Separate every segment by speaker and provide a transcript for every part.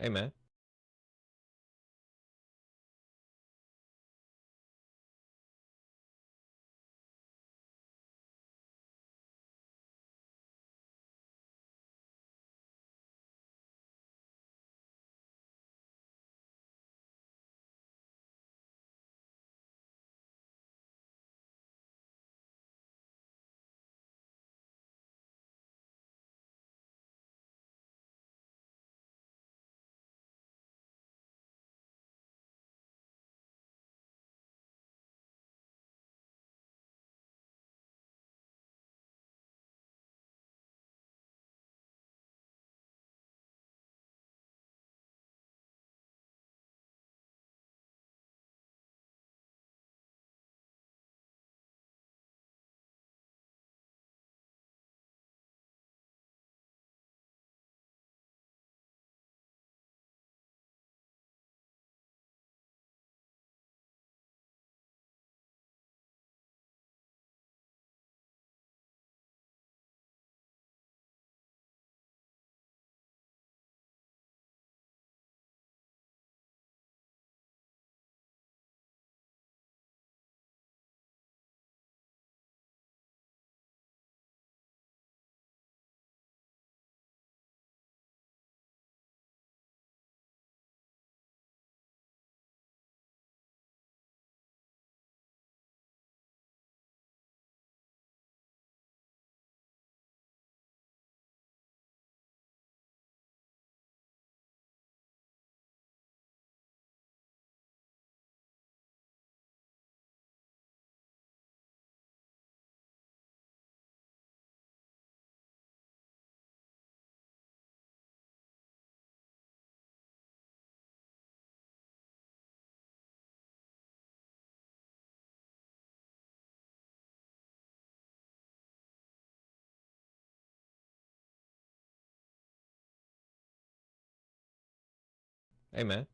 Speaker 1: Amen. Amen.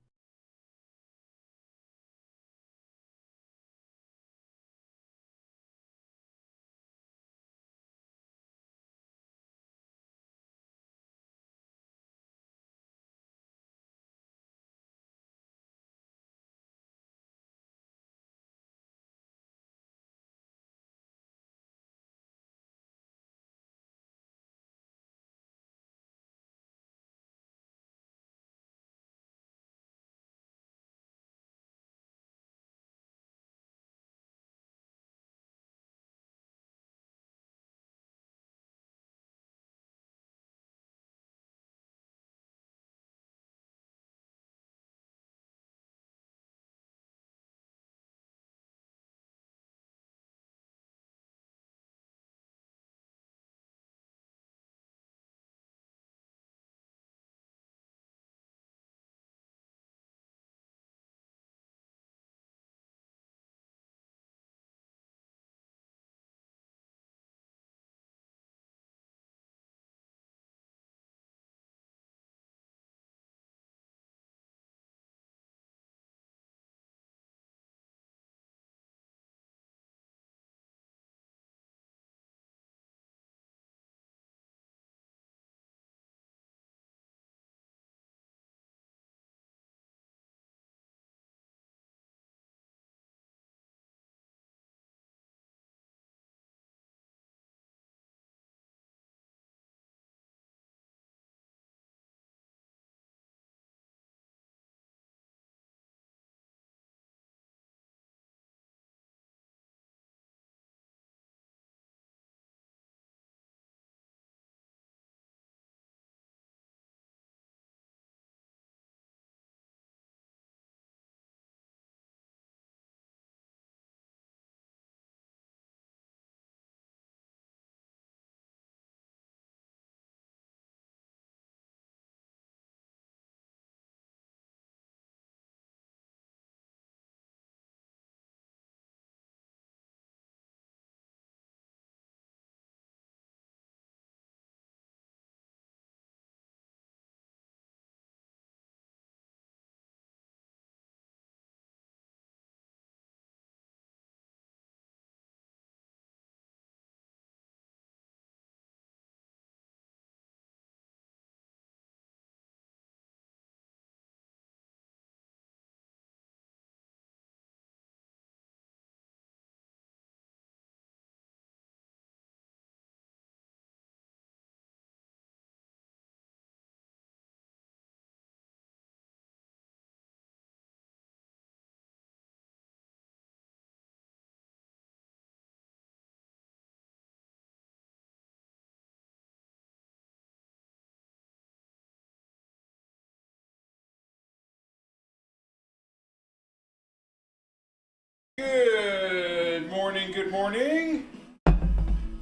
Speaker 2: good morning.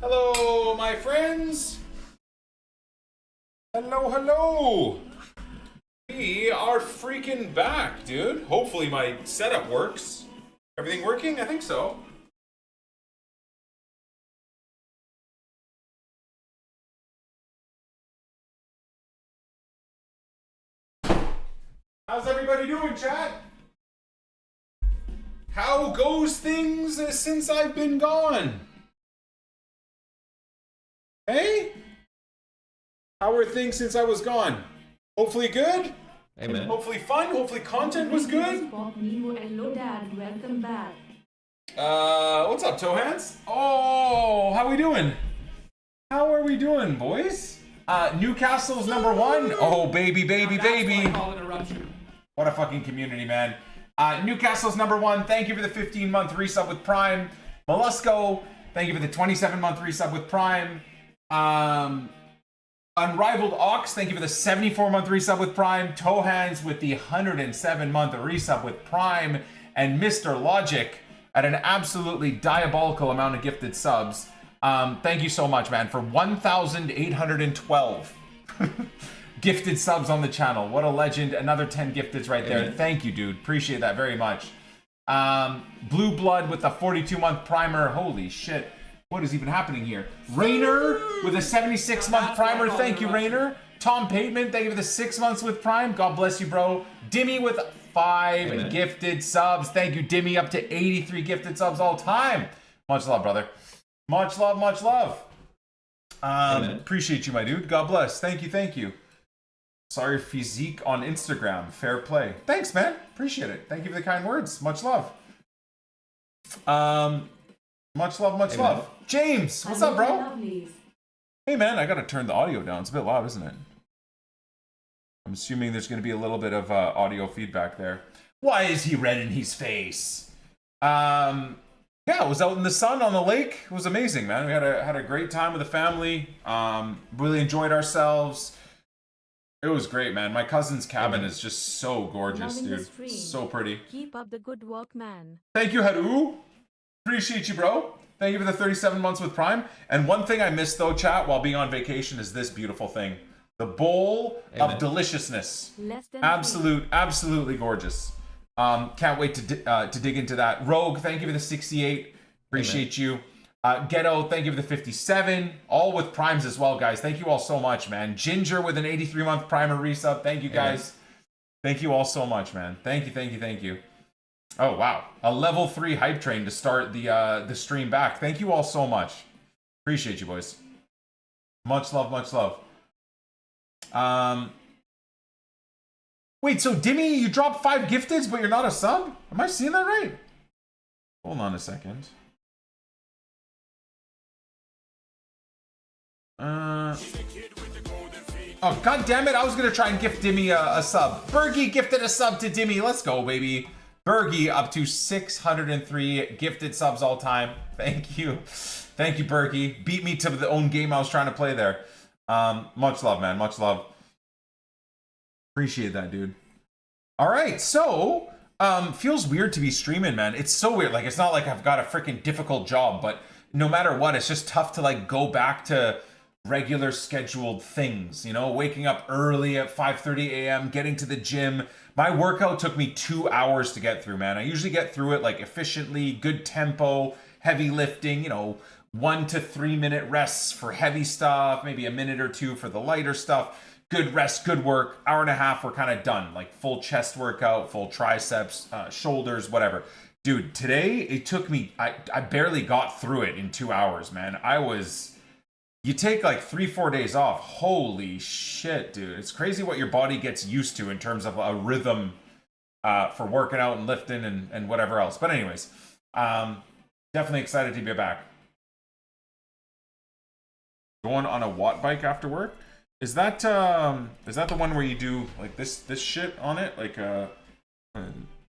Speaker 2: Hello, my friends. Hello, hello. We are freaking back, dude. Hopefully my setup works. Everything working? I think so. How's everybody doing, chat? How goes things since I've been gone? Hey? How are things since I was gone? Hopefully good?
Speaker 1: Amen.
Speaker 2: Hopefully fun? Hopefully content was good?
Speaker 3: Hello, Dad. Welcome back.
Speaker 2: What's up, Tohans? Oh, how we doing? How are we doing, boys? Newcastle's number one. Oh, baby, baby, baby. What a fucking community, man. Newcastle's number one. Thank you for the 15-month resub with Prime. Mollusco, thank you for the 27-month resub with Prime. Unrivaled Ox, thank you for the 74-month resub with Prime. Tohans with the 107-month resub with Prime. And Mr. Logic at an absolutely diabolical amount of gifted subs. Thank you so much, man, for 1,812 gifted subs on the channel. What a legend. Another 10 gifteds right there. Thank you, dude. Appreciate that very much. Blue Blood with the 42-month primer. Holy shit. What is even happening here? Rainer with a 76-month primer. Thank you, Rainer. Tom Pateman, thank you for the 6 months with Prime. God bless you, bro. Dimmy with 5 gifted subs. Thank you, Dimmy. Up to 83 gifted subs all time. Much love, brother. Much love, much love. Appreciate you, my dude. God bless. Thank you, thank you. Sorry, physique on Instagram. Fair play. Thanks, man. Appreciate it. Thank you for the kind words. Much love. Much love, much love. James, what's up, bro? Hey, man, I gotta turn the audio down. It's a bit loud, isn't it? I'm assuming there's gonna be a little bit of audio feedback there. Why is he red in his face? Yeah, I was out in the sun on the lake. It was amazing, man. We had a great time with the family. Really enjoyed ourselves. It was great, man. My cousin's cabin is just so gorgeous, dude. So pretty.
Speaker 3: Keep up the good work, man.
Speaker 2: Thank you, Haru. Appreciate you, bro. Thank you for the 37 months with Prime. And one thing I missed, though, chat, while being on vacation is this beautiful thing. The bowl of deliciousness. Absolutely gorgeous. Can't wait to dig into that. Rogue, thank you for the 68. Appreciate you. Ghetto, thank you for the 57. All with primes as well, guys. Thank you all so much, man. Ginger with an 83-month primer resub. Thank you, guys. Thank you all so much, man. Thank you, thank you, thank you. Oh, wow. A level 3 hype train to start the stream back. Thank you all so much. Appreciate you, boys. Much love, much love. Wait, so Dimmy, you dropped 5 gifteds, but you're not a sub? Am I seeing that right? Hold on a second. Oh, god damn it. I was going to try and gift Dimmy a sub. Bergie gifted a sub to Dimmy. Let's go, baby. Bergie up to 603 gifted subs all time. Thank you. Thank you, Bergie. Beat me to the own game I was trying to play there. Much love, man. Much love. Appreciate that, dude. All right, so feels weird to be streaming, man. It's so weird. Like, it's not like I've got a freaking difficult job, but no matter what, it's just tough to like go back to regular scheduled things, you know, waking up early at 5:30 a.m., getting to the gym. My workout took me 2 hours to get through, man. I usually get through it like efficiently, good tempo, heavy lifting, you know, 1 to 3 minute rests for heavy stuff, maybe a minute or two for the lighter stuff. Good rest, good work. Hour and a half, we're kind of done. Like full chest workout, full triceps, shoulders, whatever. Dude, today it took me, I barely got through it in 2 hours, man. You take like 3-4 days off. Holy shit, dude. It's crazy what your body gets used to in terms of a rhythm for working out and lifting and whatever else. But anyways, definitely excited to be back. Going on a watt bike after work? Is that the one where you do like this shit on it? Like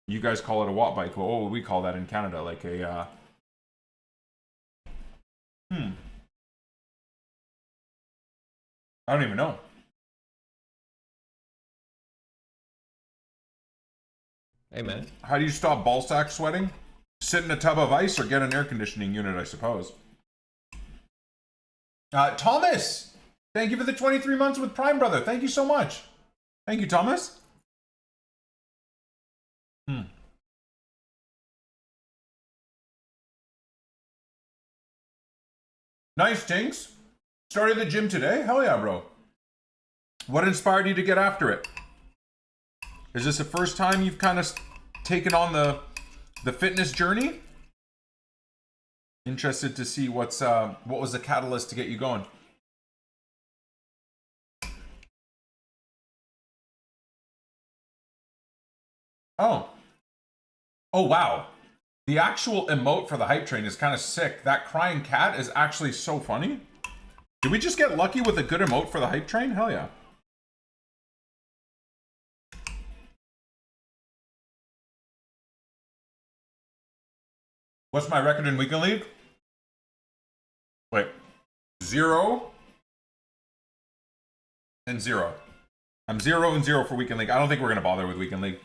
Speaker 2: you guys call it a watt bike. Oh, we call that in Canada like a I don't even know.
Speaker 1: Hey, man.
Speaker 2: How do you stop ball sack sweating? Sit in a tub of ice or get an air conditioning unit, I suppose. Thomas, thank you for the 23 months with Prime, brother. Thank you so much. Thank you, Thomas. Nice, Tinks. Started the gym today? Hell yeah, bro. What inspired you to get after it? Is this the first time you've kind of taken on the fitness journey? Interested to see what was the catalyst to get you going. Oh wow. The actual emote for the hype train is kind of sick. That crying cat is actually so funny. Did we just get lucky with a good emote for the hype train? Hell yeah. What's my record in Weekend League? Wait. 0 and 0. I'm 0 and 0 for Weekend League. I don't think we're going to bother with Weekend League.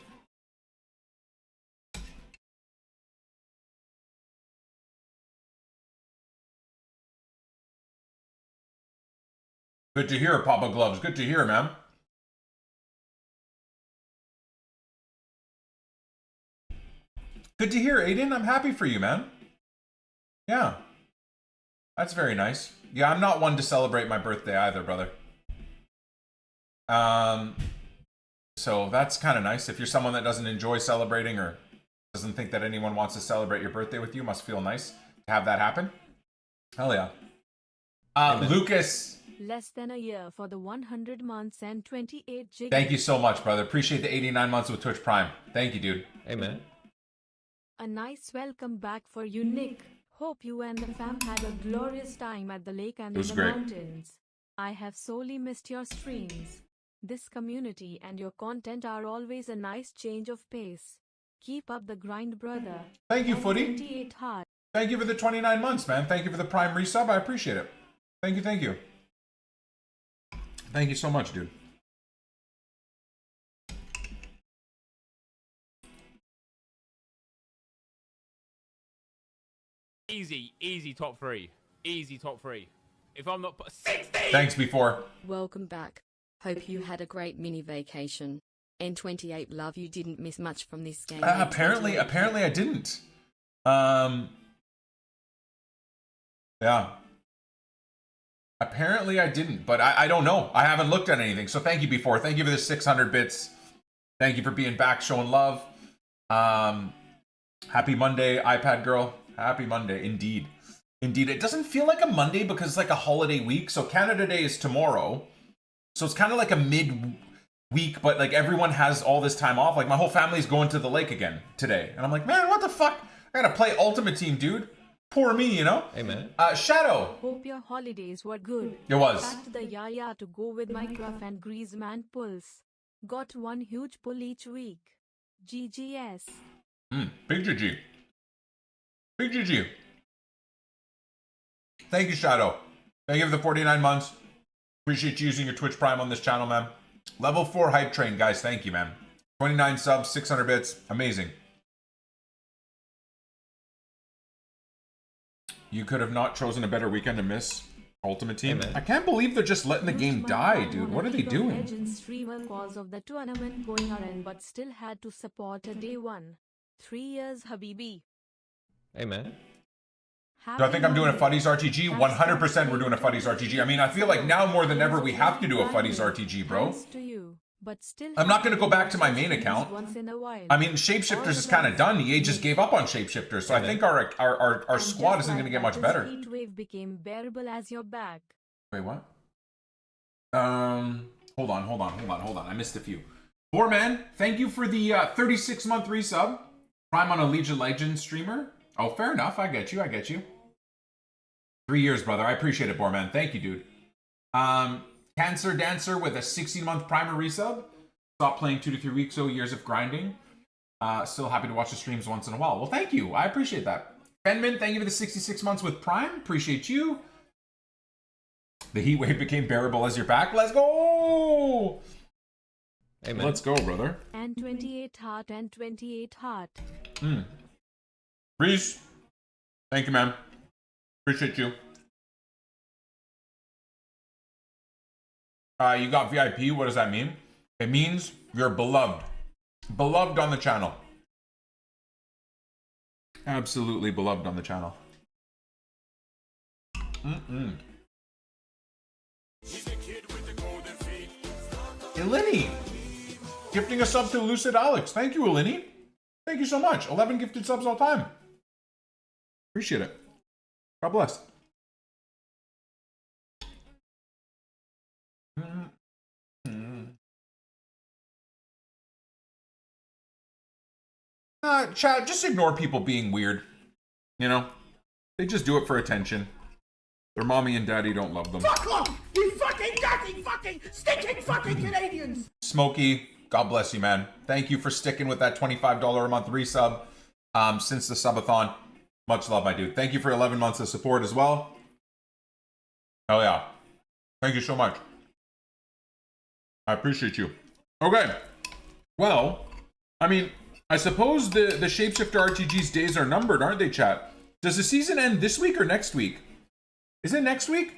Speaker 2: Good to hear, Papa Gloves. Good to hear, man. Good to hear, Aiden. I'm happy for you, man. Yeah. That's very nice. Yeah, I'm not one to celebrate my birthday either, brother. So that's kind of nice. If you're someone that doesn't enjoy celebrating or doesn't think that anyone wants to celebrate your birthday with you, must feel nice to have that happen. Hell yeah. Lucas.
Speaker 3: Less than a year for the 100 months and 28 gigs.
Speaker 2: Thank you so much, brother. Appreciate the 89 months with Twitch Prime. Thank you, dude.
Speaker 1: Hey, man.
Speaker 3: A nice welcome back for you, Nick. Hope you and the fam had a glorious time at the lake and in the mountains. I have sorely missed your streams. This community and your content are always a nice change of pace. Keep up the grind, brother.
Speaker 2: Thank you, Footy.
Speaker 3: 28 heart.
Speaker 2: Thank you for the 29 months, man. Thank you for the Prime resub. I appreciate it. Thank you, thank you. Thank you so much, dude.
Speaker 4: Easy top 3. Easy top 3. If I'm not 60.
Speaker 2: Thanks before.
Speaker 5: Welcome back. Hope you had a great mini vacation. N28 love you didn't miss much from this game.
Speaker 2: Apparently I didn't. Yeah. Apparently I didn't, but I don't know. I haven't looked at anything. So thank you before. Thank you for the 600 bits. Thank you for being back, showing love. Happy Monday, iPad girl. Happy Monday, indeed. Indeed. It doesn't feel like a Monday because it's like a holiday week. So Canada Day is tomorrow. So it's kind of like a mid-week, but like everyone has all this time off. Like my whole family's going to the lake again today. And I'm like, man, what the fuck? I gotta play Ultimate Team, dude. Poor me, you know?
Speaker 1: Hey, man.
Speaker 3: Shadow. Hope your holidays were good.
Speaker 2: It was.
Speaker 3: Packed the yaya to go with my gruff and Griezmann pulls. Got one huge pull each week. GGS.
Speaker 2: Big GG. Big GG. Thank you, Shadow. Thank you for the 49 months. Appreciate you using your Twitch Prime on this channel, man. Level 4 hype train, guys. Thank you, man. 29 subs, 600 bits. Amazing. You could have not chosen a better weekend to miss Ultimate Team.
Speaker 1: Hey,
Speaker 2: I can't believe they're just letting the game die, dude. What are they doing?
Speaker 3: Legend streamer cause of the tournament going on, but still had to support a day one. 3 years, Habibi.
Speaker 1: Hey, man.
Speaker 2: Do I think I'm doing a Fuddies RTG? 100% we're doing a Fuddies RTG. I mean, I feel like now more than ever we have to do a Fuddies RTG, bro. I'm not going to go back to my main account. I mean, Shapeshifters is kind of done. EA just gave up on Shapeshifters, so I think our squad isn't going to get much better.
Speaker 3: Heatwave became bearable as your back.
Speaker 2: Wait, what? Hold on. I missed a few. Foreman, thank you for the 36-month resub. Prime on a League of Legends streamer. Oh, fair enough. I get you. 3 years, brother. I appreciate it, Borman. Thank you, dude. Cancer Dancer with a 16-month primer resub. Stopped playing 2 to 3 weeks, so years of grinding. Still happy to watch the streams once in a while. Well, thank you. I appreciate that. Fenman, thank you for the 66 months with Prime. Appreciate you. The heat wave became bearable as you're back. Let's go!
Speaker 1: Hey, man.
Speaker 2: Let's go, brother.
Speaker 3: And 28 heart and 28 heart.
Speaker 2: Reese, thank you, man. Appreciate you. You got VIP. What does that mean? It means you're beloved. Beloved on the channel. Absolutely beloved on the channel. Eleni, gifting a sub to Lucid Alex. Thank you, Eleni. Thank you so much. 11 gifted subs all time. Appreciate it. God bless. Chat, just ignore people being weird. You know? They just do it for attention. Their mommy and daddy don't love them.
Speaker 6: Fuck off! You fucking dirty fucking stinking fucking Canadians!
Speaker 2: Smokey, God bless you, man. Thank you for sticking with that $25 a month resub since the subathon. Much love, my dude. Thank you for 11 months of support as well. Oh yeah. Thank you so much. I appreciate you. Okay. Well, I mean, I suppose the Shapeshifter RTG's days are numbered, aren't they, chat? Does the season end this week or next week? Is it next week?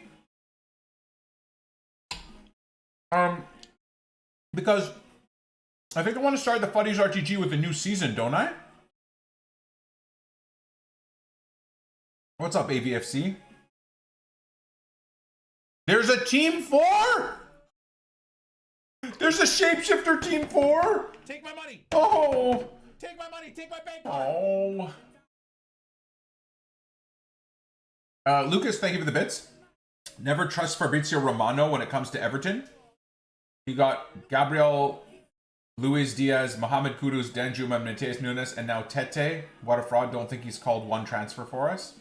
Speaker 2: Because I think I want to start the Fuddies RTG with a new season, don't I? What's up, AVFC? There's a Team 4? There's a Shapeshifter Team 4?
Speaker 6: Take my money!
Speaker 2: Oh!
Speaker 6: Take my money! Take my bank!
Speaker 2: Oh. Lucas, thank you for the bits. Never trust Fabrizio Romano when it comes to Everton. He got Gabriel, Luis Diaz, Mohamed Kudus, Danjuma, Mateus Nunes, and now Tete. What a fraud. Don't think he's called one transfer for us.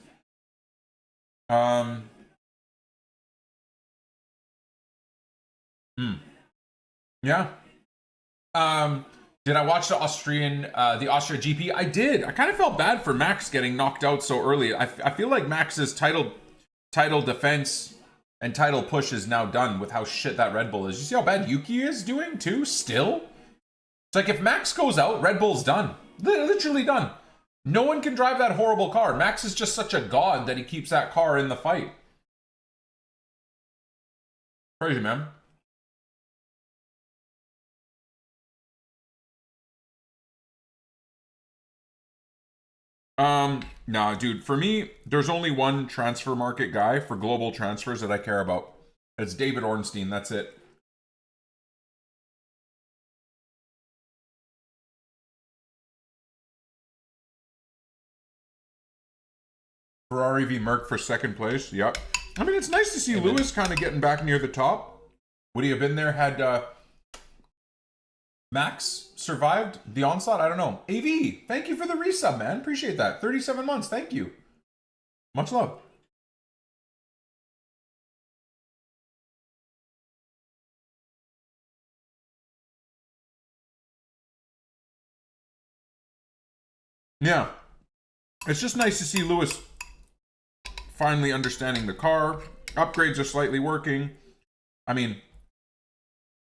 Speaker 2: Yeah. Did I watch the Austria GP? I did. I kind of felt bad for Max getting knocked out so early. I feel like Max's title defense and title push is now done with how shit that Red Bull is. You see how bad Yuki is doing too? Still? It's like if Max goes out, Red Bull's done. Literally done. No one can drive that horrible car. Max is just such a god that he keeps that car in the fight. Crazy, man. Nah, dude, for me, there's only one transfer market guy for global transfers that I care about. It's David Ornstein, that's it. Ferrari v Merc for second place, yep. I mean, it's nice to see Lewis kind of getting back near the top. Would he have been there had Max survived the onslaught? I don't know. AV, thank you for the resub, man. Appreciate that. 37 months. Thank you. Much love. Yeah. It's just nice to see Lewis finally understanding the car. Upgrades are slightly working. I mean,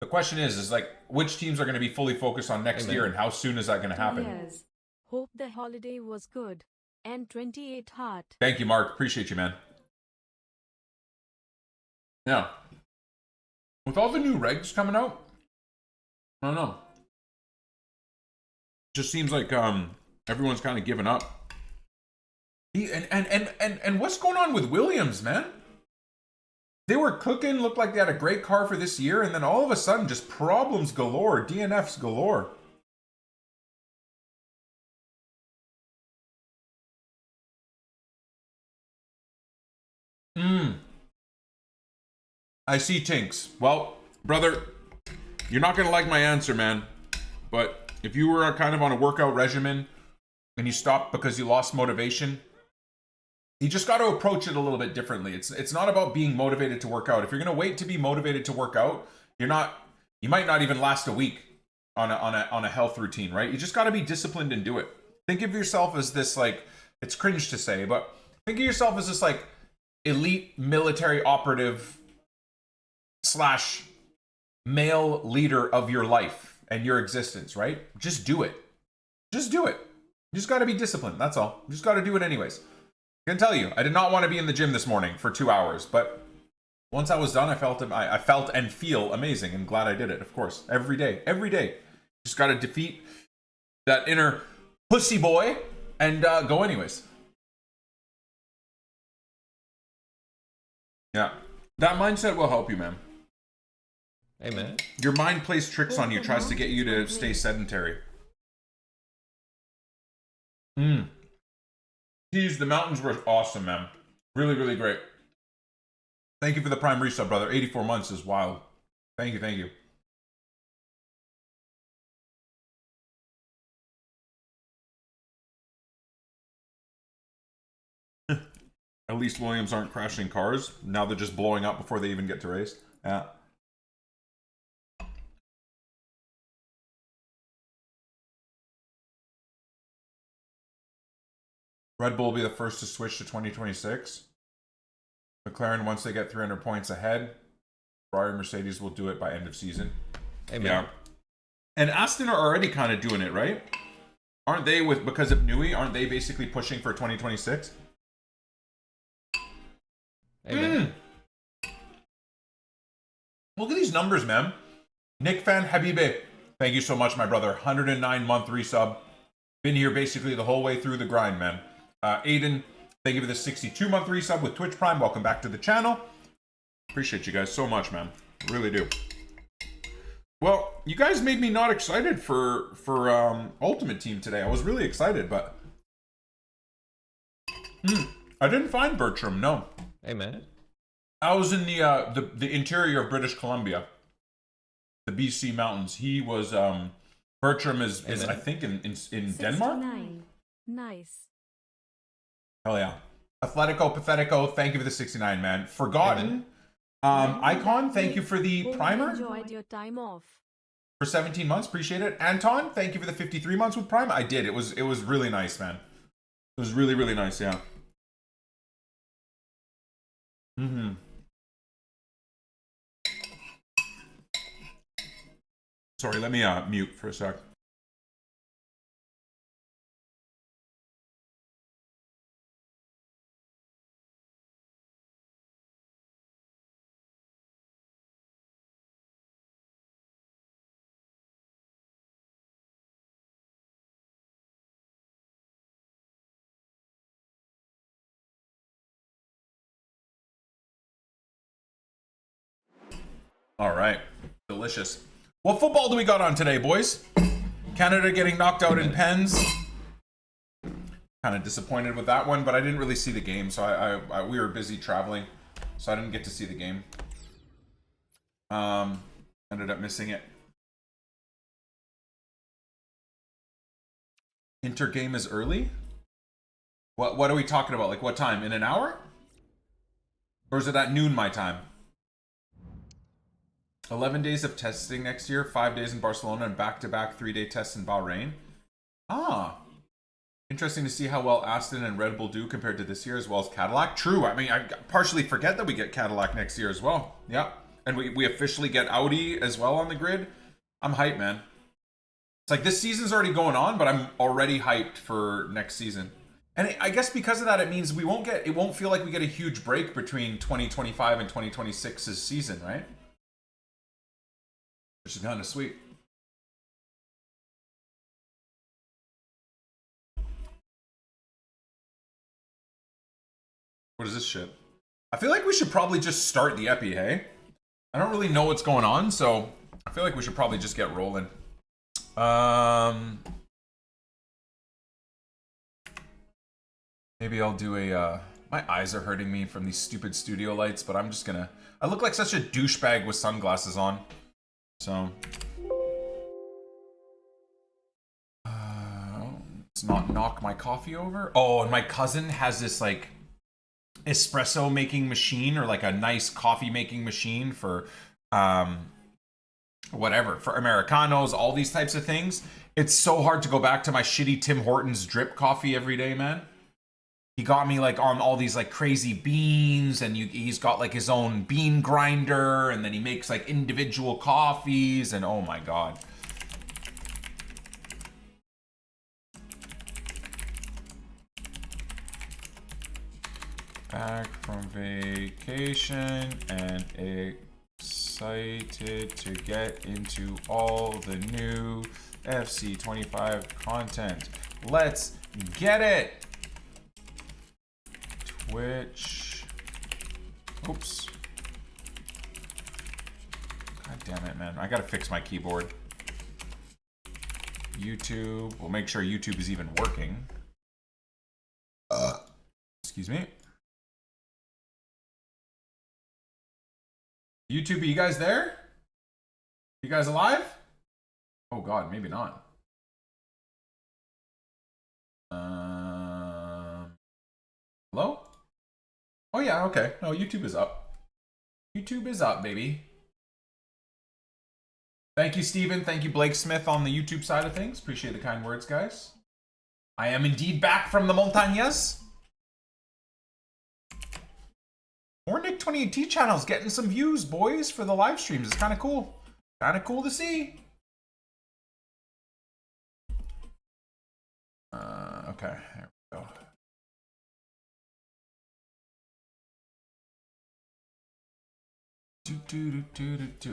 Speaker 2: the question is like, which teams are going to be fully focused on next year, and how soon is that going to happen?
Speaker 3: Yes. Hope the holiday was good. N28 heart.
Speaker 2: Thank you, Mark. Appreciate you, man. Yeah. With all the new regs coming out, I don't know. Just seems like everyone's kind of given up. And what's going on with Williams, man? They were cooking, looked like they had a great car for this year, and then all of a sudden, just problems galore, DNFs galore. I see Tinks. Well, brother, you're not gonna like my answer, man. But if you were kind of on a workout regimen and you stopped because you lost motivation, you just got to approach it a little bit differently. It's not about being motivated to work out. If you're gonna wait to be motivated to work out, you might not even last a week on a health routine, right? You just got to be disciplined and do it. Think of yourself as this, like, it's cringe to say, but think of yourself as this like elite military operative / male leader of your life and your existence, right? Just do it. Just do it. You just got to be disciplined. That's all. You just got to do it anyways. I can tell you, I did not want to be in the gym this morning for 2 hours, but once I was done, I felt and feel amazing, and glad I did it. Of course, every day. Just got to defeat that inner pussy boy and go anyways. Yeah, that mindset will help you, man.
Speaker 1: Hey, man.
Speaker 2: Your mind plays tricks on you, tries to get you to stay sedentary. Geez, the mountains were awesome, man. Really, really great. Thank you for the prime resub, brother. 84 months is wild. Thank you, thank you. At least Williams aren't crashing cars. Now they're just blowing up before they even get to race. Yeah. Red Bull will be the first to switch to 2026. McLaren, once they get 300 points ahead, Ferrari and Mercedes will do it by end of season.
Speaker 1: Hey, man.
Speaker 2: Yeah. And Aston are already kind of doing it, right? Aren't they, because of Newey, aren't they basically pushing for 2026?
Speaker 1: Hey, man.
Speaker 2: Look at these numbers, man. Nick Fan Habibe, thank you so much, my brother. 109-month resub. Been here basically the whole way through the grind, man. Aiden, thank you for the 62-month resub with Twitch Prime. Welcome back to the channel. Appreciate you guys so much, man. Really do. Well, you guys made me not excited for Ultimate Team today. I was really excited, but I didn't find Bertram. No.
Speaker 1: Hey, man.
Speaker 2: I was in the interior of British Columbia, the BC mountains. He was Bertram is I think in Denmark.
Speaker 3: 69. Nice.
Speaker 2: Hell yeah. Athletico Pathetico, thank you for the 69, man. Forgotten. Icon, thank you for the primer.
Speaker 3: Enjoyed your time off.
Speaker 2: For 17 months, appreciate it. Anton, thank you for the 53 months with Prime. I did. It was really nice, man. It was really, really nice, yeah. Sorry, let me mute for a sec. All right. Delicious. What football do we got on today, boys? Canada getting knocked out in pens. Kind of disappointed with that one, but I didn't really see the game, so we were busy traveling, so I didn't get to see the game. Ended up missing it. Inter game is early? What are we talking about? Like what time? In an hour? Or is it at noon my time? 11 days of testing next year, 5 days in Barcelona, and back-to-back 3-day tests in Bahrain. Ah. Interesting to see how well Aston and Red Bull do compared to this year, as well as Cadillac. True. I mean, I partially forget that we get Cadillac next year as well. Yeah. And we officially get Audi as well on the grid. I'm hyped, man. It's like this season's already going on, but I'm already hyped for next season. And I guess because of that, it means it won't feel like we get a huge break between 2025 and 2026's season, right? Which is kind of sweet. What is this shit? I feel like we should probably just start the epi, hey? I don't really know what's going on, so I feel like we should probably just get rolling. Maybe I'll do a, my eyes are hurting me from these stupid studio lights, but I'm just gonna, I look like such a douchebag with sunglasses on. So, let's not knock my coffee over. Oh, and my cousin has this like espresso making machine, or like a nice coffee making machine for whatever, for Americanos, all these types of things. It's so hard to go back to my shitty Tim Hortons drip coffee every day, man. He got me like on all these like crazy beans, and he's got like his own bean grinder, and then he makes like individual coffees, and oh my god. Back from vacation and excited to get into all the new FC25 content. Let's get it! Twitch. Oops. God damn it, man. I gotta fix my keyboard. YouTube. We'll make sure YouTube is even working. Excuse me. YouTube, are you guys there? You guys alive? Oh god, maybe not. Hello? Oh yeah, okay. No, YouTube is up. YouTube is up, baby. Thank you, Steven. Thank you, Blake Smith, on the YouTube side of things. Appreciate the kind words, guys. I am indeed back from the montañas. More NICK28T channels getting some views, boys, for the live streams. It's kind of cool. Kind of cool to see. Okay, there we go.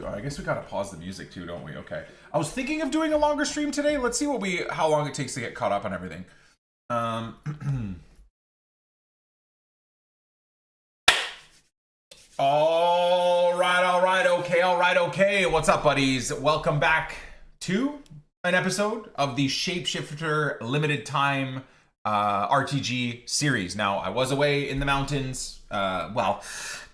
Speaker 2: Oh, I guess we gotta pause the music too, don't we? Okay. I was thinking of doing a longer stream today. Let's see how long it takes to get caught up on everything. All right, okay. What's up, buddies? Welcome back to an episode of the Shapeshifter limited time RTG series. Now, I was away in the mountains. Well,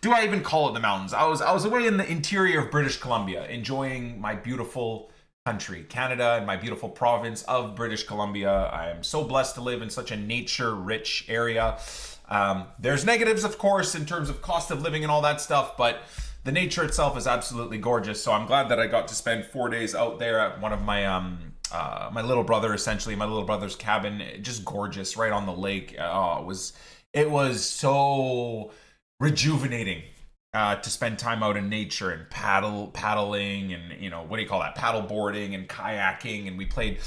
Speaker 2: do I even call it the mountains? I was away in the interior of British Columbia, enjoying my beautiful country, Canada, and my beautiful province of British Columbia. I am so blessed to live in such a nature-rich area. There's negatives, of course, in terms of cost of living and all that stuff, but the nature itself is absolutely gorgeous. So I'm glad that I got to spend 4 days out there at one of my my little brother, essentially my little brother's cabin. Just gorgeous, right on the lake. Oh, it was so rejuvenating to spend time out in nature and paddling and, you know, what do you call that, paddle boarding and kayaking, and we played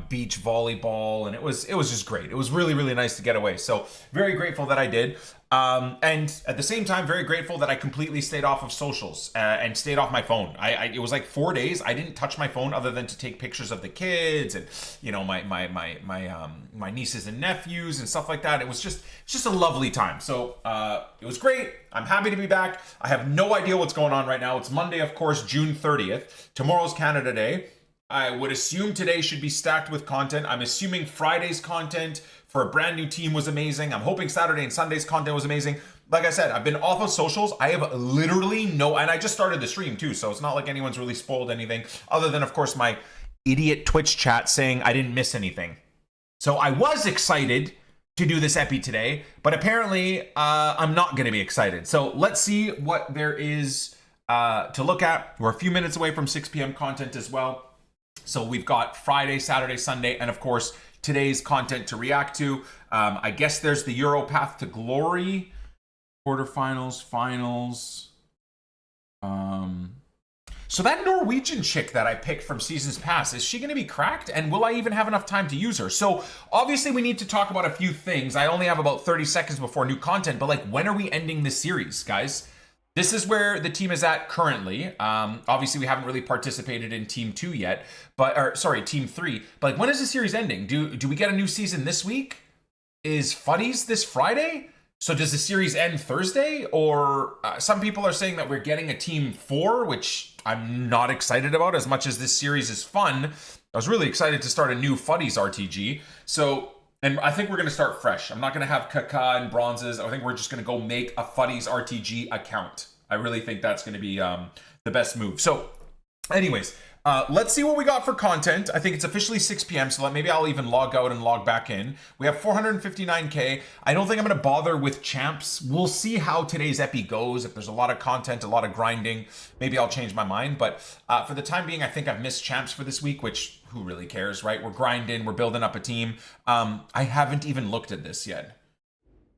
Speaker 2: beach volleyball, and it was just great. It was really, really nice to get away. So very grateful that I did. And at the same time, very grateful that I completely stayed off of socials and stayed off my phone. It was like 4 days. I didn't touch my phone other than to take pictures of the kids and, you know, my nieces and nephews and stuff like that. It was just a lovely time. So it was great. I'm happy to be back. I have no idea what's going on right now. It's Monday, of course, June 30th. Tomorrow's Canada Day. I would assume today should be stacked with content. I'm assuming Friday's content for a brand new team was amazing. I'm hoping Saturday and Sunday's content was amazing. Like I said, I've been off of socials. I have literally and I just started the stream too, so it's not like anyone's really spoiled anything, other than, of course, my idiot Twitch chat saying I didn't miss anything. So I was excited to do this epi today, but apparently I'm not going to be excited. So let's see what there is to look at. We're a few minutes away from 6 p.m. content as well. So we've got Friday, Saturday, Sunday, and of course, today's content to react to. I guess there's the Euro Path to Glory, quarterfinals, finals. So that Norwegian chick that I picked from seasons past, is she going to be cracked? And will I even have enough time to use her? So obviously we need to talk about a few things. I only have about 30 seconds before new content, but like, when are we ending this series, guys? This is where the team is at currently. Obviously, we haven't really participated in Team 2 yet, Team 3. But like, when is the series ending? Do we get a new season this week? Is Fuddies this Friday? So does the series end Thursday? Or some people are saying that we're getting a Team 4, which I'm not excited about as much as this series is fun. I was really excited to start a new Fuddies RTG. So, and I think we're going to start fresh. I'm not going to have Kaka and bronzes. I think we're just going to go make a Fuddies RTG account. I really think that's going to be the best move. So anyways, let's see what we got for content. I think it's officially 6 p.m. So maybe I'll even log out and log back in. We have 459K. I don't think I'm going to bother with champs. We'll see how today's epi goes. If there's a lot of content, a lot of grinding, maybe I'll change my mind. But for the time being, I think I've missed champs for this week, which who really cares, right? We're grinding. We're building up a team. I haven't even looked at this yet.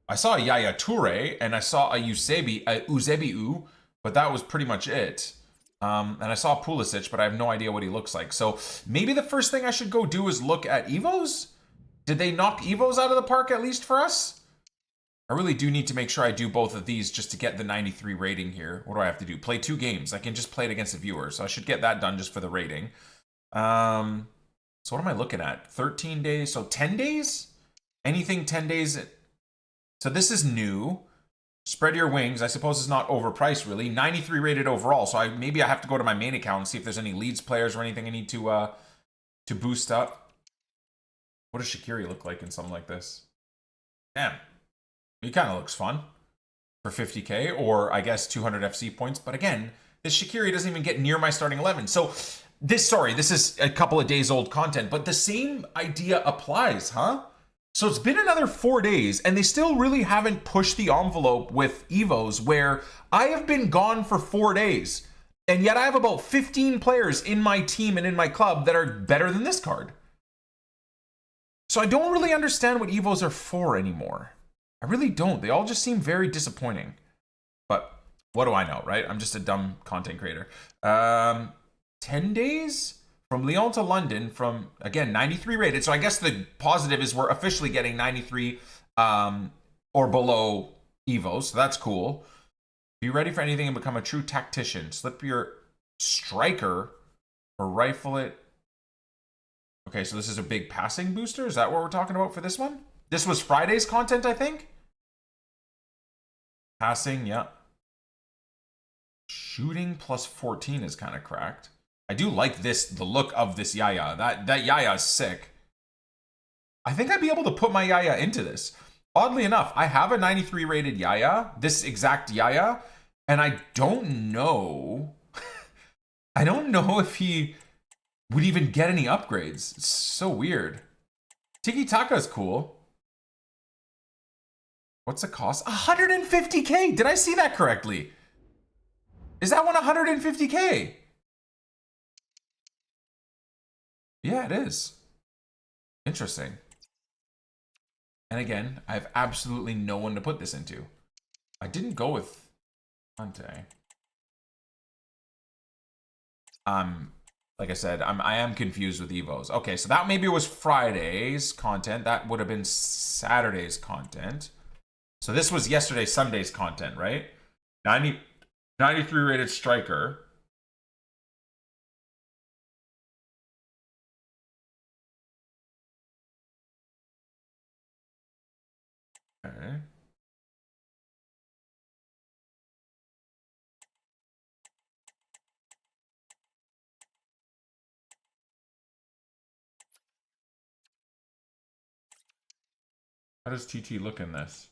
Speaker 2: I saw a Yaya Toure and I saw a Uzebiu, but that was pretty much it. And I saw Pulisic, but I have no idea what he looks like. So maybe the first thing I should go do is look at Evos. Did they knock Evos out of the park at least for us? I really do need to make sure I do both of these just to get the 93 rating here. What do I have to do? Play 2 games. I can just play it against a viewer, so I should get that done just for the rating. So what am I looking at? 13 days, so 10 days? Anything 10 days? So this is new. Spread your wings. I suppose it's not overpriced, really. 93 rated overall, so maybe I have to go to my main account and see if there's any Leeds players or anything I need to boost up. What does Shaqiri look like in something like this? Damn. He kind of looks fun for 50k, or I guess 200 FC points. But again, this Shaqiri doesn't even get near my starting 11. So this is a couple of days old content, but the same idea applies, huh? So it's been another 4 days, and they still really haven't pushed the envelope with Evos, where I have been gone for 4 days, and yet I have about 15 players in my team and in my club that are better than this card. So I don't really understand what Evos are for anymore. I really don't. They all just seem very disappointing. But what do I know, right? I'm just a dumb content creator. 10 days? From Lyon to London, from, again, 93 rated. So I guess the positive is we're officially getting 93 or below Evos. So that's cool. Be ready for anything and become a true tactician. Slip your striker or rifle it. Okay, so this is a big passing booster. Is that what we're talking about for this one? This was Friday's content, I think. Passing, yeah. Shooting plus 14 is kind of cracked. I do like this, the look of this Yaya. That Yaya is sick. I think I'd be able to put my Yaya into this. Oddly enough, I have a 93 rated Yaya, this exact Yaya, and I don't know. I don't know if he would even get any upgrades. It's so weird. Tiki Taka is cool. What's the cost? 150k. Did I see that correctly? Is that one 150k? Yeah, it is. Interesting. And again, I have absolutely no one to put this into. I didn't go with Conte. Like I said, I am confused with Evos. Okay, so that maybe was Friday's content. That would have been Saturday's content. So this was yesterday, Sunday's content, right? 93 rated striker. Okay. How does TT look in this?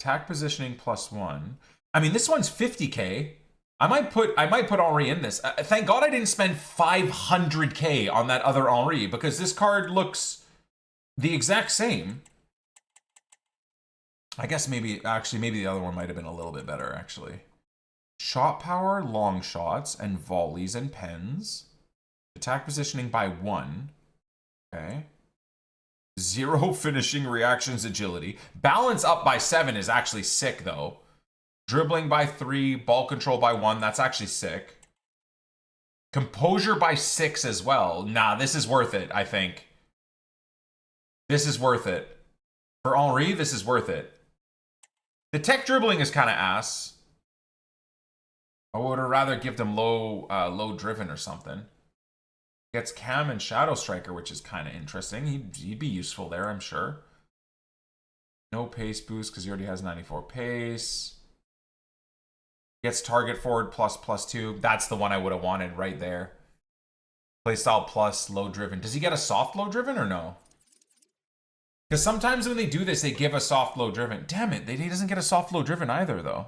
Speaker 2: Attack positioning +1. I mean, this one's 50k. I might put Henri in this. Thank God I didn't spend 500k on that other Henri, because this card looks the exact same. I guess maybe the other one might have been a little bit better, actually. Shot power, long shots, and volleys and pens. Attack positioning by 1. Okay. 0 finishing reactions agility. Balance up by 7 is actually sick, though. Dribbling by 3, ball control by 1. That's actually sick. Composure by 6 as well. Nah, this is worth it, I think. This is worth it. For Henri, this is worth it. The tech dribbling is kind of ass. I would rather give them low driven or something. Gets Cam and Shadow Striker, which is kind of interesting. He'd be useful there, I'm sure. No pace boost because he already has 94 pace. Gets target forward ++2. That's the one I would have wanted right there. Playstyle plus low driven. Does he get a soft low driven or no? Because sometimes when they do this, they give a soft low driven. Damn it, he doesn't get a soft low driven either, though.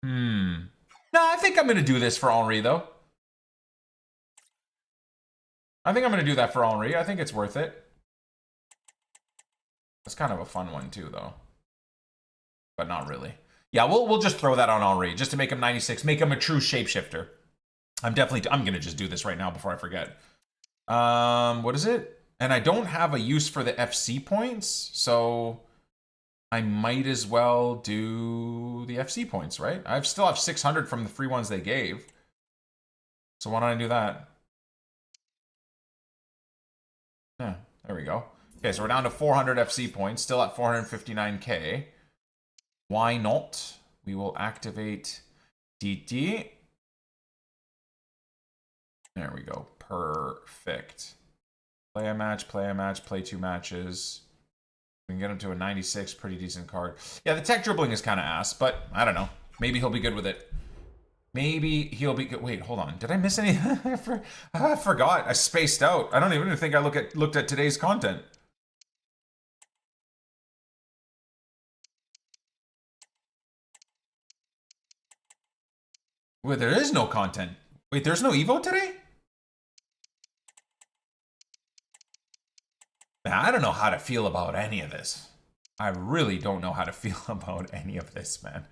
Speaker 2: No, I think I'm going to do this for Henri, though. I think I'm going to do that for Henri. I think it's worth it. It's kind of a fun one, too, though. But not really. Yeah, we'll just throw that on Henri, just to make him 96. Make him a true shapeshifter. I'm going to just do this right now before I forget. What is it? And I don't have a use for the FC points, so I might as well do the FC points, right? I still have 600 from the free ones they gave. So why don't I do that? Yeah, there we go. Okay, so we're down to 400 FC points, still at 459k. Why not? We will activate DT. There we go. Perfect. Play a match, play 2 matches. We can get him to a 96, pretty decent card. Yeah, the tech dribbling is kind of ass, but I don't know. Maybe he'll be good with it. Maybe he'll be good. Wait, hold on. Did I miss any? I forgot. I spaced out. I don't even think I looked at today's content. Wait, there is no content. Wait, there's no Evo today? Man, I don't know how to feel about any of this. I really don't know how to feel about any of this, man.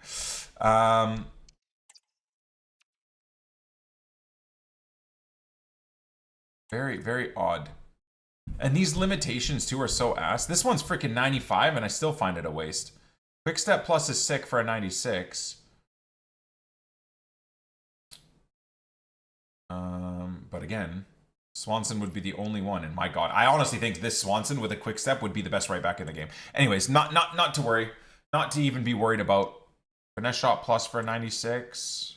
Speaker 2: Very, very odd. And these limitations too are so ass. This one's freaking 95 and I still find it a waste. Quick Step Plus is sick for a 96. But again, Swanson would be the only one. And my God, I honestly think this Swanson with a quick step would be the best right back in the game. Anyways, not to worry, not to even be worried about. Finesse Shot Plus for a 96.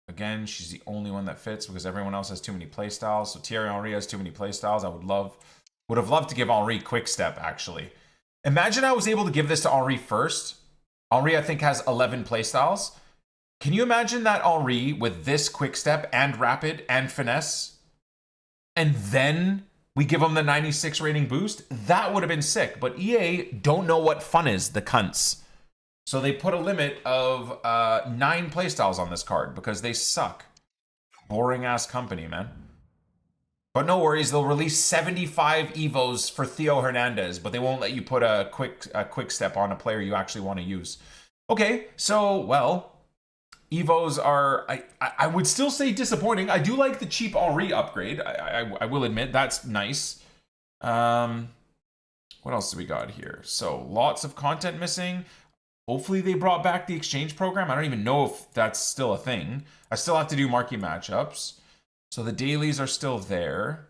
Speaker 2: Again, she's the only one that fits because everyone else has too many playstyles. So Thierry Henry has too many playstyles. I would have loved to give Henry quick step actually. Imagine I was able to give this to Henry first. Henry, I think, has 11 playstyles. Can you imagine that Henry with this quick step and rapid and finesse? And then we give him the 96 rating boost? That would have been sick. But EA don't know what fun is, the cunts. So they put a limit of 9 playstyles on this card because they suck. Boring ass company, man. But no worries, they'll release 75 Evos for Theo Hernandez, but they won't let you put a quick step on a player you actually want to use. Okay, so, well, Evos are, I would still say disappointing. I do like the cheap Henry upgrade. I will admit, that's nice. What else do we got here? So, lots of content missing. Hopefully they brought back the exchange program. I don't even know if that's still a thing. I still have to do marquee matchups. So the dailies are still there.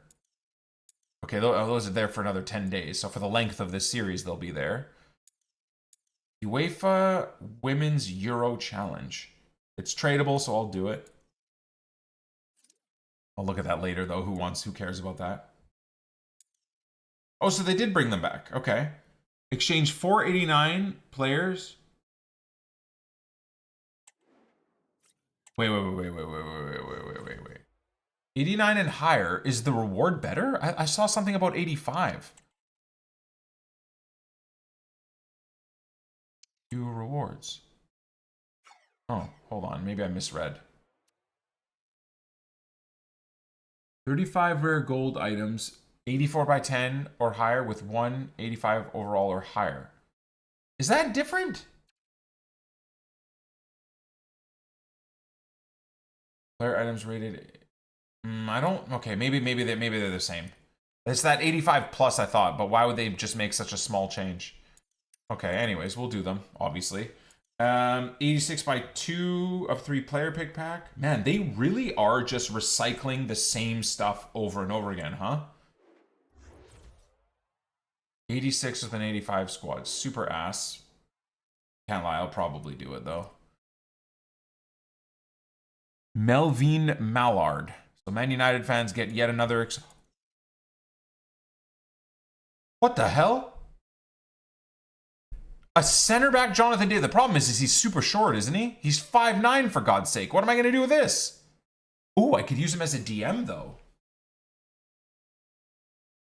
Speaker 2: Okay, those are there for another 10 days. So for the length of this series, they'll be there. UEFA Women's Euro Challenge. It's tradable, so I'll do it. I'll look at that later, though. Who cares about that? Oh, so they did bring them back. Okay. Exchange 489 players. Wait. 89 and higher, is the reward better? I saw something about 85. Few rewards. Oh, hold on. Maybe I misread. 35 rare gold items, 84 by 10 or higher with 185 overall or higher. Is that different? Player items rated... I don't... Okay, maybe they're the same. It's that 85 plus I thought, but why would they just make such a small change? Okay, anyways, we'll do them, obviously. 86 by 2 of 3 player pick pack. Man, they really are just recycling the same stuff over and over again, huh? 86 with an 85 squad. Super ass. Can't lie, I'll probably do it, though. Melvin Mallard. So Man United fans get yet another... What the hell? A center back Jonathan David. The problem is he's super short, isn't he? He's 5'9", for God's sake. What am I going to do with this? Ooh, I could use him as a DM, though.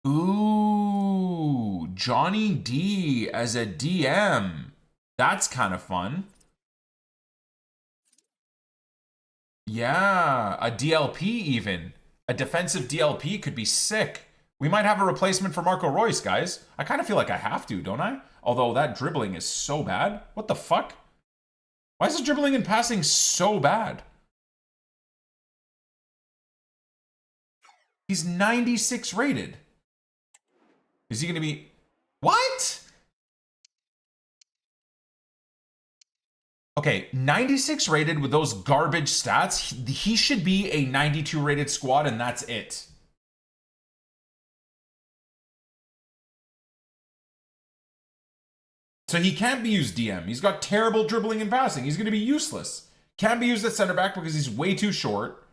Speaker 2: Ooh, Johnny D as a DM. That's kind of fun. Yeah, a DLP even. A defensive DLP could be sick. We might have a replacement for Marco Reus, guys. I kind of feel like I have to, don't I? Although that dribbling is so bad. What the fuck? Why is the dribbling and passing so bad? He's 96 rated. Is he going to be... What? Okay, 96 rated with those garbage stats. He should be a 92 rated squad and that's it. So he can't be used DM. He's got terrible dribbling and passing. He's going to be useless. Can't be used at center back because he's way too short.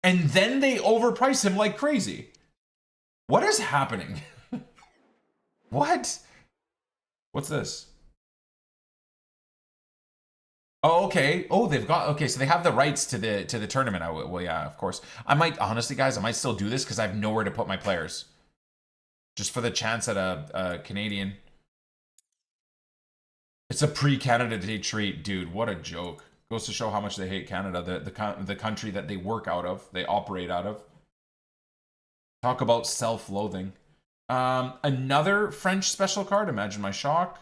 Speaker 2: And then they overprice him like crazy. What is happening? What? What's this? Oh, okay. Oh, they've got, okay, so they have the rights to the tournament. Well, yeah, of course. I might, honestly, guys, I might still do this because I have nowhere to put my players. Just for the chance at a Canadian. It's a pre-Canada Day treat, dude. What a joke. Goes to show how much they hate Canada, the country that they work out of, they operate out of. Talk about self-loathing. Another French special card. Imagine my shock.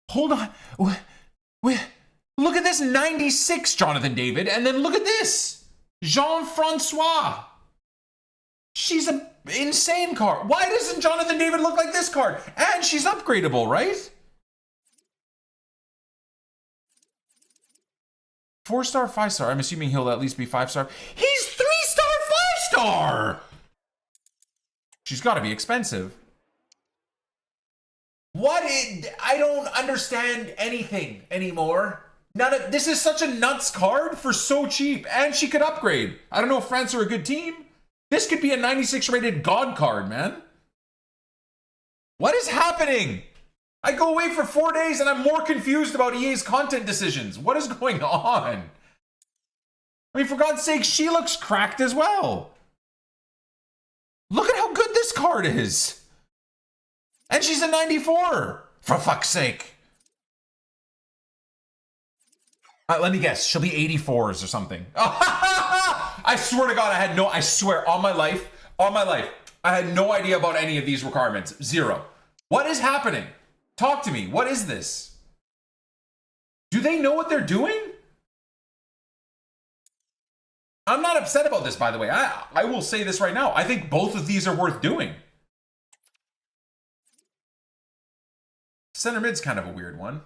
Speaker 2: Hold on. Wait. Look at this 96, Jonathan David. And then look at this. Jean-Francois. She's an insane card. Why doesn't Jonathan David look like this card? And she's upgradable, right? 4-star, 5-star. I'm assuming he'll at least be 5-star. He's 3-star, 5-star! She's got to be expensive. I don't understand anything anymore. This is such a nuts card for so cheap, and she could upgrade. I don't know if France are a good team. This could be a 96 rated God card, man. What is happening? I go away for 4 days and I'm more confused about EA's content decisions. What is going on? I mean, for God's sake, she looks cracked as well. Look at how good this card is. And she's a 94. For fuck's sake. Let me guess. She'll be 84s or something. I swear to God, I swear on my life, I had no idea about any of these requirements. Zero. What is happening? Talk to me. What is this? Do they know what they're doing? I'm not upset about this, by the way. I will say this right now. I think both of these are worth doing. Center mid's kind of a weird one.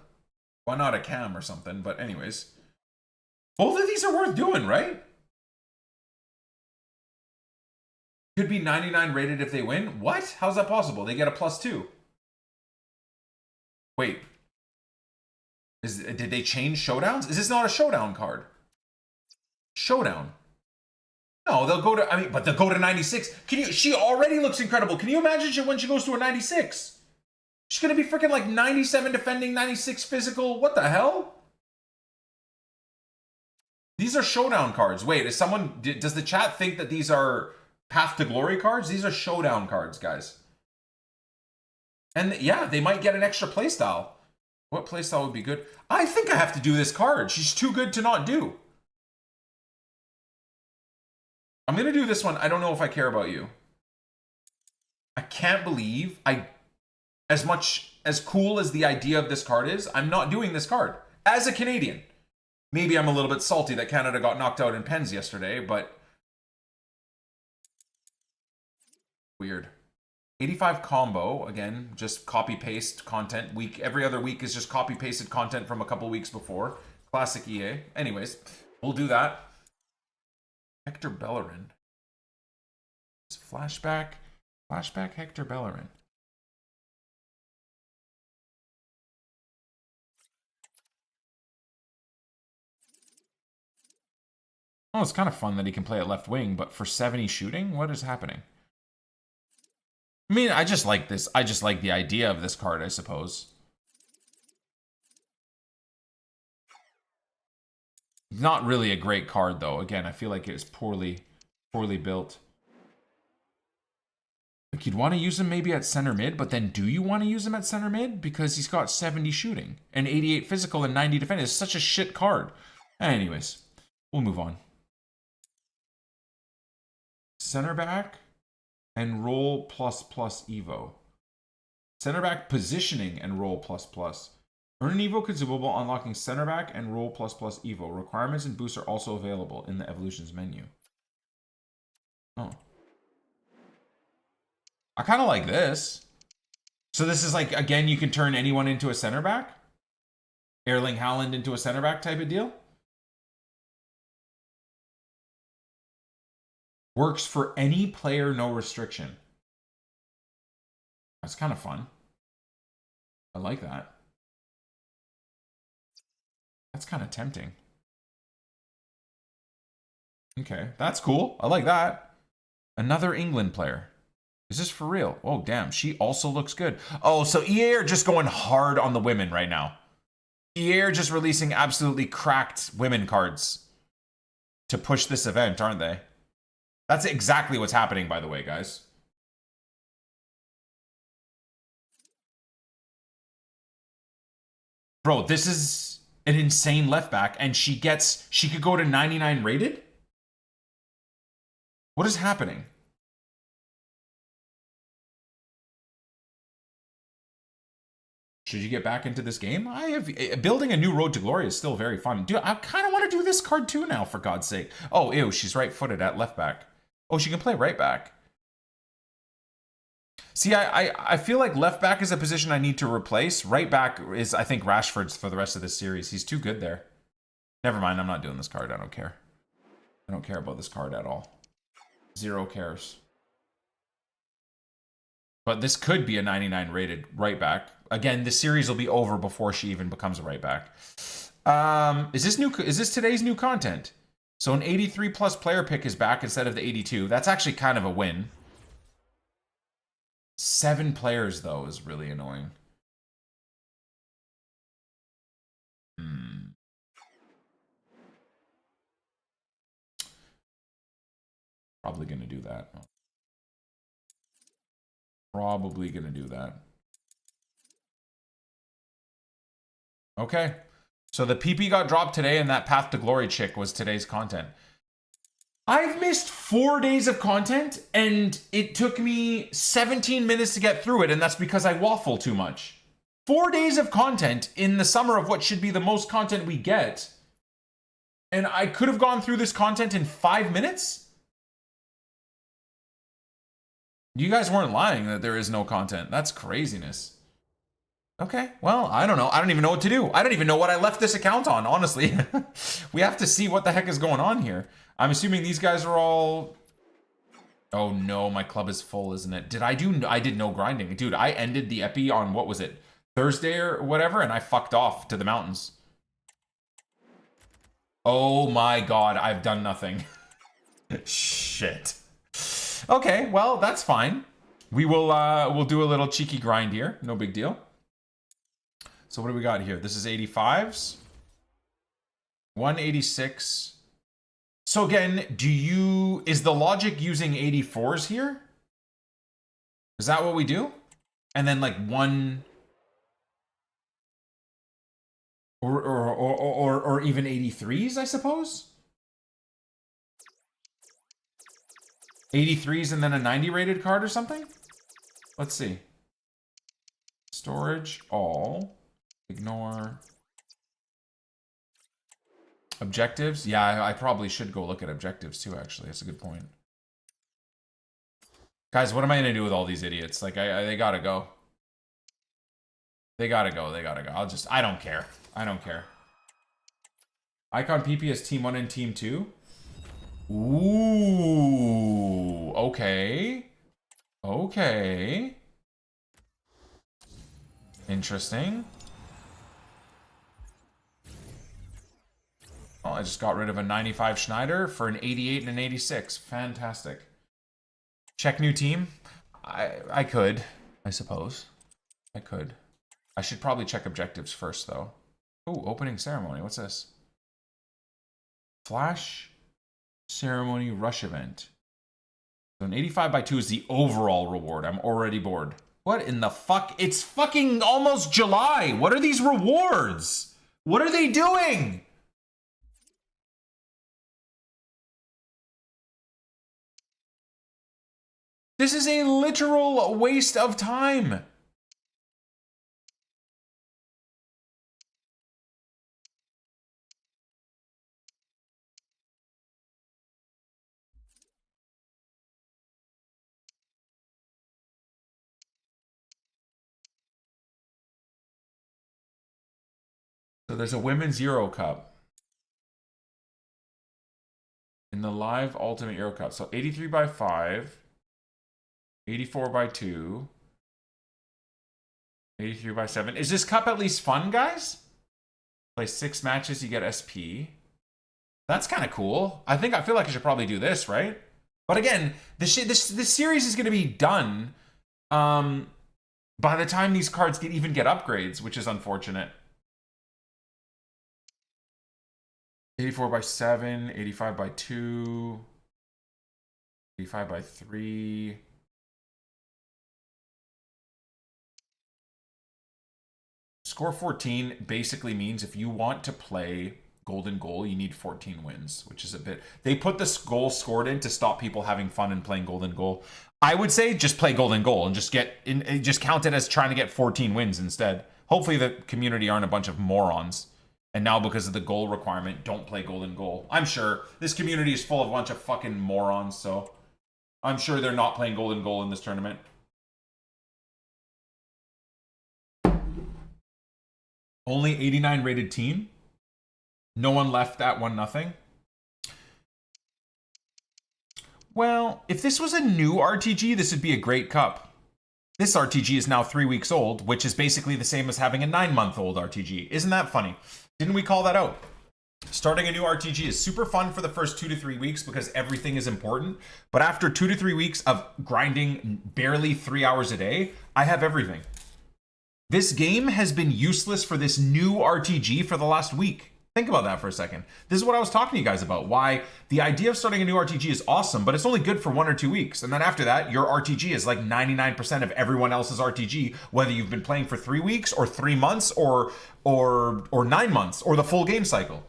Speaker 2: Why not a cam or something? But anyways. Both of these are worth doing, right? Could be 99 rated if they win. What? How's that possible? They get a +2. Wait. Did they change showdowns? Is this not a showdown card? Showdown. No, they'll go to, but they'll go to 96. She already looks incredible. Can you imagine when she goes to a 96? She's going to be freaking like 97 defending, 96 physical. What the hell? These are showdown cards. Wait, does the chat think that these are Path to Glory cards? These are showdown cards, guys. And yeah, they might get an extra playstyle. What playstyle would be good? I think I have to do this card. She's too good to not do. I'm going to do this one. I don't know if I care about you. I can't believe as cool as the idea of this card is, I'm not doing this card. As a Canadian. Maybe I'm a little bit salty that Canada got knocked out in pens yesterday, but weird. 85 combo, again, just copy-paste content. Every other week is just copy-pasted content from a couple weeks before. Classic EA. Anyways, we'll do that. Hector Bellerin. Flashback Hector Bellerin. Oh, it's kind of fun that he can play at left wing, but for 70 shooting, what is happening? I mean, I just like this. I just like the idea of this card, I suppose. Not really a great card, though. Again, I feel like it was poorly built. Like, you'd want to use him maybe at center mid, but then do you want to use him at center mid? Because he's got 70 shooting and 88 physical and 90 defense. It's such a shit card. Anyways, we'll move on. Center back and roll ++ Evo. Center back positioning and roll ++. Earn an Evo consumable unlocking center back and roll ++ Evo. Requirements and boosts are also available in the evolutions menu. Oh. I kind of like this. So this is like, again, you can turn anyone into a center back? Erling Haaland into a center back type of deal? Works for any player, no restriction. That's kind of fun. I like that. That's kind of tempting. Okay, that's cool. I like that. Another England player. Is this for real? Oh, damn. She also looks good. Oh, so EA are just going hard on the women right now. EA are just releasing absolutely cracked women cards to push this event, aren't they? That's exactly what's happening, by the way, guys. Bro, this is an insane left back, and she could go to 99 rated? What is happening? Should you get back into this game? Building a new road to glory is still very fun. Dude, I kind of want to do this card too now, for God's sake. Oh, ew, she's right-footed at left back. Oh, she can play right back. See, I feel like left back is a position I need to replace. Right back is, I think, Rashford's for the rest of this series. He's too good there. Never mind, I'm not doing this card. I don't care. I don't care about this card at all. Zero cares. But this could be a 99 rated right back. Again, this series will be over before she even becomes a right back. Is this today's new content? So an 83 plus player pick is back instead of the 82. That's actually kind of a win. 7 players though is really annoying. Probably gonna do that. Probably gonna do that. Okay. So the PP got dropped today, and that Path to Glory chick was today's content. I've missed 4 days of content, and it took me 17 minutes to get through it, and that's because I waffle too much. 4 days of content in the summer of what should be the most content we get, and I could have gone through this content in 5 minutes? You guys weren't lying that there is no content. That's craziness. Okay, well, I don't know. I don't even know what to do. I don't even know what I left this account on, honestly. We have to see what the heck is going on here. I'm assuming these guys are all... Oh no, my club is full, isn't it? I did no grinding. Dude, I ended the epi on, what was it? Thursday or whatever, and I fucked off to the mountains. Oh my god, I've done nothing. Shit. Okay, well, that's fine. We'll do a little cheeky grind here. No big deal. So what do we got here? This is 85s. 186. So again, is the logic using 84s here? Is that what we do? And then like one or even 83s, I suppose? 83s and then a 90 rated card or something? Let's see. Storage, all. Ignore. Objectives? Yeah, I probably should go look at objectives too, actually. That's a good point. Guys, what am I going to do with all these idiots? Like, they gotta go. They gotta go. They gotta go. I don't care. I don't care. Icon PP is Team 1 and Team 2. Ooh. Okay. Okay. Interesting. Well, I just got rid of a 95 Schneider for an 88 and an 86. Fantastic. Check new team. I could, I suppose. I could. I should probably check objectives first, though. Oh, opening ceremony. What's this? Flash ceremony rush event. So an 85/2 is the overall reward. I'm already bored. What in the fuck? It's fucking almost July. What are these rewards? What are they doing? This is a literal waste of time. So there's a Women's Euro Cup. In the live Ultimate Euro Cup. So 83/5. 84/2. 83 by 7. Is this cup at least fun, guys? Play 6 matches, you get SP. That's kind of cool. I feel like I should probably do this, right? But again, this series is going to be done by the time these cards even get upgrades, which is unfortunate. 84 by 7, 85 by 2, 85 by 3. Score 14 basically means if you want to play Golden Goal, you need 14 wins, which is a bit... They put this goal scored in to stop people having fun and playing Golden Goal. I would say just play Golden Goal and just count it as trying to get 14 wins instead. Hopefully the community aren't a bunch of morons. And now because of the goal requirement, don't play Golden Goal. I'm sure this community is full of a bunch of fucking morons, so I'm sure they're not playing Golden Goal in this tournament. Only 89 rated team. No one left at 1-0. Well, if this was a new RTG, this would be a great cup. This RTG is now 3 weeks old, which is basically the same as having a 9-month-old RTG. Isn't that funny? Didn't we call that out? Starting a new RTG is super fun for the first 2 to 3 weeks because everything is important. But after 2 to 3 weeks of grinding barely 3 hours a day, I have everything. This game has been useless for this new RTG for the last week. Think about that for a second. This is what I was talking to you guys about. Why the idea of starting a new RTG is awesome, but it's only good for 1 or 2 weeks. And then after that, your RTG is like 99% of everyone else's RTG, whether you've been playing for 3 weeks or 3 months or 9 months or the full game cycle.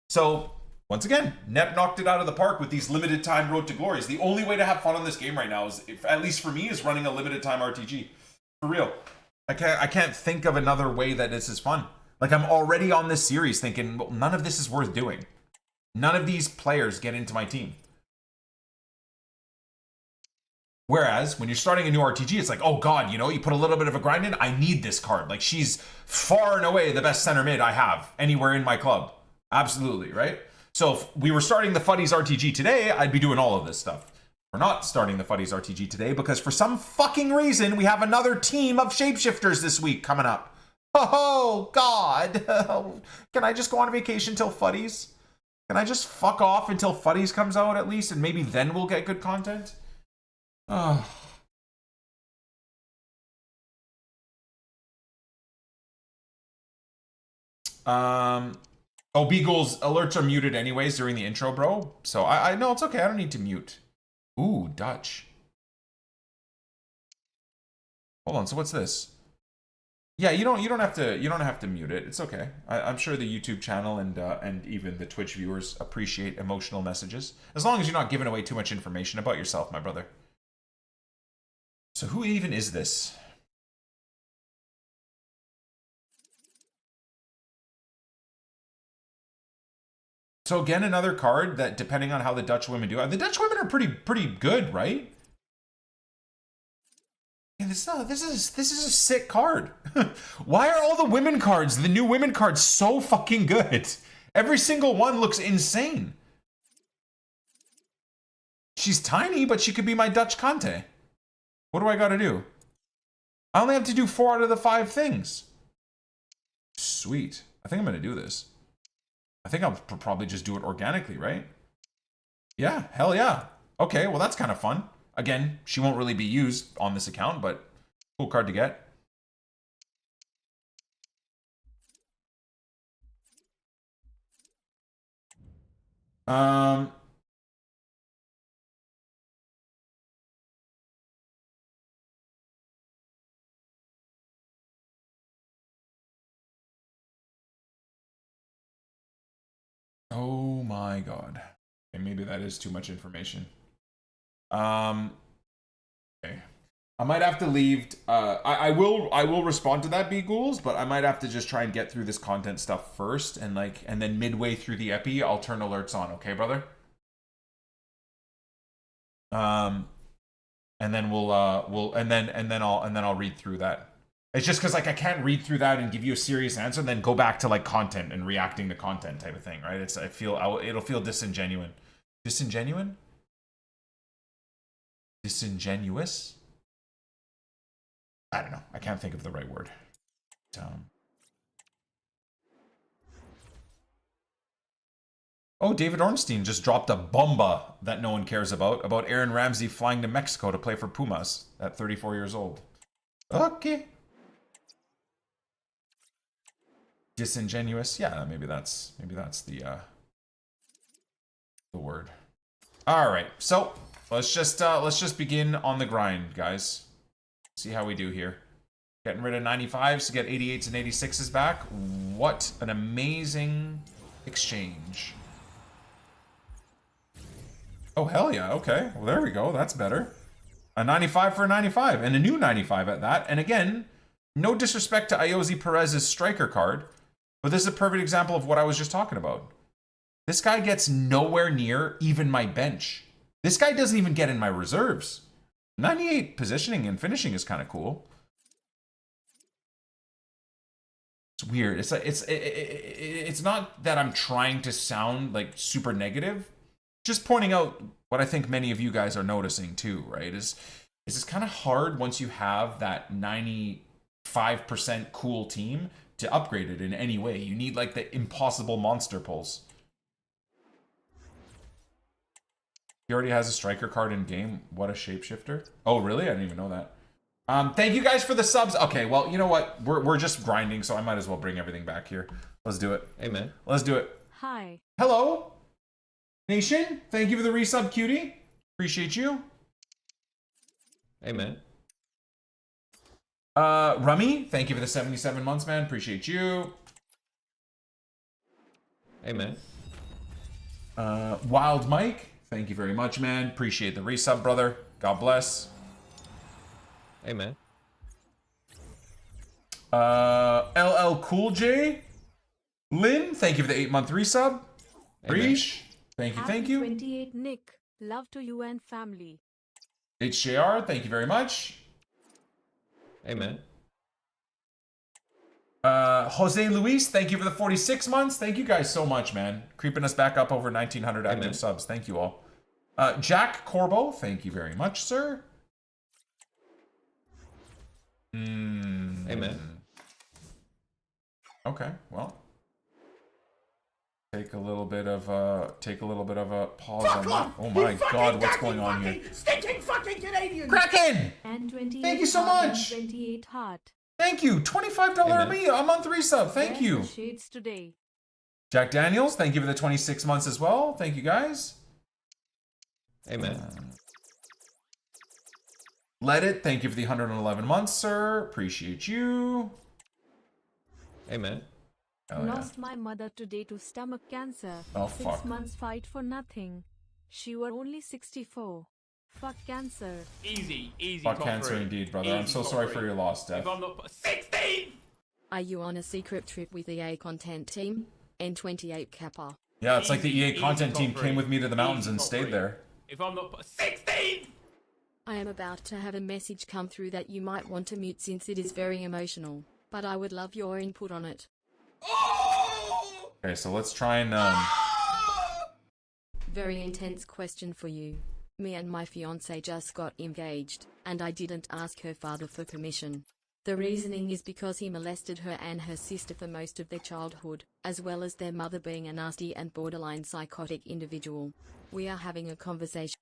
Speaker 2: So once again, NEP knocked it out of the park with these limited time Road to Glories. The only way to have fun on this game right now is, at least for me, is running a limited time RTG. For real. I can't think of another way that this is fun. Like, I'm already on this series thinking, well, none of this is worth doing. None of these players get into my team. Whereas, when you're starting a new RTG, it's like, oh god, you know, you put a little bit of a grind in, I need this card. Like, she's far and away the best center mid I have anywhere in my club. Absolutely, right? So if we were starting the Fuddies RTG today, I'd be doing all of this stuff. We're not starting the Fuddies RTG today because for some fucking reason, we have another team of shapeshifters this week coming up. Oh, God. Can I just go on vacation till Fuddies? Can I just fuck off until Fuddies comes out at least, and maybe then we'll get good content? Oh. Oh, Beagle's alerts are muted anyways during the intro, bro. So I know it's okay. I don't need to mute. Ooh, Dutch. Hold on. So what's this? Yeah, you don't have to mute it. It's okay. I'm sure the YouTube channel and even the Twitch viewers appreciate emotional messages, as long as you're not giving away too much information about yourself, my brother. So who even is this? So again, another card that, depending on how the Dutch women do, the Dutch women are pretty good, right? And this is a sick card. Why are all the women cards, the new women cards, so fucking good? Every single one looks insane. She's tiny, but she could be my Dutch Conte. What do I gotta do? I only have to do 4 out of the 5 things. Sweet. I think I'm gonna do this. I think I'll probably just do it organically, right? Yeah, hell yeah. Okay, well that's kind of fun. Again, she won't really be used on this account, but cool card to get. Oh my god. Okay, maybe that is too much information. Okay. I might have to leave. I will respond to that, B-Ghouls, but I might have to just try and get through this content stuff first, and then midway through the epi, I'll turn alerts on. Okay, brother. And then I'll read through that. It's just because like I can't read through that and give you a serious answer, and then go back to like content and reacting to content type of thing, right? It'll feel disingenuous. Disingenuous? I don't know. I can't think of the right word. Oh, David Ornstein just dropped a bomba that no one cares about Aaron Ramsey flying to Mexico to play for Pumas at 34 years old. Okay. Disingenuous. Yeah, maybe that's the word. All right. So, let's just begin on the grind, guys. See how we do here. Getting rid of 95s to get 88s and 86s back. What an amazing exchange. Oh, hell yeah. Okay. Well, there we go. That's better. A 95 for a 95. And a new 95 at that. And again, no disrespect to Iosi Perez's striker card, but this is a perfect example of what I was just talking about. This guy gets nowhere near even my bench. This guy doesn't even get in my reserves. 98 positioning and finishing is kind of cool. It's weird. It's like it's not that I'm trying to sound like super negative. Just pointing out what I think many of you guys are noticing too, right? Is it's kind of hard once you have that 95% cool team to upgrade it in any way. You need like the impossible monster pulls. He already has a striker card in game. What a shapeshifter. Oh, really? I didn't even know that. Thank you guys for the subs. Okay, well, you know what? We're just grinding, so I might as well bring everything back here. Let's do it.
Speaker 1: Amen.
Speaker 2: Let's do it.
Speaker 3: Hi.
Speaker 2: Hello, Nation. Thank you for the resub, cutie. Appreciate you.
Speaker 1: Amen.
Speaker 2: Rummy, thank you for the 77 months, man. Appreciate you.
Speaker 1: Amen.
Speaker 2: Wild Mike, thank you very much, man. Appreciate the resub, brother. God bless.
Speaker 1: Amen.
Speaker 2: LL Cool J, Lynn, thank you for the 8-month resub. Breesh, thank you, thank you.
Speaker 3: 28 Nick, love to you and family.
Speaker 2: HJR, thank you very much.
Speaker 1: Amen.
Speaker 2: Jose Luis, thank you for the 46 months. Thank you guys so much, man. Creeping us back up over 1,900 active
Speaker 1: Amen.
Speaker 2: subs. Thank you all. Jack Corbo, thank you very much, sir.
Speaker 1: Amen.
Speaker 2: Okay, well. Take a little bit of a pause on that. Oh my god, what's going on here?
Speaker 6: Stinking fucking Canadian!
Speaker 2: Kraken!
Speaker 3: And 28
Speaker 2: Thank you so
Speaker 3: heart and
Speaker 2: much.
Speaker 3: 28 heart.
Speaker 2: Thank you. $25
Speaker 1: Amen.
Speaker 2: a month resub. Thank
Speaker 3: Where's
Speaker 2: you.
Speaker 3: the shades today.
Speaker 2: Jack Daniels, thank you for the 26 months as well. Thank you guys.
Speaker 1: Amen.
Speaker 2: Let It, thank you for the 111 months, sir. Appreciate you.
Speaker 1: Amen.
Speaker 2: Oh, yeah.
Speaker 3: Lost my mother today to stomach cancer.
Speaker 2: Oh,
Speaker 3: 6
Speaker 2: fuck.
Speaker 3: months fight for nothing. She were only 64. Fuck cancer.
Speaker 4: Easy, easy.
Speaker 2: Fuck
Speaker 4: top
Speaker 2: cancer
Speaker 4: three.
Speaker 2: indeed, brother. I'm
Speaker 4: Easy
Speaker 2: so
Speaker 4: top
Speaker 2: sorry
Speaker 4: three.
Speaker 2: for your loss, Steph.
Speaker 4: If I'm not 16.
Speaker 5: Are you on a secret trip with the EA content team? N28 Kappa.
Speaker 2: Yeah, it's like the EA
Speaker 4: Easy
Speaker 2: content
Speaker 4: top
Speaker 2: team
Speaker 4: three.
Speaker 2: came with me to the mountains
Speaker 4: Easy
Speaker 2: and
Speaker 4: top
Speaker 2: stayed
Speaker 4: three.
Speaker 2: there.
Speaker 4: If I'm not 16.
Speaker 5: I am about to have a message come through that you might want to mute since it is very emotional, but I would love your input on it.
Speaker 2: Okay, so let's try and
Speaker 5: Very intense question for you. Me and my fiance just got engaged, and I didn't ask her father for permission. The reasoning is because he molested her and her sister for most of their childhood, as well as their mother being a nasty and borderline psychotic individual. We are having a conversation.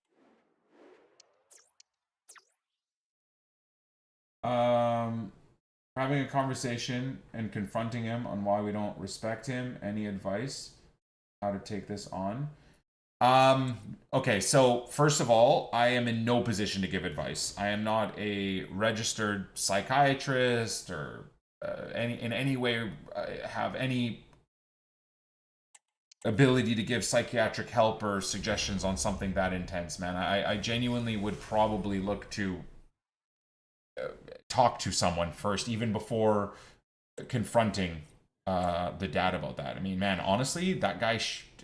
Speaker 2: having a conversation and confronting him on why we don't respect him. Any advice how to take this on? Okay, so first of all, I am in no position to give advice. I am not a registered psychiatrist or in any way have any ability to give psychiatric help or suggestions on something that intense, man. I genuinely would probably look to talk to someone first, even before confronting the dad about that. I mean, man, honestly, that guy...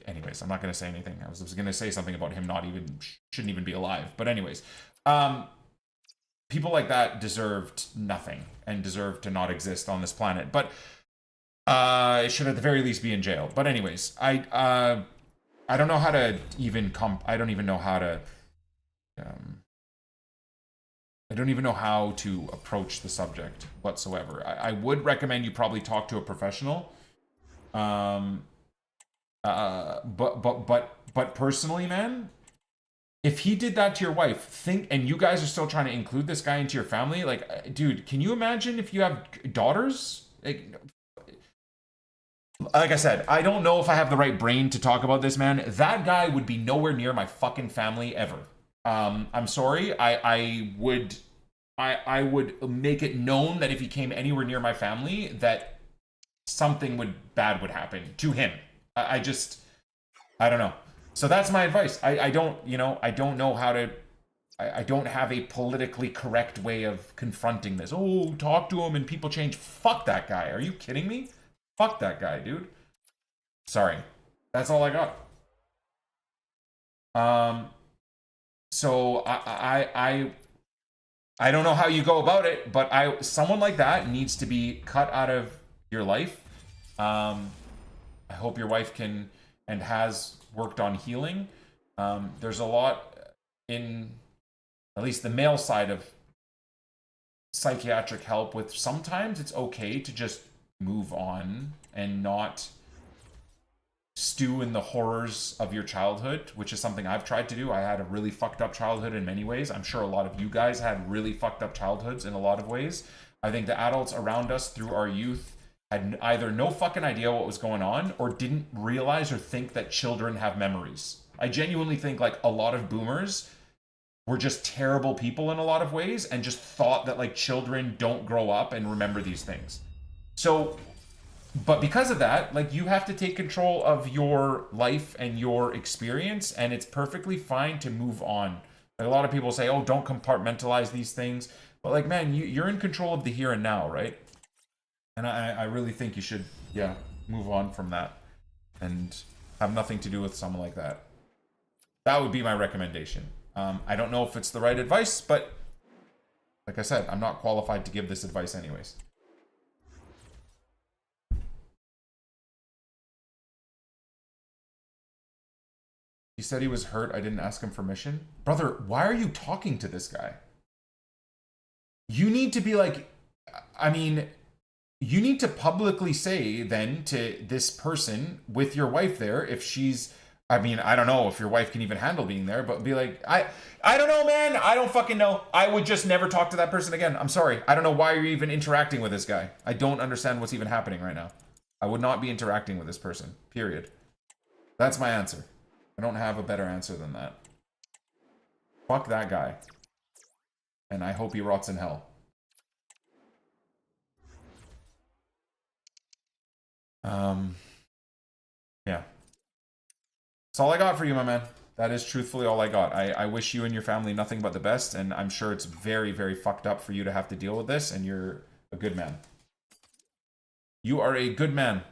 Speaker 2: Anyways, I'm not going to say anything. I was going to say something about him not even... shouldn't even be alive. But anyways, people like that deserved nothing and deserved to not exist on this planet. But it should at the very least be in jail. But anyways, I don't know how to even I don't even know how to I don't even know how to approach the subject whatsoever. I would recommend you probably talk to a professional. But personally, man, if he did that to your wife, and you guys are still trying to include this guy into your family, like, dude, can you imagine if you have daughters? Like I said, I don't know if I have the right brain to talk about this, man. That guy would be nowhere near my fucking family ever. I'm sorry. I would make it known that if he came anywhere near my family, that something bad would happen to him. I don't know. So that's my advice. I don't know how to. I don't have a politically correct way of confronting this. Oh, talk to him and people change. Fuck that guy. Are you kidding me? Fuck that guy, dude. Sorry. That's all I got. So I don't know how you go about it, but someone like that needs to be cut out of your life. I hope your wife can and has worked on healing. There's a lot in at least the male side of psychiatric help with sometimes it's okay to just move on and not stew in the horrors of your childhood, which is something I've tried to do. I had a really fucked up childhood in many ways. I'm sure a lot of you guys had really fucked up childhoods in a lot of ways. I think the adults around us through our youth had either no fucking idea what was going on or didn't realize or think that children have memories. I genuinely think like a lot of boomers were just terrible people in a lot of ways and just thought that like children don't grow up and remember these things. So, but because of that, like you have to take control of your life and your experience, and it's perfectly fine to move on. Like a lot of people say, oh, don't compartmentalize these things. But like, man, you're in control of the here and now, right? And I really think you should, move on from that and have nothing to do with someone like that. That would be my recommendation. I don't know if it's the right advice, but like I said, I'm not qualified to give this advice anyways. He said he was hurt. I didn't ask him permission. Brother, why are you talking to this guy? You need to be like, I mean, you need to publicly say then to this person with your wife there, if she's, I mean, I don't know if your wife can even handle being there, but be like, I don't know, man. I don't fucking know. I would just never talk to that person again. I'm sorry. I don't know why you're even interacting with this guy. I don't understand what's even happening right now. I would not be interacting with this person, period. That's my answer. I don't have a better answer than that. Fuck that guy. And I hope he rots in hell. Yeah. That's all I got for you, my man. That is truthfully all I got. I wish you and your family nothing but the best, and I'm sure it's very, very fucked up for you to have to deal with this, and you're a good man. You are a good man.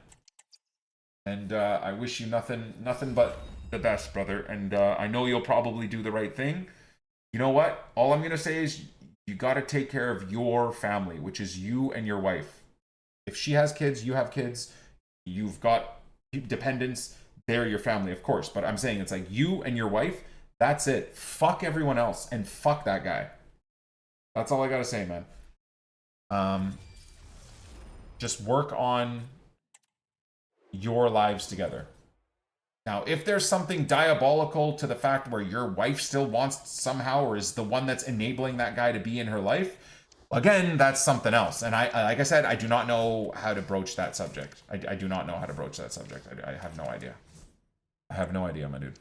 Speaker 2: And I wish you nothing but the best, brother. And I know you'll probably do the right thing. You know what? All I'm going to say is you got to take care of your family, which is you and your wife. If she has kids, you have kids. You've got dependents. They're your family, of course. But I'm saying it's like you and your wife. That's it. Fuck everyone else and fuck that guy. That's all I got to say, man. Just work on your lives together. Now, if there's something diabolical to the fact where your wife still wants somehow or is the one that's enabling that guy to be in her life, again, that's something else. And I, like I said, I do not know how to broach that subject. I do not know how to broach that subject. I have no idea. I have no idea, my dude.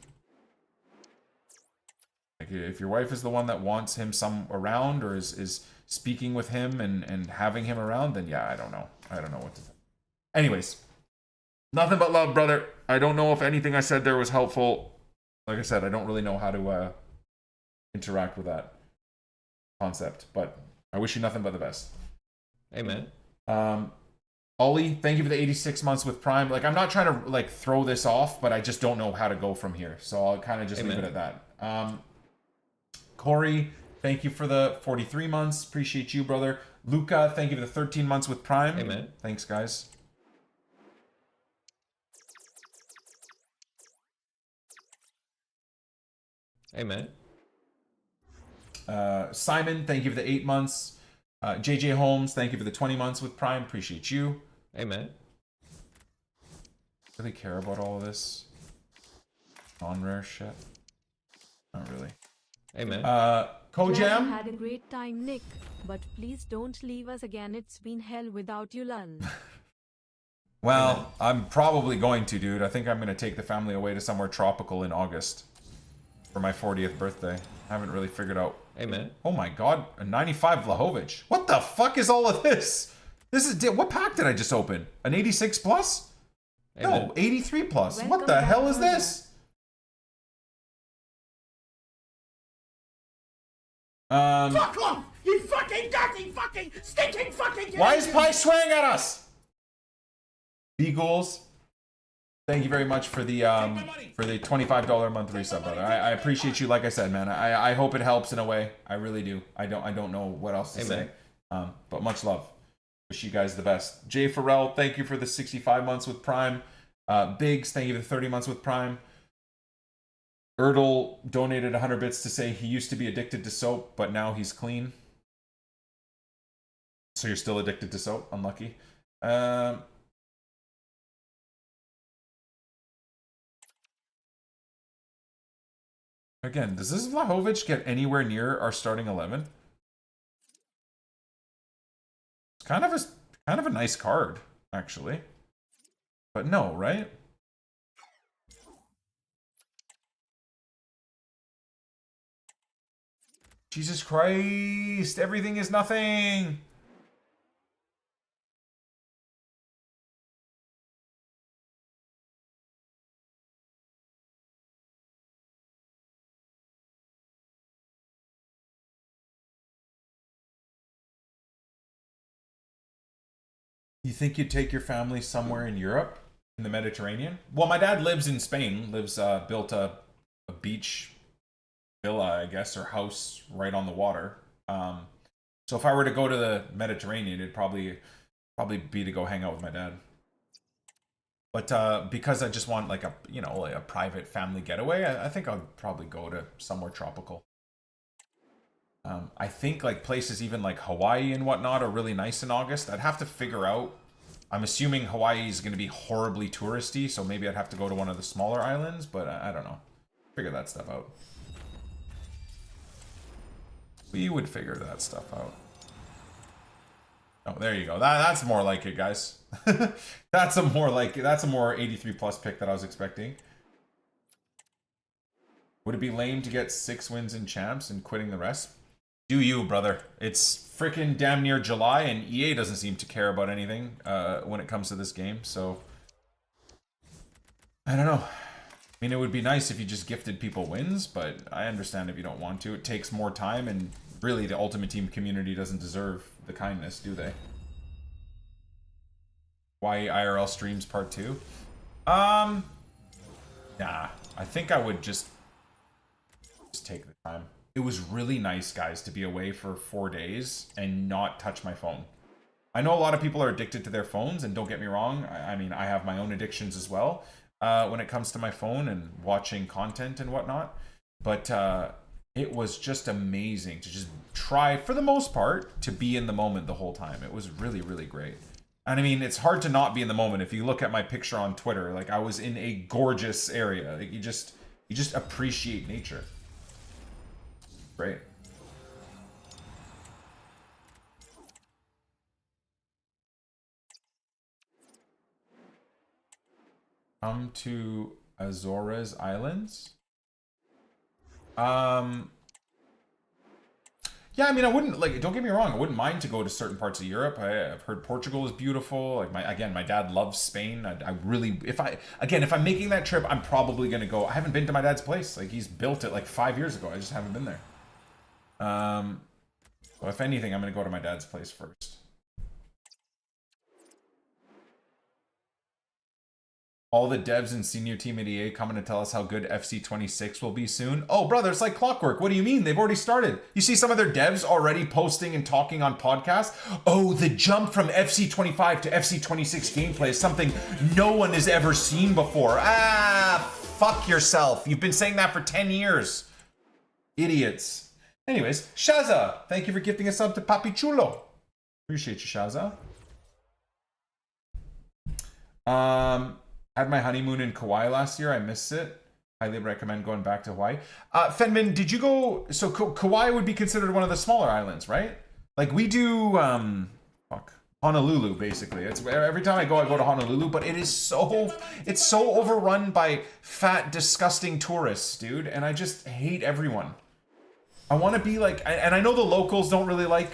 Speaker 2: Like, if your wife is the one that wants him around or is speaking with him and having him around, then yeah, I don't know. I don't know what to say. Anyways. Nothing but love, brother. I don't know if anything I said there was helpful. Like I said, I don't really know how to interact with that concept, but I wish you nothing but the best.
Speaker 1: Amen.
Speaker 2: Ollie, thank you for the 86 months with Prime. Like, I'm not trying to like throw this off, but I just don't know how to go from here. So I'll kind of just leave it at that. Corey, thank you for the 43 months. Appreciate you, brother. Luca, thank you for the 13 months with Prime.
Speaker 1: Amen.
Speaker 2: Thanks, guys.
Speaker 1: Amen.
Speaker 2: Simon, thank you for the 8 months. JJ Holmes, thank you for the 20 months with Prime. Appreciate you.
Speaker 1: Hey, man.
Speaker 2: Really care about all of this non-rare shit? Not really.
Speaker 1: Hey, man.
Speaker 3: Glad you
Speaker 2: Kojam?
Speaker 3: had a great time, Nick. But please don't leave us again. It's been hell without you, lol.
Speaker 2: Well, I'm probably going to, dude. I think I'm going to take the family away to somewhere tropical in August for my 40th birthday. I haven't really figured out.
Speaker 1: Hey, man.
Speaker 2: Oh my god, a 95 Vlahovic. What the fuck is all of this? This is... What pack did I just open? An 86 plus?
Speaker 1: Hey,
Speaker 2: No,
Speaker 1: man.
Speaker 2: 83 plus.
Speaker 3: Welcome
Speaker 2: What the
Speaker 3: back,
Speaker 2: hell is
Speaker 3: brother.
Speaker 2: this?
Speaker 6: Fuck off! You fucking dirty fucking stinking fucking
Speaker 2: Why is Pi swearing at us? Beagles, thank you very much for the $25 a month resub, brother. I appreciate you. Like I said, man, I hope it helps in a way. I really do. I don't know what else to
Speaker 1: Hey,
Speaker 2: say.
Speaker 1: man.
Speaker 2: But much love. Wish you guys the best. Jay Farrell, thank you for the 65 months with Prime. Biggs, thank you for the 30 months with Prime. Erdl donated 100 bits to say he used to be addicted to soap, but now he's clean. So you're still addicted to soap? Unlucky. Again, does this Vlahovic get anywhere near our starting 11? It's kind of a nice card, actually. But no, right? Jesus Christ, everything is nothing. You think you'd take your family somewhere in Europe, in the Mediterranean? Well, my dad lives in Spain, built a beach villa, I guess, or house right on the water. So if I were to go to the Mediterranean, it'd probably be to go hang out with my dad. But because I just want like a private family getaway, I think I'll probably go to somewhere tropical. I think like places even like Hawaii and whatnot are really nice in August. I'd have to figure out. I'm assuming Hawaii is going to be horribly touristy, so maybe I'd have to go to one of the smaller islands, but I don't know. Figure that stuff out. We would figure that stuff out. Oh, there you go. That's more like it, guys. That's a more 83 plus pick that I was expecting. Would it be lame to get 6 wins in champs and quitting the rest? Do you, brother? It's freaking damn near July, and EA doesn't seem to care about anything when it comes to this game. So I don't know. I mean, it would be nice if you just gifted people wins, but I understand if you don't want to. It takes more time, and really, the Ultimate Team community doesn't deserve the kindness, do they? Why IRL streams part 2? Nah. I think I would just take the time. It was really nice, guys, to be away for 4 days and not touch my phone. I know a lot of people are addicted to their phones, and don't get me wrong. I mean, I have my own addictions as well when it comes to my phone and watching content and whatnot. But it was just amazing to just try, for the most part, to be in the moment the whole time. It was really, really great. And I mean, it's hard to not be in the moment. If you look at my picture on Twitter, like I was in a gorgeous area. Like you just appreciate nature. Great. Come to Azores Islands. Yeah, I mean, I wouldn't, like, don't get me wrong, I wouldn't mind to go to certain parts of Europe. I've heard Portugal is beautiful. Like, my dad loves Spain. I really, if I'm making that trip, I'm probably going to go. I haven't been to my dad's place. Like, he's built it like 5 years ago. I just haven't been there. So if anything, I'm going to go to my dad's place first. All the devs and senior team at EA coming to tell us how good FC26 will be soon. Oh, brother, it's like clockwork. What do you mean? They've already started. You see some of their devs already posting and talking on podcasts. Oh, the jump from FC25 to FC26 gameplay is something no one has ever seen before. Ah, fuck yourself. You've been saying that for 10 years. Idiots. Anyways, Shaza, thank you for gifting a sub to Papi Chulo. Appreciate you, Shaza. Had my honeymoon in Kauai last year. I missed it. Highly recommend going back to Hawaii. Fenman, did you go? So Kauai would be considered one of the smaller islands, right? Like we do, Honolulu, basically. It's every time I go to Honolulu, but it's so overrun by fat, disgusting tourists, dude. And I just hate everyone. I want to be like, and I know the locals don't really like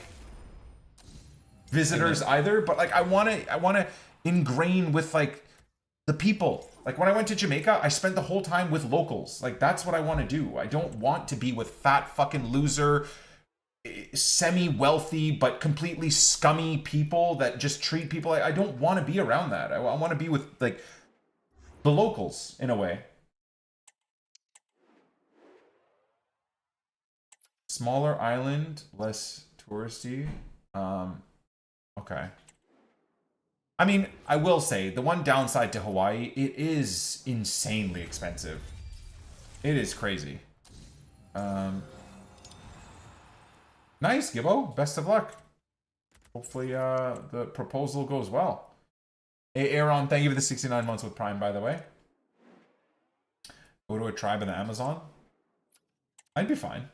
Speaker 2: visitors either, but like I want to ingrain with like the people. Like when I went to Jamaica, I spent the whole time with locals. Like that's what I want to do. I don't want to be with fat fucking loser, semi-wealthy but completely scummy people that just treat people. I don't want to be around that. I want to be with like the locals in a way. Smaller island, less touristy. Okay. I mean, I will say, the one downside to Hawaii, it is insanely expensive. It is crazy. Nice, Gibbo. Best of luck. Hopefully, the proposal goes well. Hey, Aaron, thank you for the 69 months with Prime, by the way. Go to a tribe in the Amazon. I'd be fine.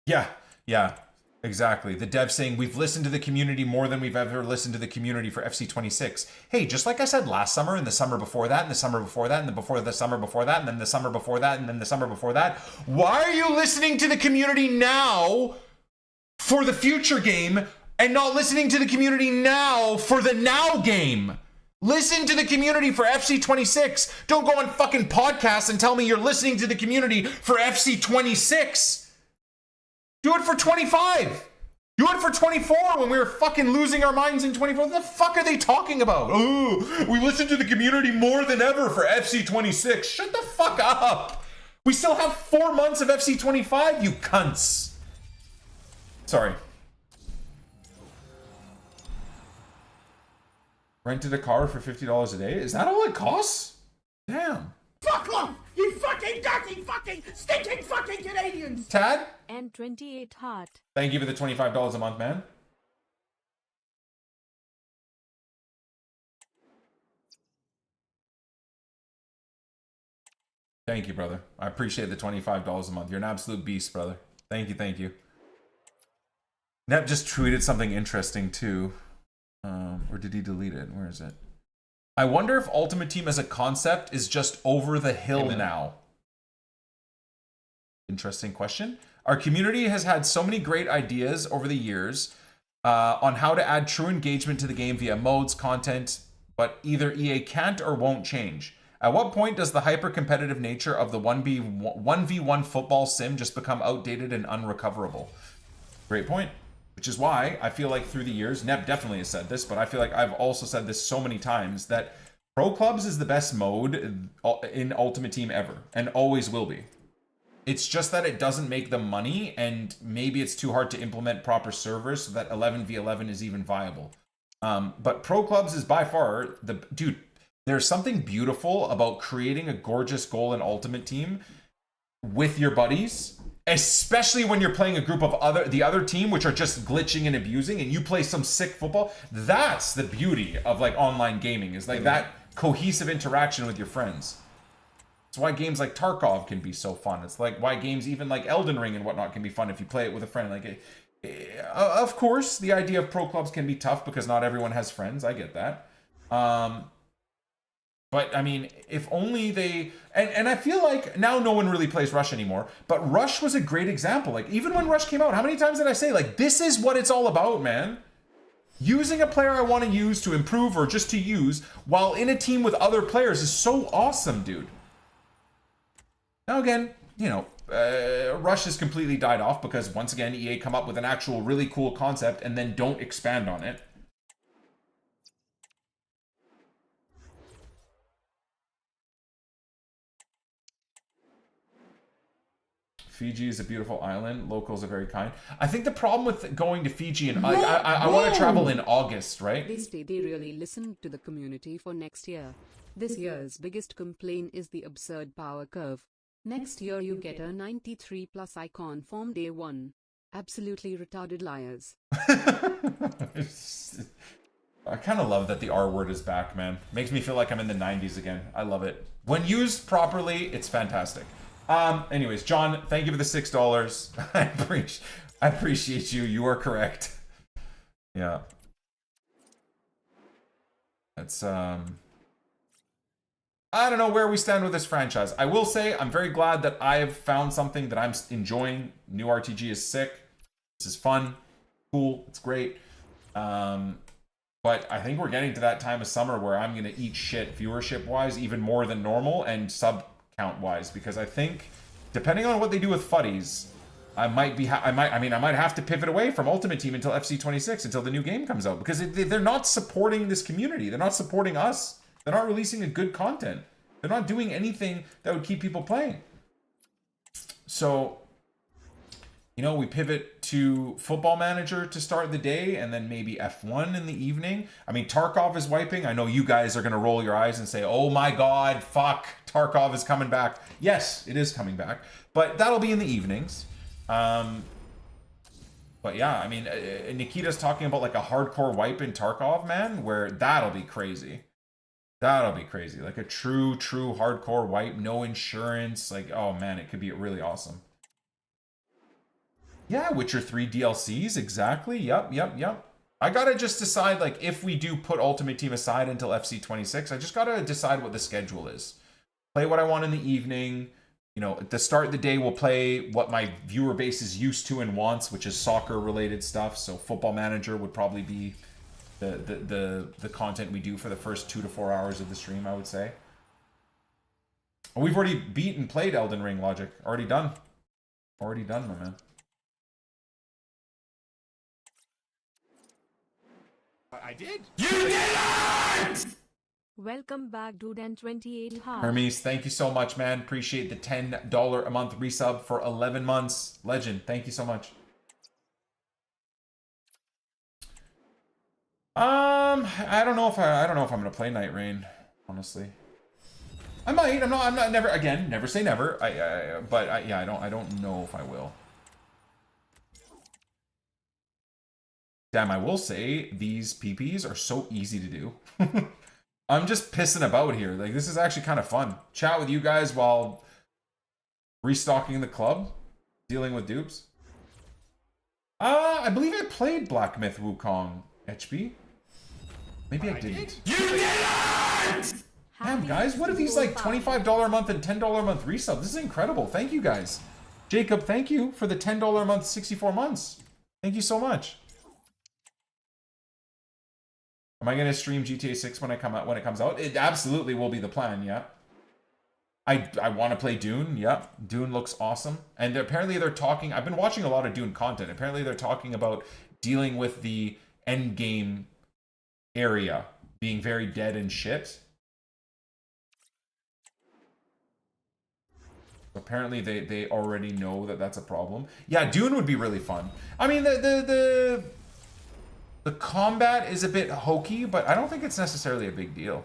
Speaker 2: Yeah, exactly. The dev saying, we've listened to the community more than we've ever listened to the community for FC26. Hey, just like I said last summer, and the summer before that, and the summer before that, and the summer before that, and then the summer before that, and then the summer before that. Why are you listening to the community now for the future game and not listening to the community now for the now game? Listen to the community for FC26. Don't go on fucking podcasts and tell me you're listening to the community for FC26. Do it for 25. Do it for 24 when we were fucking losing our minds in 24. What the fuck are they talking about? Oh, we listen to the community more than ever for FC26. Shut the fuck up. We still have 4 months of FC25, you cunts. Sorry. Rented a car for $50 a day? Is that all it costs? Damn.
Speaker 6: Fuck off! You fucking dirty fucking stinking fucking Canadians!
Speaker 2: Tad?
Speaker 3: N28 Heart.
Speaker 2: Thank you for the $25 a month, man. Thank you, brother. I appreciate the $25 a month. You're an absolute beast, brother. Thank you, thank you. Nep just tweeted something interesting, too. Or did he delete it? Where is it? I wonder if Ultimate Team as a concept is just over the hill now. Interesting question. Our community has had so many great ideas over the years on how to add true engagement to the game via modes, content, but either EA can't or won't change. At what point does the hyper-competitive nature of the 1v1 football sim just become outdated and unrecoverable? Great point. Which is why I feel like through the years, Neb definitely has said this, but I feel like I've also said this so many times, that Pro Clubs is the best mode in Ultimate Team ever, and always will be. It's just that it doesn't make the money, and maybe it's too hard to implement proper servers so that 11v11 is even viable. But Pro Clubs is by far the... Dude, there's something beautiful about creating a gorgeous goal in Ultimate Team with your buddies, especially when you're playing a group of the other team, which are just glitching and abusing, and you play some sick football. That's the beauty of like online gaming, is like that cohesive interaction with your friends. It's why games like Tarkov can be so fun. It's like why games even like Elden Ring and whatnot can be fun if you play it with a friend. Like, of course, the idea of pro clubs can be tough because not everyone has friends. I get that. But, I mean, if only they... And I feel like now no one really plays Rush anymore. But Rush was a great example. Like, even when Rush came out, how many times did I say, like, this is what it's all about, man? Using a player I want to use to improve or just to use while in a team with other players is so awesome, dude. Now, again, you know, Rush has completely died off because, once again, EA come up with an actual really cool concept and then don't expand on it. Fiji is a beautiful island. Locals are very kind. I think the problem with going to Fiji, and I want to travel in August, right?
Speaker 7: This day they really listened to the community for next year. This year's biggest complaint is the absurd power curve. Next year you get a 93 plus icon from day one. Absolutely retarded liars.
Speaker 2: I kind of love that the R word is back, man. Makes me feel like I'm in the 90s again. I love it. When used properly, it's fantastic. Anyways, John, thank you for the $6. I appreciate you. You are correct. Yeah. It's I don't know where we stand with this franchise. I will say I'm very glad that I have found something that I'm enjoying. New RTG is sick. This is fun, cool, it's great. But I think we're getting to that time of summer where I'm gonna eat shit viewership wise, even more than normal, and sub count wise, because I think depending on what they do with Fuddies, I might have to pivot away from Ultimate Team until FC26 until the new game comes out, because they're not supporting this community. They're not supporting us. They're not releasing a good content. They're not doing anything that would keep people playing. So, you know, we pivot to Football Manager to start the day, and then maybe F1 in the evening. I mean, Tarkov is wiping. I know you guys are going to roll your eyes and say, oh my god, fuck, Tarkov is coming back. Yes, it is coming back. But that'll be in the evenings. But yeah, I mean, Nikita's talking about like a hardcore wipe in Tarkov, man, where that'll be crazy. That'll be crazy. Like a true hardcore wipe, no insurance. Like, oh man, it could be really awesome. Yeah, Witcher 3 DLCs, exactly. Yep. I gotta just decide, like, if we do put Ultimate Team aside until FC26, I just gotta decide what the schedule is. Play what I want in the evening. You know, at the start of the day, we'll play what my viewer base is used to and wants, which is soccer-related stuff. So Football Manager would probably be the content we do for the first 2 to 4 hours of the stream, I would say. We've already beat and played Elden Ring, Logic. Already done, my man.
Speaker 4: I did.
Speaker 6: You did it!
Speaker 3: Welcome back, dude, and 28 hearts.
Speaker 2: Hermes, thank you so much, man. Appreciate the $10 a month resub for 11 months. Legend, thank you so much. I don't know if I'm gonna play Night Rain, honestly. I might. I'm not. Never. Again, never say never. Yeah, I don't know if I will. Damn, I will say these PPs are so easy to do. I'm just pissing about here. Like, this is actually kind of fun. Chat with you guys while restocking the club, dealing with dupes. I believe I played Black Myth Wukong, HB. Maybe I didn't.
Speaker 6: You did it!
Speaker 2: Damn, guys, what are these like $25 a month and $10 a month resub? This is incredible. Thank you, guys. Jacob, thank you for the $10 a month, 64 months. Thank you so much. Am I going to stream GTA 6 when it comes out? It absolutely will be the plan, yeah. I want to play Dune, yeah. Dune looks awesome. And apparently they're talking, I've been watching a lot of Dune content. Apparently they're talking about dealing with the end game area being very dead and shit. Apparently they already know that that's a problem. Yeah, Dune would be really fun. I mean, the combat is a bit hokey, but I don't think it's necessarily a big deal.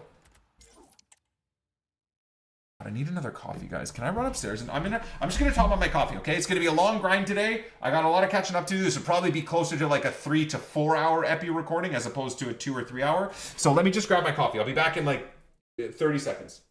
Speaker 2: I need another coffee, guys. Can I run upstairs? And I'm just gonna top up my coffee, okay? It's gonna be a long grind today. I got a lot of catching up to do. This would probably be closer to like a 3 to 4 hour epi recording as opposed to a 2 or 3 hour. So let me just grab my coffee. I'll be back in like 30 seconds.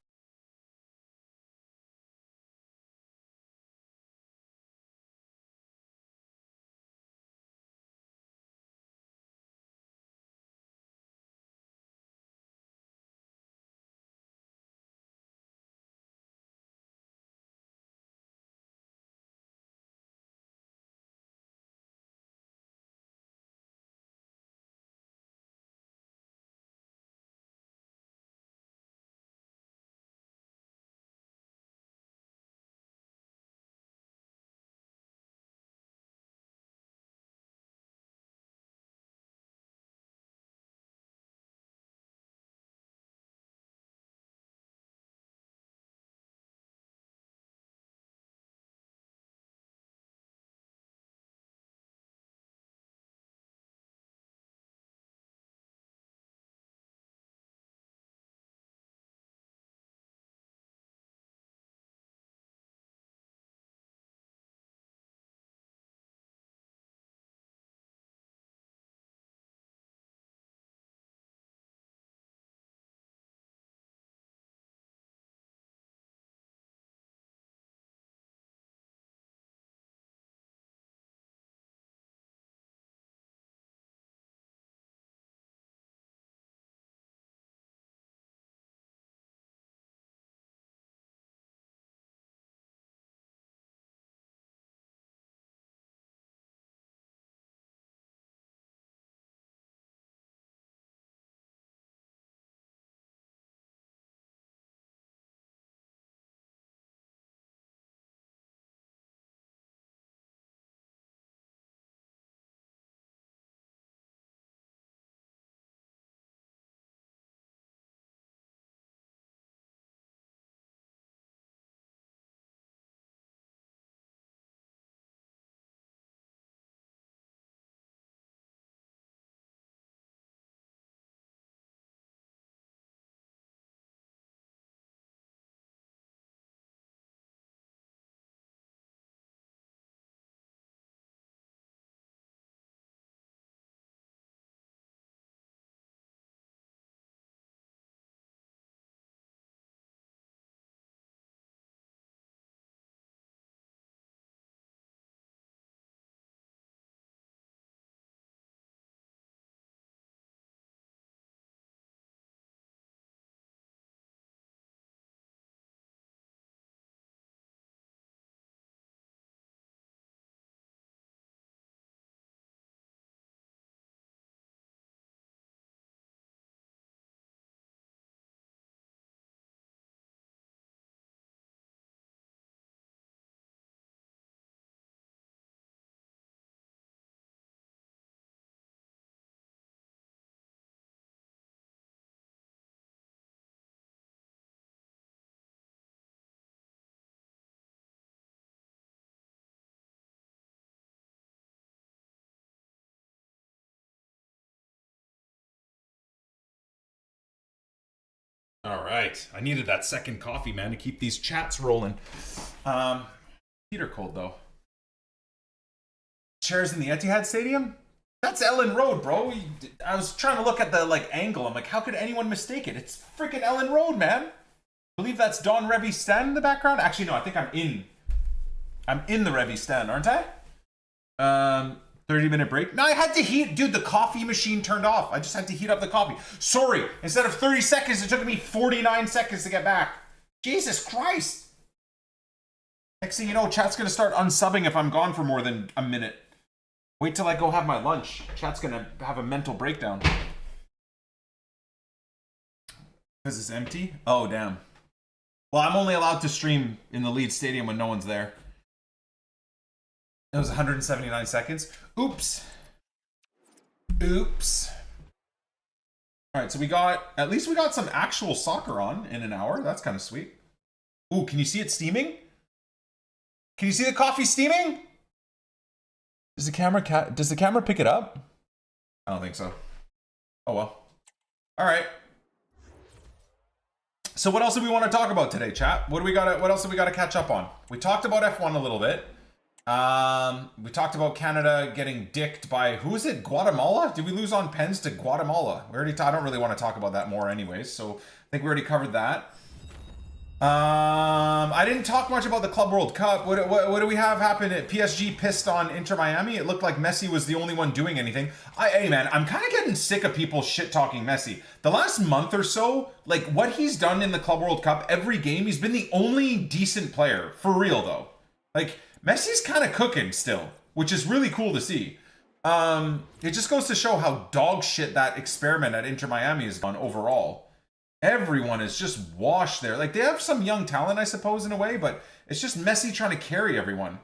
Speaker 2: All right. I needed that second coffee, man, to keep these chats rolling. Feet are cold, though. Chairs in the Etihad Stadium? That's Ellen Road, bro. I was trying to look at the, like, angle. I'm like, how could anyone mistake it? It's freaking Ellen Road, man. I believe that's Don Revy stand in the background. Actually, no, I think I'm in the Revy stand, aren't I? 30-minute break. No, I had to heat, dude, the coffee machine turned off. I just had to heat up the coffee. Sorry, instead of 30 seconds, it took me 49 seconds to get back. Jesus Christ. Next thing you know, chat's gonna start unsubbing if I'm gone for more than a minute. Wait till I go have my lunch. Chat's gonna have a mental breakdown. Because it's empty? Oh, damn. Well, I'm only allowed to stream in the Leeds Stadium when no one's there. It was 179 seconds. Oops. Oops. All right, so at least we got some actual soccer on in an hour. That's kind of sweet. Ooh, can you see it steaming? Can you see the coffee steaming? Does the camera pick it up? I don't think so. Oh well. All right. So what else do we want to talk about today, chat? What else do we got to catch up on? We talked about F1 a little bit. We talked about Canada getting dicked by, who is it? Guatemala? Did we lose on pens to Guatemala? I don't really want to talk about that more anyways, so I think we already covered that. I didn't talk much about the Club World Cup. What do we have happen at PSG pissed on Inter Miami? It looked like Messi was the only one doing anything. Hey man, I'm kind of getting sick of people shit talking Messi. The last month or so, like what he's done in the Club World Cup, every game, he's been the only decent player. For real though. Like, Messi's kind of cooking still, which is really cool to see. It just goes to show how dog shit that experiment at Inter Miami has gone overall. Everyone is just washed there. Like, they have some young talent, I suppose, in a way, but it's just Messi trying to carry everyone.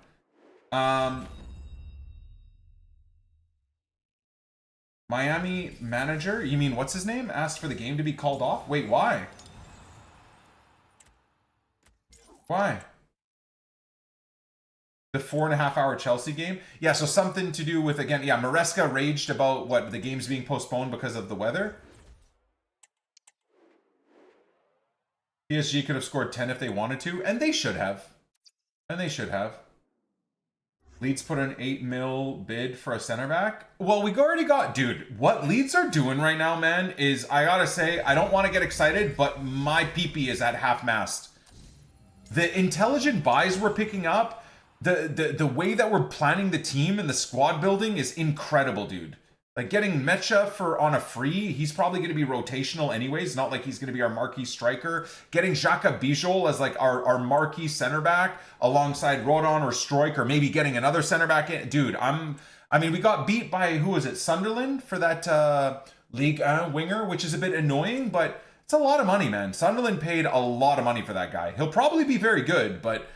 Speaker 2: Miami manager, you mean what's his name? Asked for the game to be called off? Wait, why? Why? The 4.5-hour Chelsea game? Yeah, so something to do with, again, yeah, Maresca raged about what, the game's being postponed because of the weather. PSG could have scored 10 if they wanted to, and they should have. And they should have. Leeds put an 8 mil bid for a center back. Well, we already got, dude, what Leeds are doing right now, man, is, I gotta say, I don't want to get excited, but my pee-pee is at half-mast. The intelligent buys we're picking up, the way that we're planning the team and the squad building is incredible, dude. Like, getting Mecha on a free, he's probably going to be rotational anyways, not like he's going to be our marquee striker. Getting Xhaka Bijol as like our marquee center back alongside Rodon or Stroik, or maybe getting another center back in. Dude, I mean, we got beat by, who was it, Sunderland for that League winger, which is a bit annoying, but it's a lot of money, man. Sunderland paid a lot of money for that guy. He'll probably be very good, but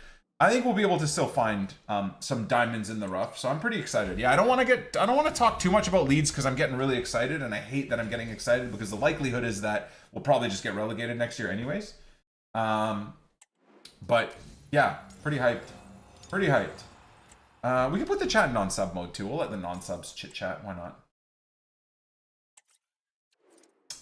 Speaker 2: I think we'll be able to still find some diamonds in the rough. So I'm pretty excited. Yeah, I don't want to talk too much about Leeds because I'm getting really excited, and I hate that I'm getting excited because the likelihood is that we'll probably just get relegated next year anyways. But yeah, pretty hyped. Pretty hyped. We can put the chat in non-sub mode too. We'll let the non-subs chit chat. Why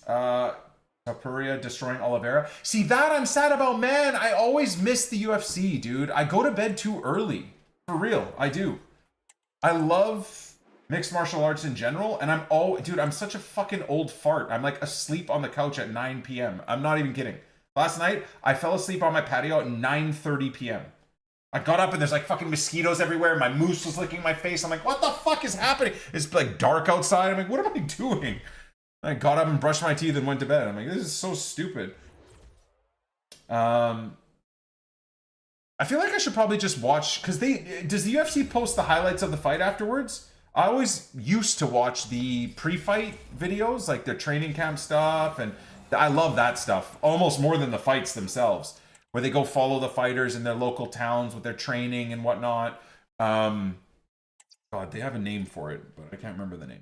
Speaker 2: not? Tapuria destroying Oliveira. See, that I'm sad about, man. I always miss the UFC, dude. I go to bed too early. For real, I do. I love mixed martial arts in general, and dude, I'm such a fucking old fart. I'm like asleep on the couch at 9 p.m. I'm not even kidding. Last night, I fell asleep on my patio at 9:30 p.m. I got up and there's like fucking mosquitoes everywhere. My moose was licking my face. I'm like, what the fuck is happening? It's like dark outside. I'm like, what am I doing? I got up and brushed my teeth and went to bed. I'm like, this is so stupid. I feel like I should probably just watch, because does the UFC post the highlights of the fight afterwards? I always used to watch the pre-fight videos, like their training camp stuff, and I love that stuff almost more than the fights themselves, where they go follow the fighters in their local towns with their training and whatnot. God, they have a name for it, but I can't remember the name.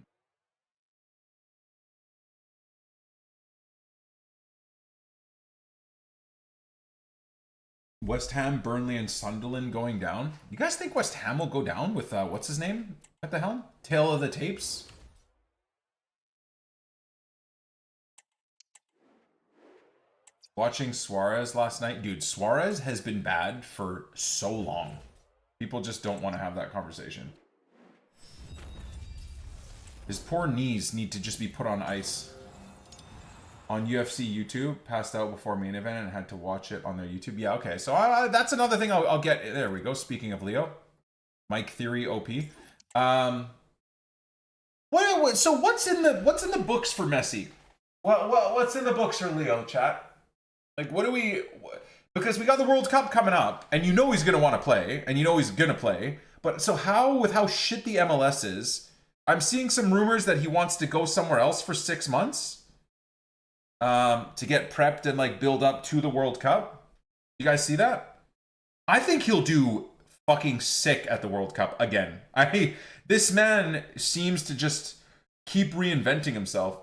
Speaker 2: West Ham, Burnley, and Sunderland going down. You guys think West Ham will go down with, what's his name at the helm? Tale of the Tapes? Watching Suarez last night, dude, Suarez has been bad for so long. People just don't want to have that conversation. His poor knees need to just be put on ice. On UFC YouTube, passed out before main event and had to watch it on their YouTube. Yeah, okay. So that's another thing I'll get. There we go. Speaking of Leo. Mike Theory OP. So what's in the books for Messi? What's in the books for Leo, chat? Like, what do we... Because we got the World Cup coming up, and you know he's going to want to play, and you know he's going to play. But so how, with how shit the MLS is, I'm seeing some rumors that he wants to go somewhere else for 6 months to get prepped and, like, build up to the World Cup. You guys see that? I think he'll do fucking sick at the World Cup again. This man seems to just keep reinventing himself.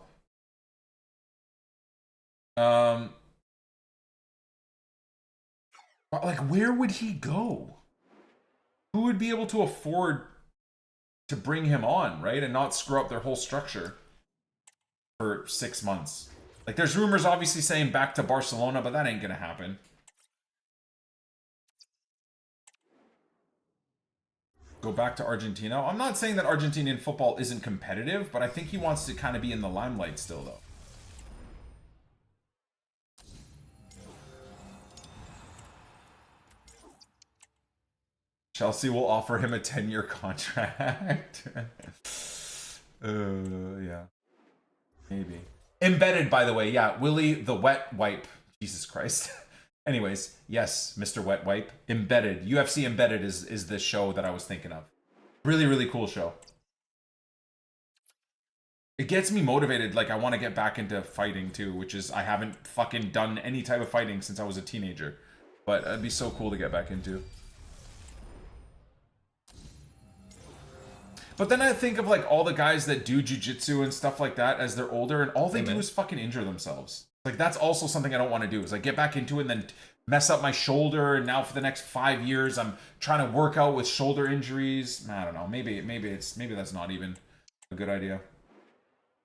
Speaker 2: Like, where would he go? Who would be able to afford to bring him on, right? And not screw up their whole structure for 6 months. Like, there's rumors obviously saying back to Barcelona, but that ain't gonna happen. Go back to Argentina. I'm not saying that Argentinian football isn't competitive, but I think he wants to kind of be in the limelight still, though. Chelsea will offer him a 10-year contract. Yeah. Maybe. Embedded, by the way. Yeah, Willie the Wet Wipe. Jesus Christ. Anyways, yes, Mr. Wet Wipe. Embedded. UFC Embedded is the show that I was thinking of. Really, really cool show. It gets me motivated. Like, I want to get back into fighting, too, which is, I haven't fucking done any type of fighting since I was a teenager. But it'd be so cool to get back into. But then I think of, like, all the guys that do jiu-jitsu and stuff like that as they're older, and all they do is fucking injure themselves. Like, that's also something I don't want to do, is, like, get back into it and then mess up my shoulder, and now for the next 5 years I'm trying to work out with shoulder injuries. I don't know. Maybe that's not even a good idea.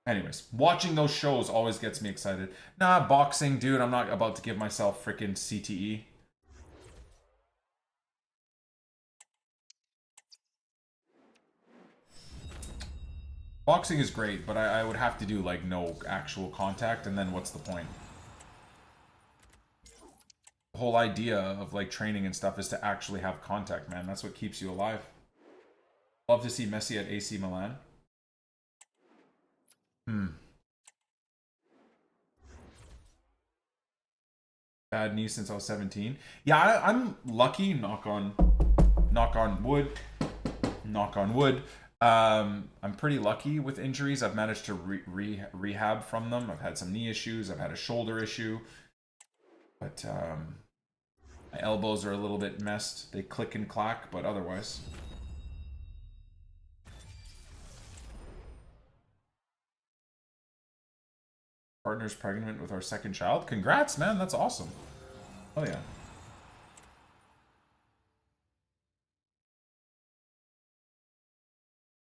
Speaker 2: Anyways, watching those shows always gets me excited. Nah, boxing, dude, I'm not about to give myself freaking CTE. Boxing is great, but I would have to do, like, no actual contact, and then what's the point? The whole idea of, like, training and stuff is to actually have contact, man. That's what keeps you alive. Love to see Messi at AC Milan. Bad knee since I was 17. Yeah, I'm lucky, knock on wood. Knock on wood. I'm pretty lucky with injuries. I've managed to rehab from them. I've had some knee issues. I've had a shoulder issue. But my elbows are a little bit messed. They click and clack, but otherwise. Partner's pregnant with our second child. Congrats, man. That's awesome. Oh, yeah.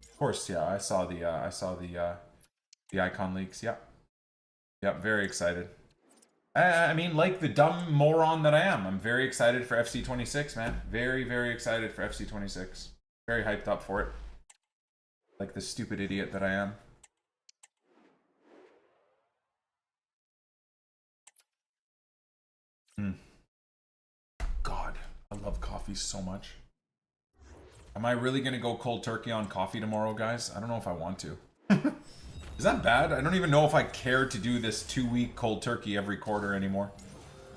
Speaker 2: Of course, yeah. I saw the icon leaks. Yep. Yep, very excited. I mean, like the dumb moron that I am, I'm very excited for FC26, man. Very, very excited for FC26. Very hyped up for it. Like the stupid idiot that I am. God, I love coffee so much. Am I really gonna go cold turkey on coffee tomorrow, guys? I don't know if I want to. Is that bad? I don't even know if I care to do this 2-week cold turkey every quarter anymore.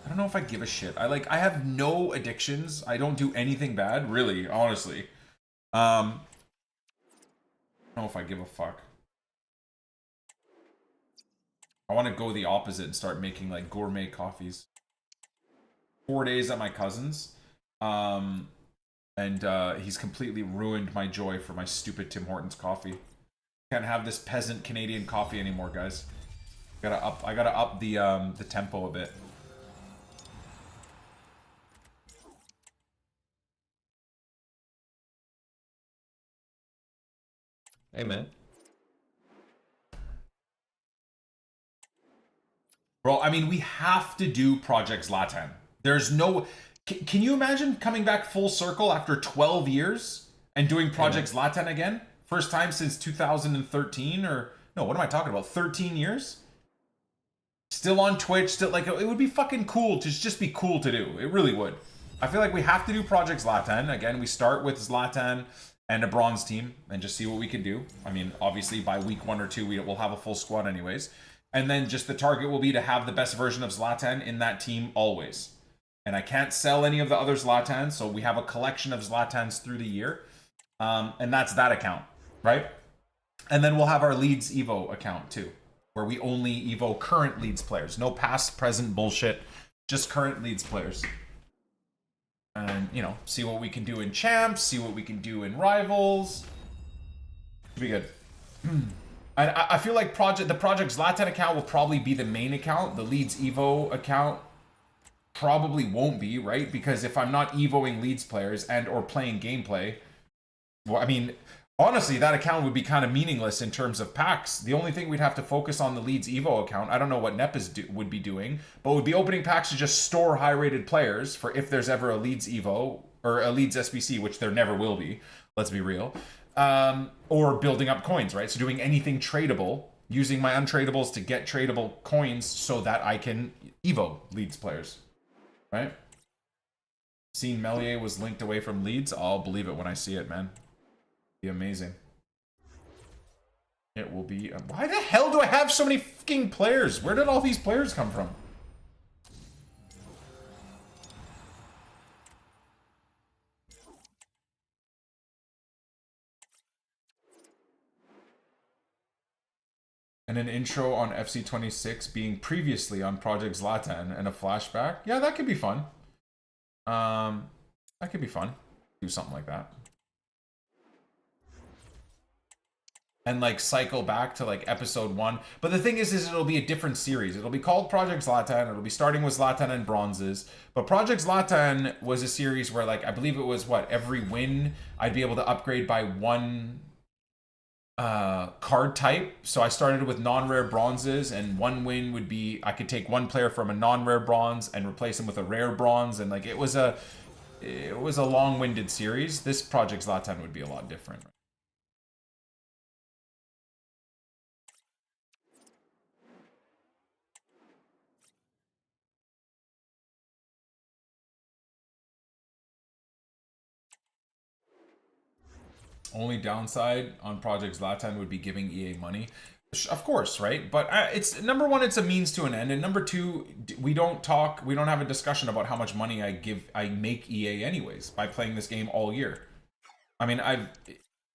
Speaker 2: I don't know if I give a shit. I have no addictions. I don't do anything bad, really, honestly. I don't know if I give a fuck. I want to go the opposite and start making, like, gourmet coffees. 4 days at my cousin's. And he's completely ruined my joy for my stupid Tim Hortons coffee. Can't have this peasant Canadian coffee anymore, guys. I gotta up the tempo a bit.
Speaker 1: Hey, man.
Speaker 2: Bro, I mean, we have to do Project Zlatan. There's no... Can you imagine coming back full circle after 12 years and doing Project Zlatan again? First time since 2013 or... No, what am I talking about? 13 years? Still on Twitch, still... Like, it would be fucking cool to just be cool to do. It really would. I feel like we have to do Project Zlatan. Again, we start with Zlatan and a bronze team and just see what we can do. I mean, obviously, by week 1 or 2, we'll have a full squad anyways. And then just the target will be to have the best version of Zlatan in that team always. And I can't sell any of the other Zlatans, so we have a collection of Zlatans through the year. And that's that account, right? And then we'll have our Leeds Evo account too, where we only Evo current Leeds players. No past, present bullshit, just current Leeds players. And, you know, see what we can do in champs, see what we can do in rivals. It'll be good. I feel like the Project Zlatan account will probably be the main account. The Leeds Evo account probably won't be, right? Because if I'm not Evoing Leeds players and or playing gameplay, well, I mean, honestly, that account would be kind of meaningless in terms of packs. The only thing we'd have to focus on the Leeds Evo account. I don't know what Nep would be doing, but would be opening packs to just store high-rated players for if there's ever a Leeds Evo or a Leeds SBC, which there never will be. Let's be real. Or building up coins, right? So doing anything tradable, using my untradables to get tradable coins so that I can Evo Leeds players, right? Seeing Melier was linked away from Leeds, I'll believe it when I see it, man. Be amazing. It will be... why the hell do I have so many fucking players? Where did all these players come from? And an intro on FC26 being previously on Project Zlatan and a flashback. Yeah, that could be fun. That could be fun. Do something like that. And like cycle back to like episode 1. But the thing is it'll be a different series. It'll be called Project Zlatan. It'll be starting with Zlatan and bronzes. But Project Zlatan was a series where like, I believe it was what, every win I'd be able to upgrade by 1 card type. So I started with non-rare bronzes, and 1 win would be I could take 1 player from a non-rare bronze and replace him with a rare bronze, and like it was a long-winded series. This Project Zlatan would be a lot different. Only downside on Project Zlatan would be giving EA money. Of course, right? But it's number 1, it's a means to an end, and number 2, we don't have a discussion about how much money I make EA anyways by playing this game all year. I mean, I've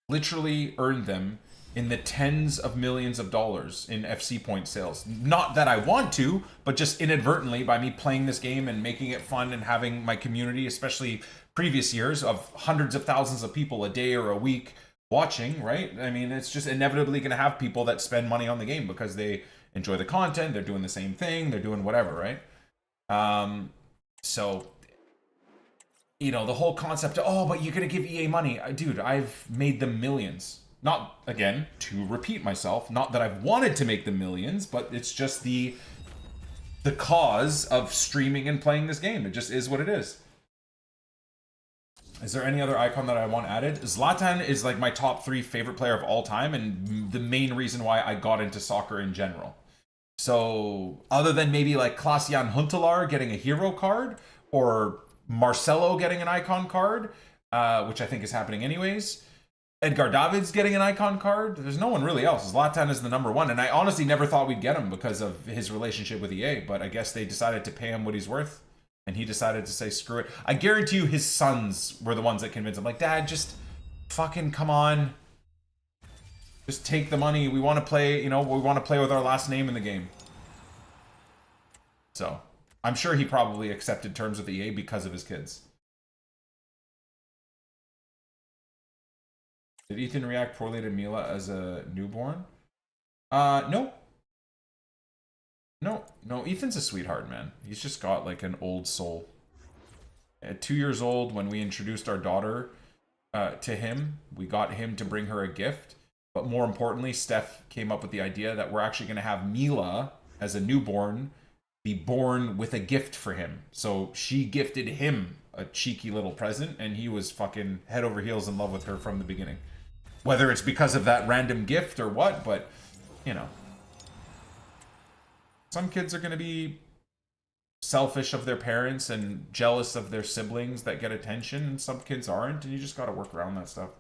Speaker 2: literally earned them in the tens of millions of dollars in FC point sales. Not that I want to, but just inadvertently by me playing this game and making it fun and having my community, especially previous years of hundreds of thousands of people a day or a week watching, right? I mean, it's just inevitably going to have people that spend money on the game because they enjoy the content, they're doing the same thing, they're doing whatever, right? So, you know, the whole concept of, oh, but you're going to give EA money. Dude, I've made them millions. Not, again, to repeat myself, not that I've wanted to make them millions, but it's just the cause of streaming and playing this game. It just is what it is. Is there any other icon that I want added? Zlatan is like my top 3 favorite player of all time and the main reason why I got into soccer in general. So other than maybe like Klaas-Jan Huntelaar getting a hero card or Marcelo getting an icon card, which I think is happening anyways, Edgar Davids getting an icon card, there's no one really else. Zlatan is the number 1, and I honestly never thought we'd get him because of his relationship with EA, but I guess they decided to pay him what he's worth. And he decided to say, screw it. I guarantee you his sons were the ones that convinced him. Like, Dad, just fucking come on. Just take the money. We want to play, you know, we want to play with our last name in the game. So, I'm sure he probably accepted terms with EA because of his kids. Did Ethan react poorly to Mila as a newborn? No. No, Ethan's a sweetheart, man. He's just got like an old soul. At 2 years old, when we introduced our daughter to him, we got him to bring her a gift. But more importantly, Steph came up with the idea that we're actually going to have Mila as a newborn be born with a gift for him. So she gifted him a cheeky little present, and he was fucking head over heels in love with her from the beginning. Whether it's because of that random gift or what, but, you know. Some kids are going to be selfish of their parents and jealous of their siblings that get attention, and some kids aren't, and you just got to work around that stuff.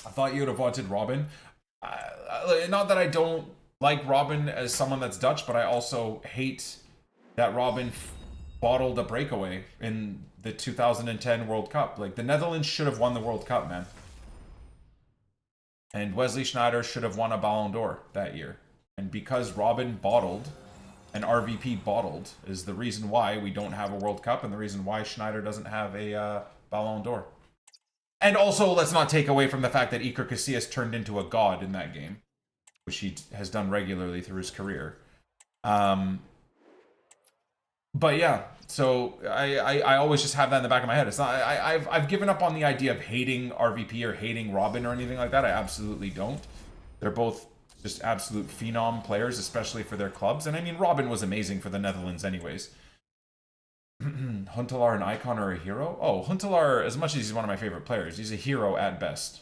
Speaker 2: I thought you would have wanted Robin. Not that I don't like Robin as someone that's Dutch, but I also hate that Robin bottled a breakaway in the 2010 World Cup. Like, the Netherlands should have won the World Cup, man. And Wesley Sneijder should have won a Ballon d'Or that year. And because Robin bottled and RVP bottled is the reason why we don't have a World Cup and the reason why Sneijder doesn't have a Ballon d'Or. And also, let's not take away from the fact that Iker Casillas turned into a god in that game, which he has done regularly through his career. But yeah, so I always just have that in the back of my head. It's not I've given up on the idea of hating RVP or hating Robin or anything like that. I absolutely don't. They're both just absolute phenom players, especially for their clubs. And I mean, Robin was amazing for the Netherlands anyways. Huntelaar and Icon are a hero? Oh, Huntelaar, as much as he's one of my favorite players, he's a hero at best.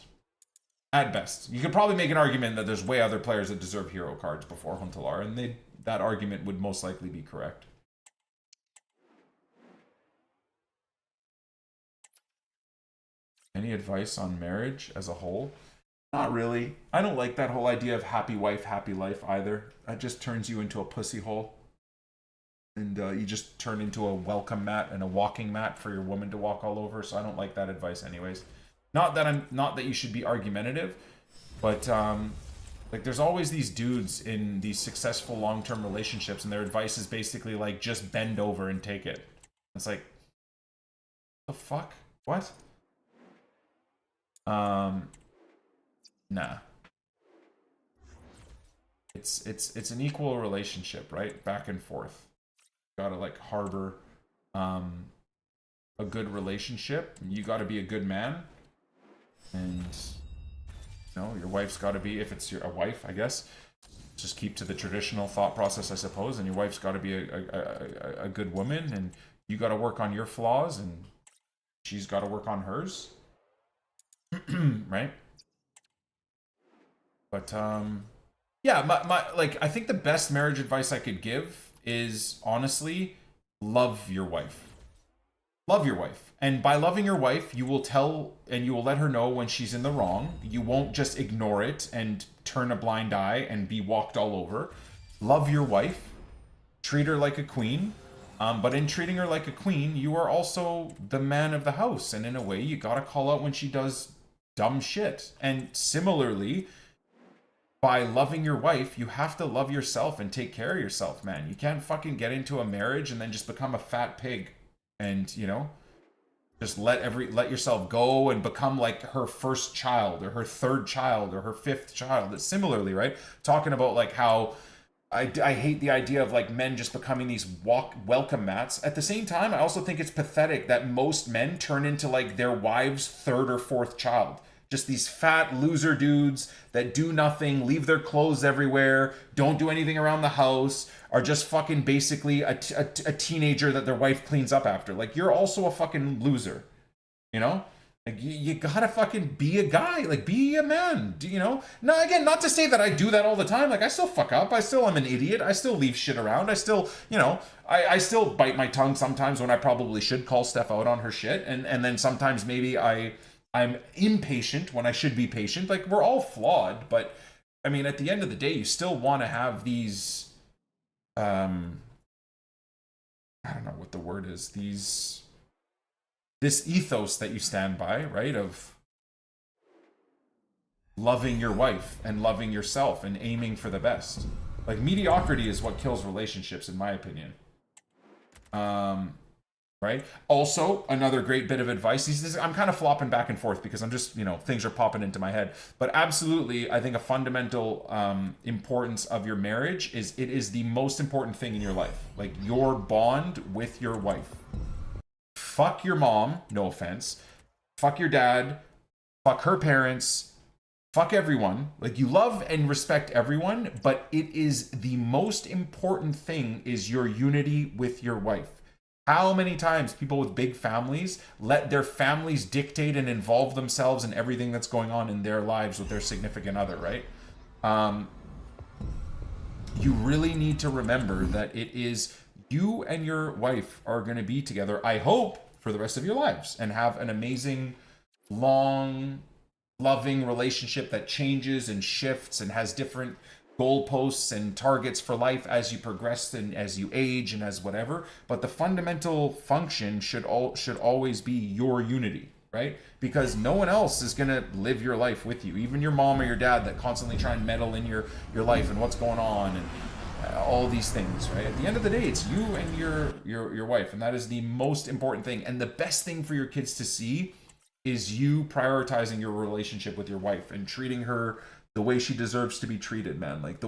Speaker 2: At best. You could probably make an argument that there's way other players that deserve hero cards before Huntelaar, and that argument would most likely be correct. Any advice on marriage as a whole? Not really. I don't like that whole idea of happy wife, happy life either. That just turns you into a pussy hole. And you just turn into a welcome mat and a walking mat for your woman to walk all over. So I don't like that advice anyways. Not that you should be argumentative, but like, there's always these dudes in these successful long-term relationships, and their advice is basically like, just bend over and take it. It's like, the fuck? What? Nah. It's an equal relationship, right? Back and forth. Gotta like harbor a good relationship. You gotta be a good man, and you know, your wife's gotta be, if it's a wife, I guess, just keep to the traditional thought process, I suppose. And your wife's gotta be a good woman, and you gotta work on your flaws, and she's gotta work on hers. Right? But yeah, my like, I think the best marriage advice I could give is, honestly, love your wife. Love your wife. And by loving your wife, you will tell and you will let her know when she's in the wrong. You won't just ignore it and turn a blind eye and be walked all over. Love your wife. Treat her like a queen. But in treating her like a queen, you are also the man of the house. And in a way, you gotta call out when she does dumb shit. And similarly, by loving your wife, you have to love yourself and take care of yourself, man. You can't fucking get into a marriage and then just become a fat pig and, you know, just let yourself go and become like her first child or her third child or her fifth child. It's similarly, right? Talking about like how I hate the idea of like men just becoming these welcome mats. At the same time, I also think it's pathetic that most men turn into like their wives' third or fourth child. Just these fat loser dudes that do nothing, leave their clothes everywhere, don't do anything around the house, are just fucking basically a teenager that their wife cleans up after. Like, you're also a fucking loser, you know? Like, you gotta fucking be a guy, like, be a man, you know? Now, again, not to say that I do that all the time. Like, I still fuck up. I still am an idiot. I still leave shit around. I still, you know, I still bite my tongue sometimes when I probably should call Steph out on her shit. And then sometimes maybe I'm impatient when I should be patient. Like, we're all flawed, but I mean, at the end of the day, you still want to have these, I don't know what the word is, this ethos that you stand by, right? Of loving your wife and loving yourself and aiming for the best. Like, mediocrity is what kills relationships, in my opinion. Right? Also, another great bit of advice. I'm kind of flopping back and forth because I'm just, you know, things are popping into my head. But absolutely, I think a fundamental importance of your marriage is it is the most important thing in your life. Like, your bond with your wife. Fuck your mom, no offense. Fuck your dad. Fuck her parents. fuck everyone. Like, you love and respect everyone, but it is the most important thing is your unity with your wife. How many times people with big families let their families dictate and involve themselves in everything that's going on in their lives with their significant other, right? You really need to remember that it is you and your wife are going to be together, I hope, for the rest of your lives and have an amazing, long, loving relationship that changes and shifts and has different goalposts and targets for life as you progress and as you age and as whatever. But the fundamental function should always be your unity, right? Because no one else is gonna live your life with you. Even your mom or your dad that constantly try and meddle in your life and what's going on and all these things, right? At the end of the day, it's you and your wife, and that is the most important thing. And the best thing for your kids to see is you prioritizing your relationship with your wife and treating her the way she deserves to be treated, man. Like,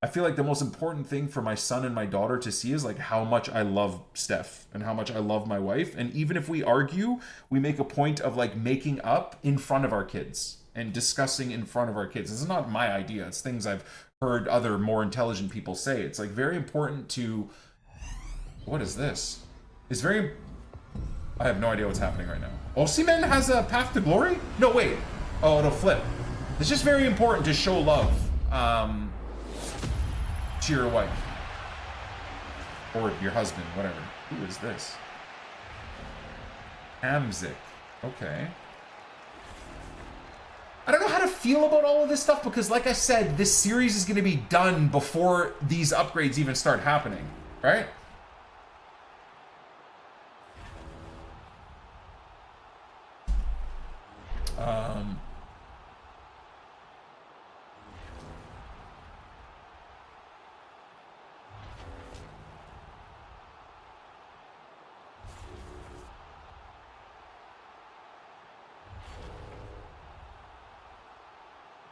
Speaker 2: I feel like the most important thing for my son and my daughter to see is like how much I love Steph and how much I love my wife. And even if we argue, we make a point of like making up in front of our kids and discussing in front of our kids. This is not my idea. It's things I've heard other more intelligent people say. It's like very important to, what is this? It's very, I have no idea what's happening right now. Osimhen has a path to glory? No, wait. Oh, it'll flip. It's just very important to show love to your wife. Or your husband, whatever. Who is this? Hamzik. Okay. I don't know how to feel about all of this stuff because, like I said, this series is going to be done before these upgrades even start happening, right?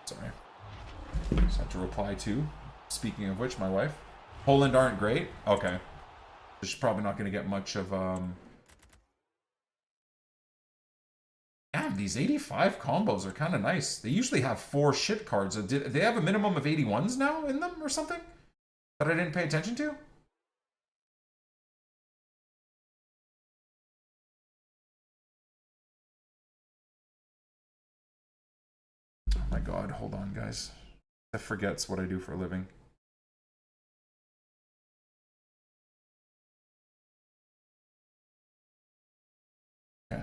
Speaker 2: Sorry. Just have to reply to. Speaking of which, my wife. Poland aren't great? Okay. She's probably not going to get much of, Damn, these 85 combos are kind of nice. They usually have 4 shit cards. Did they have a minimum of 81s now in them or something? That I didn't pay attention to? Oh my god, hold on, guys. I forgets what I do for a living. Okay.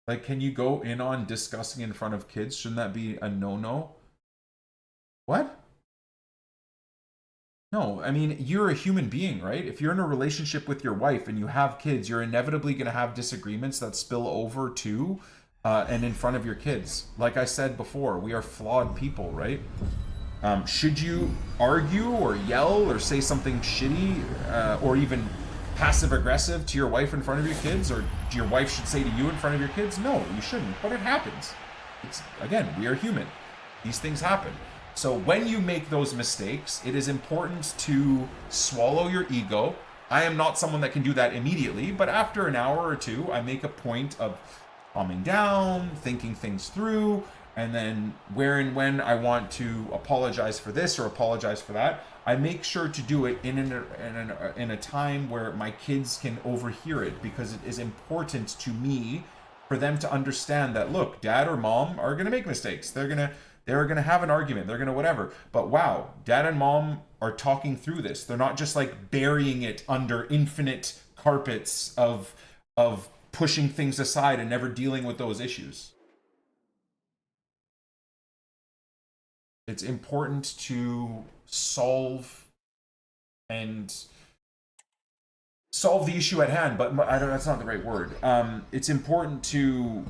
Speaker 2: Like, can you go in on discussing in front of kids? Shouldn't that be a no-no? What? No, I mean, you're a human being, right? If you're in a relationship with your wife and you have kids, you're inevitably going to have disagreements that spill over to and in front of your kids. Like I said before, we are flawed people, right? Should you argue or yell or say something shitty or even passive-aggressive to your wife in front of your kids, or your wife should say to you in front of your kids? No, you shouldn't, but it happens. Again, we are human. These things happen. So when you make those mistakes, it is important to swallow your ego. I am not someone that can do that immediately, but after an hour or two, I make a point of calming down, thinking things through, and then where and when I want to apologize for this or apologize for that, I make sure to do it in a time where my kids can overhear it, because it is important to me for them to understand that, look, dad or mom are going to make mistakes. They're going to have an argument. They're going to whatever. But wow, dad and mom are talking through this. They're not just like burying it under infinite carpets of pushing things aside and never dealing with those issues. It's important to solve the issue at hand, but that's not the right word. It's important to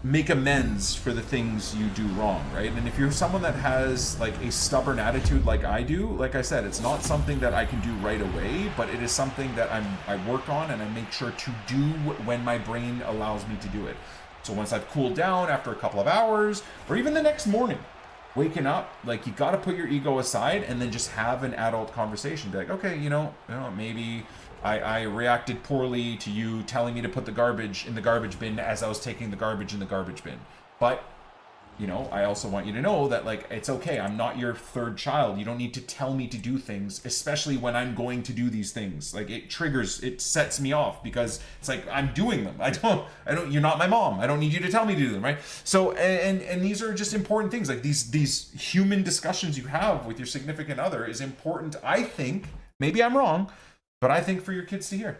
Speaker 2: make amends for the things you do wrong, right? And if you're someone that has like a stubborn attitude like I do, like I said, it's not something that I can do right away, but it is something that I work on and I make sure to do when my brain allows me to do it. So once I've cooled down after a couple of hours, or even the next morning, waking up, like, you got to put your ego aside and then just have an adult conversation. Be like, okay, maybe I reacted poorly to you telling me to put the garbage in the garbage bin as I was taking the garbage in the garbage bin. But, I also want you to know that, like, it's okay. I'm not your third child. You don't need to tell me to do things, especially when I'm going to do these things. Like, it sets me off because it's like, I'm doing them. I don't, you're not my mom. I don't need you to tell me to do them, right? So, and these are just important things. Like, these human discussions you have with your significant other is important, I think. Maybe I'm wrong, but I think for your kids to hear.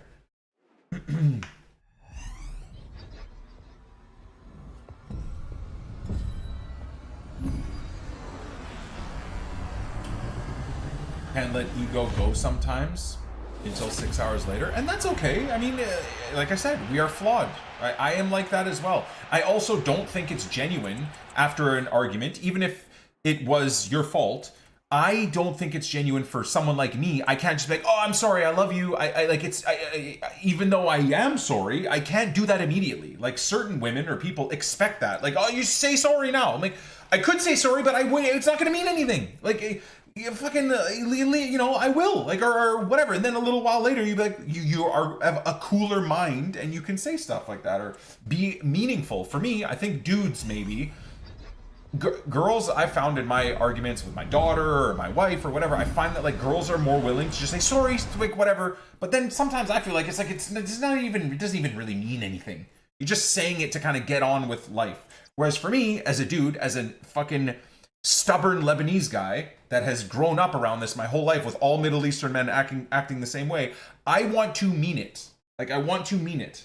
Speaker 2: Can't let ego go sometimes until 6 hours later, and that's okay. I mean, like I said, we are flawed. I am like that as well. I also don't think it's genuine after an argument, even if it was your fault. I don't think it's genuine for someone like me. I can't just be like, oh, I'm sorry, I love you. Even though I am sorry, I can't do that immediately. Like, certain women or people expect that. Like, oh, you say sorry now. I'm like, I could say sorry, but it's not going to mean anything. Like, you fucking, I will, like, or whatever. And then a little while later, you be like, you have a cooler mind and you can say stuff like that or be meaningful. For me, I think dudes maybe. Girls, I found in my arguments with my daughter or my wife or whatever, I find that, like, girls are more willing to just say sorry, like, whatever. But then sometimes I feel like it doesn't even really mean anything. You're just saying it to kind of get on with life. Whereas for me, as a dude, as a fucking stubborn Lebanese guy that has grown up around this my whole life with all Middle Eastern men acting the same way, I want to mean it. Like, I want to mean it,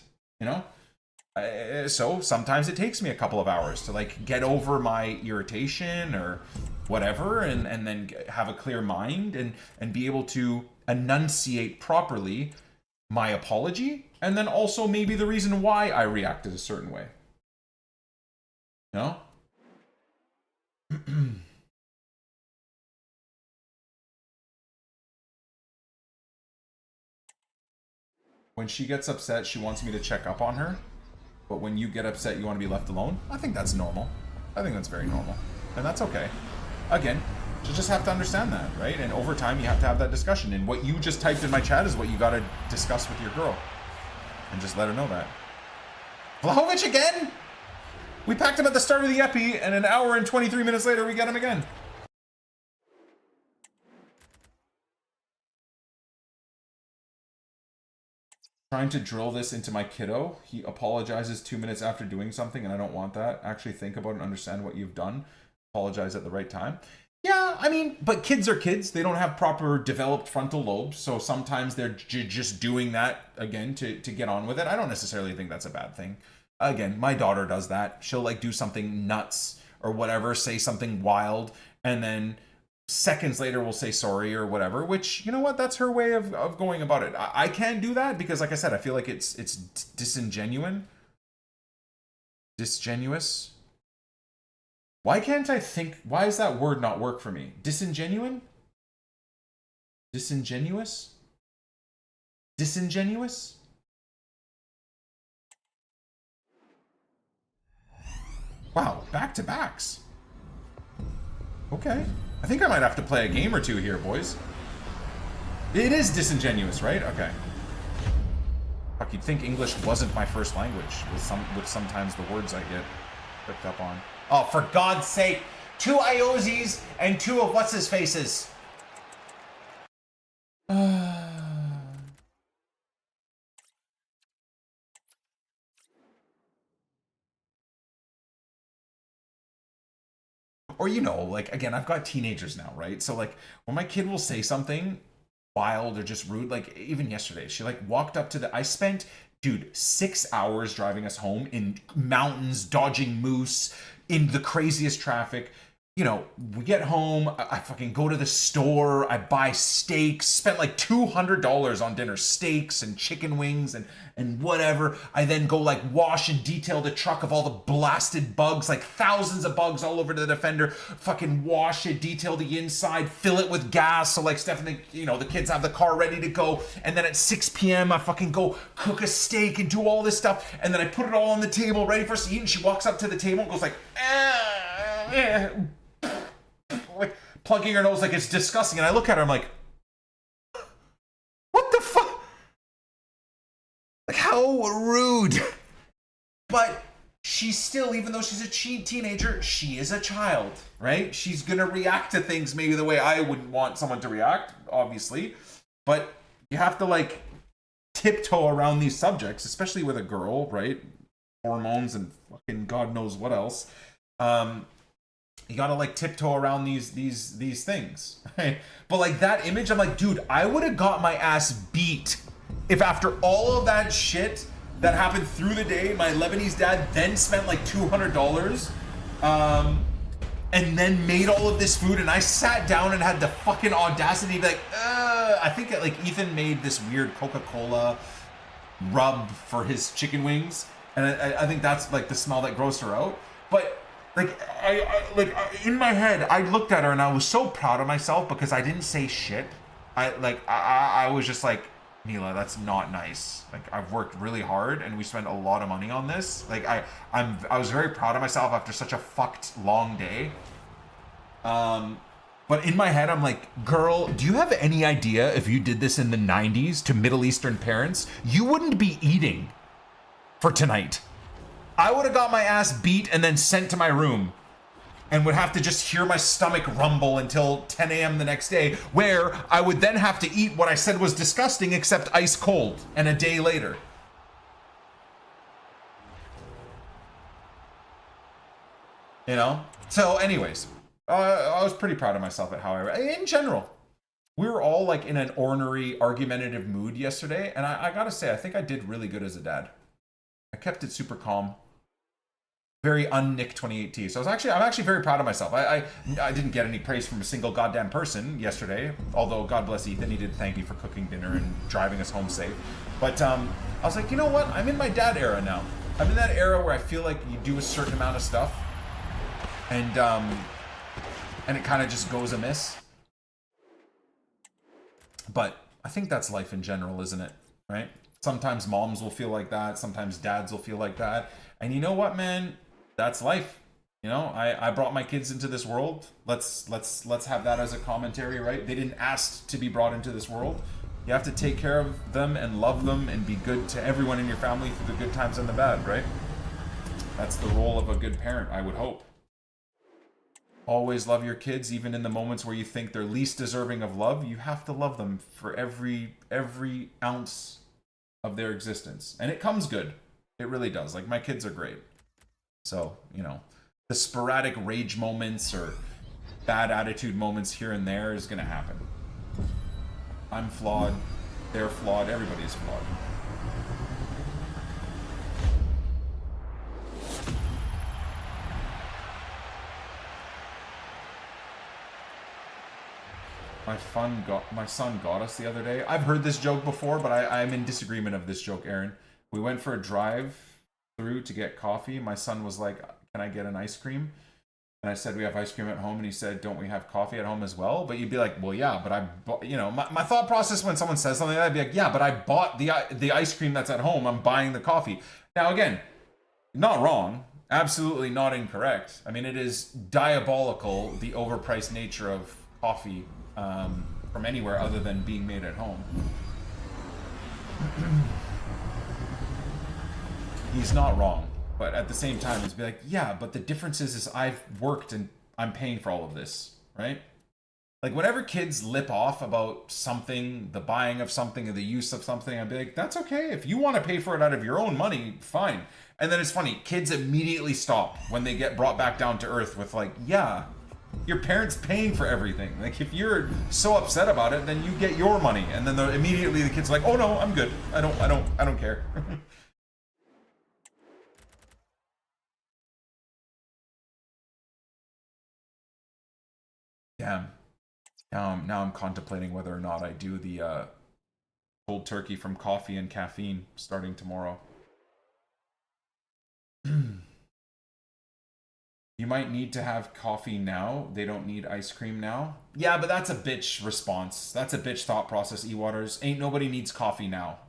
Speaker 2: so sometimes it takes me a couple of hours to, like, get over my irritation or whatever, and then have a clear mind and be able to enunciate properly my apology, and then also maybe the reason why I reacted a certain way. When she gets upset, she wants me to check up on her. But when you get upset, you want to be left alone? I think that's normal. I think that's very normal. And that's okay. Again, you just have to understand that, right? And over time, you have to have that discussion. And what you just typed in my chat is what you got to discuss with your girl. And just let her know that. Vlahovic again? We packed him at the start of the epi, and an hour and 23 minutes later, we get him again. Trying to drill this into my kiddo. He apologizes 2 minutes after doing something, and I don't want that. Actually think about and understand what you've done. Apologize at the right time. Yeah, I mean, but kids are kids. They don't have proper developed frontal lobes, so sometimes they're just doing that, again, to get on with it. I don't necessarily think that's a bad thing. Again, my daughter does that. She'll, like, do something nuts or whatever, say something wild, and then seconds later we'll say sorry or whatever, which, you know what, that's her way of going about it. I can't do that because, like I said, I feel like it's disingenuous. Why can't I think, why does that word not work for me? Disingenuous? Wow, back-to-backs. Okay. I think I might have to play a game or two here, boys. It is disingenuous, right? Okay. Fuck, you'd think English wasn't my first language, with sometimes the words I get picked up on. Oh, for God's sake! 2 Iozis and 2 of what's-his-faces. Or, like, again, I've got teenagers now, right? So, like, when my kid will say something wild or just rude, like, even yesterday, she, like, walked up to I spent, dude, 6 hours driving us home in mountains, dodging moose, in the craziest traffic. We get home, I fucking go to the store, I buy steaks, spent like $200 on dinner, steaks and chicken wings and whatever. I then go, like, wash and detail the truck of all the blasted bugs, like thousands of bugs all over the Defender, fucking wash it, detail the inside, fill it with gas, so, like, Stephanie, the kids have the car ready to go, and then at 6 p.m. I fucking go cook a steak and do all this stuff, and then I put it all on the table ready for us to eat, and she walks up to the table and goes like, plugging her nose like it's disgusting. And I look at her, I'm like, what the fuck? Like, how rude. But she's still, even though she's a teenager, she is a child, right? She's gonna react to things maybe the way I wouldn't want someone to react, obviously. But you have to like tiptoe around these subjects, especially with a girl, right? Hormones and fucking God knows what else. You gotta like tiptoe around these things, right? But like that image, I'm like, dude, I would have got my ass beat if after all of that shit that happened through the day, my Lebanese dad then spent like $200 and then made all of this food, and I sat down and had the fucking audacity to be like, I think like Ethan made this weird Coca-Cola rub for his chicken wings, and I think that's like the smell that grossed her out. But like in my head, I looked at her and I was so proud of myself because I didn't say shit. I was just like, Mila, that's not nice. Like, I've worked really hard and we spent a lot of money on this. Like, I was very proud of myself after such a fucked long day. But in my head, I'm like, girl, do you have any idea if you did this in the 90s to Middle Eastern parents, you wouldn't be eating for tonight. I would have got my ass beat and then sent to my room and would have to just hear my stomach rumble until 10 a.m. the next day, where I would then have to eat what I said was disgusting except ice cold, and a day later. You know? So anyways, I was pretty proud of myself at how in general. We were all like in an ornery, argumentative mood yesterday, and I gotta say, I think I did really good as a dad. I kept it super calm. Very un-NICK28T. So I'm actually very proud of myself. I didn't get any praise from a single goddamn person yesterday, although God bless Ethan, he did thank me for cooking dinner and driving us home safe. But I was like, you know what? I'm in my dad era now. I'm in that era where I feel like you do a certain amount of stuff and it kind of just goes amiss. But I think that's life in general, isn't it? Right? Sometimes moms will feel like that. Sometimes dads will feel like that. And you know what, man? That's life. You know, I brought my kids into this world. Let's have that as a commentary, right? They didn't ask to be brought into this world. You have to take care of them and love them and be good to everyone in your family through the good times and the bad, right? That's the role of a good parent, I would hope. Always love your kids, even in the moments where you think they're least deserving of love. You have to love them for every ounce of their existence. And it comes good. It really does. Like, my kids are great. So, you know, the sporadic rage moments or bad attitude moments here and there is going to happen. I'm flawed. They're flawed. Everybody's flawed. My son got us the other day. I've heard this joke before, but I'm in disagreement of this joke, Aaron. We went for a drive through to get coffee. My son was like, can I get an ice cream? And I said, we have ice cream at home. And he said, don't we have coffee at home as well? But you'd be like, well, yeah, but you know, my thought process when someone says something like that, I'd be like, yeah, but I bought the ice cream that's at home. I'm buying the coffee. Now, again, not wrong. Absolutely not incorrect. I mean, it is diabolical, the overpriced nature of coffee from anywhere other than being made at home. He's not wrong, but at the same time, it's be like, yeah, but the difference is I've worked and I'm paying for all of this, right? Like, whenever kids lip off about something, the buying of something or the use of something, I'd be like, that's okay. If you want to pay for it out of your own money, fine. And then it's funny, kids immediately stop when they get brought back down to earth with like, yeah, your parents paying for everything. Like, if you're so upset about it, then you get your money. And then immediately the kid's like, oh no, I'm good. I don't care. Damn. Now I'm contemplating whether or not I do the cold turkey from coffee and caffeine starting tomorrow. You might need to have coffee now. They don't need ice cream now. Yeah, but that's a bitch response. That's a bitch thought process, E-Waters. Ain't nobody needs coffee now.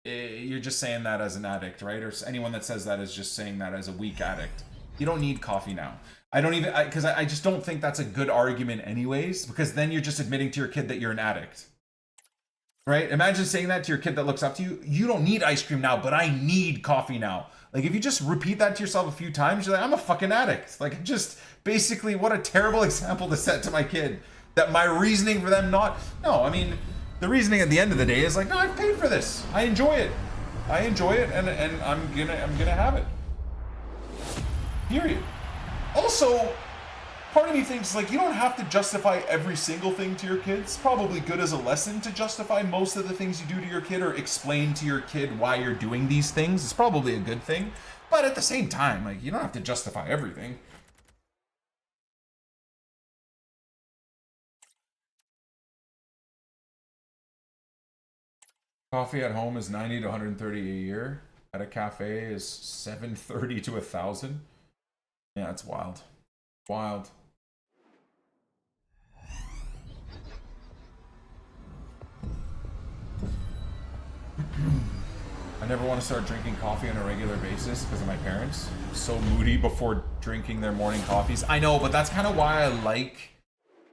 Speaker 2: You're just saying that as an addict, right? Or anyone that says that is just saying that as a weak addict. You don't need coffee now. I don't even, because I just don't think that's a good argument anyways, because then you're just admitting to your kid that you're an addict. Right? Imagine saying that to your kid that looks up to you. You don't need ice cream now, but I need coffee now. Like, if you just repeat that to yourself a few times, you're like, I'm a fucking addict. Like, just basically, what a terrible example to set to my kid. That my reasoning for them not... No, I mean, the reasoning at the end of the day is like, no, I've paid for this. I enjoy it. I enjoy it, and I'm gonna have it. Period. Also, part of me thinks, like, you don't have to justify every single thing to your kids. It's probably good as a lesson to justify most of the things you do to your kid or explain to your kid why you're doing these things. It's probably a good thing. But at the same time, like, you don't have to justify everything. Coffee at home is 90 to 130 a year. At a cafe is 730 to 1,000. Yeah, it's wild. Wild. I never want to start drinking coffee on a regular basis because of my parents. So moody before drinking their morning coffees. I know, but that's kind of why I like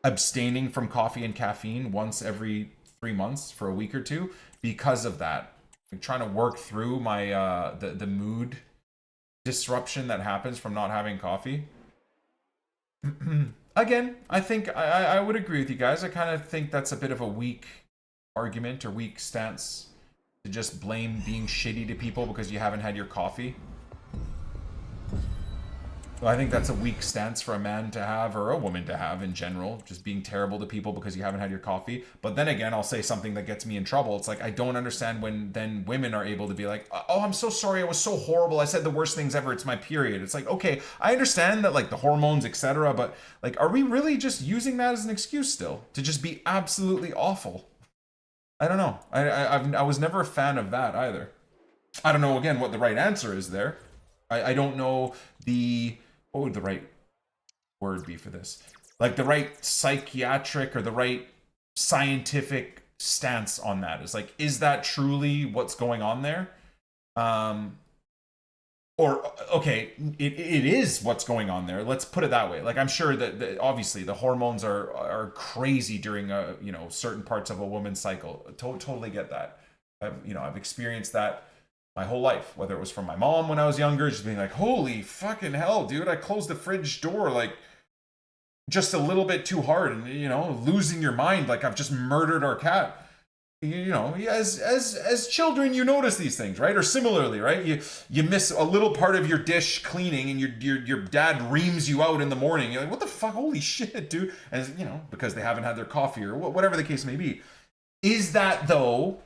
Speaker 2: abstaining from coffee and caffeine once every 3 months for a week or two, because of that. I'm trying to work through my the mood disruption that happens from not having coffee. Again, I think I would agree with you guys. I kind of think that's a bit of a weak argument or weak stance to just blame being shitty to people because you haven't had your coffee. Well, I think that's a weak stance for a man to have, or a woman to have in general, just being terrible to people because you haven't had your coffee. But then again, I'll say something that gets me in trouble. It's like, I don't understand when then women are able to be like, oh, I'm so sorry, I was so horrible, I said the worst things ever, it's my period. It's like, okay, I understand that, like, the hormones, etc., but, like, are we really just using that as an excuse still to just be absolutely awful? I don't know. I was never a fan of that either. I don't know, again, what the right answer is there. I don't know the... What would the right word be for this? Like, the right psychiatric or the right scientific stance on that is like, is that truly what's going on there? Or, okay, it is what's going on there. Let's put it that way. Like, I'm sure that obviously the hormones are crazy during certain parts of a woman's cycle. Totally get that. I've experienced that my whole life, whether it was from my mom when I was younger, just being like, holy fucking hell, dude, I closed the fridge door like just a little bit too hard, and losing your mind, like I've just murdered our cat. As children, you notice these things, right? Or similarly, right? You miss a little part of your dish cleaning, and your dad reams you out in the morning. You're like, what the fuck? Holy shit, dude! And because they haven't had their coffee or whatever the case may be. Is that, though?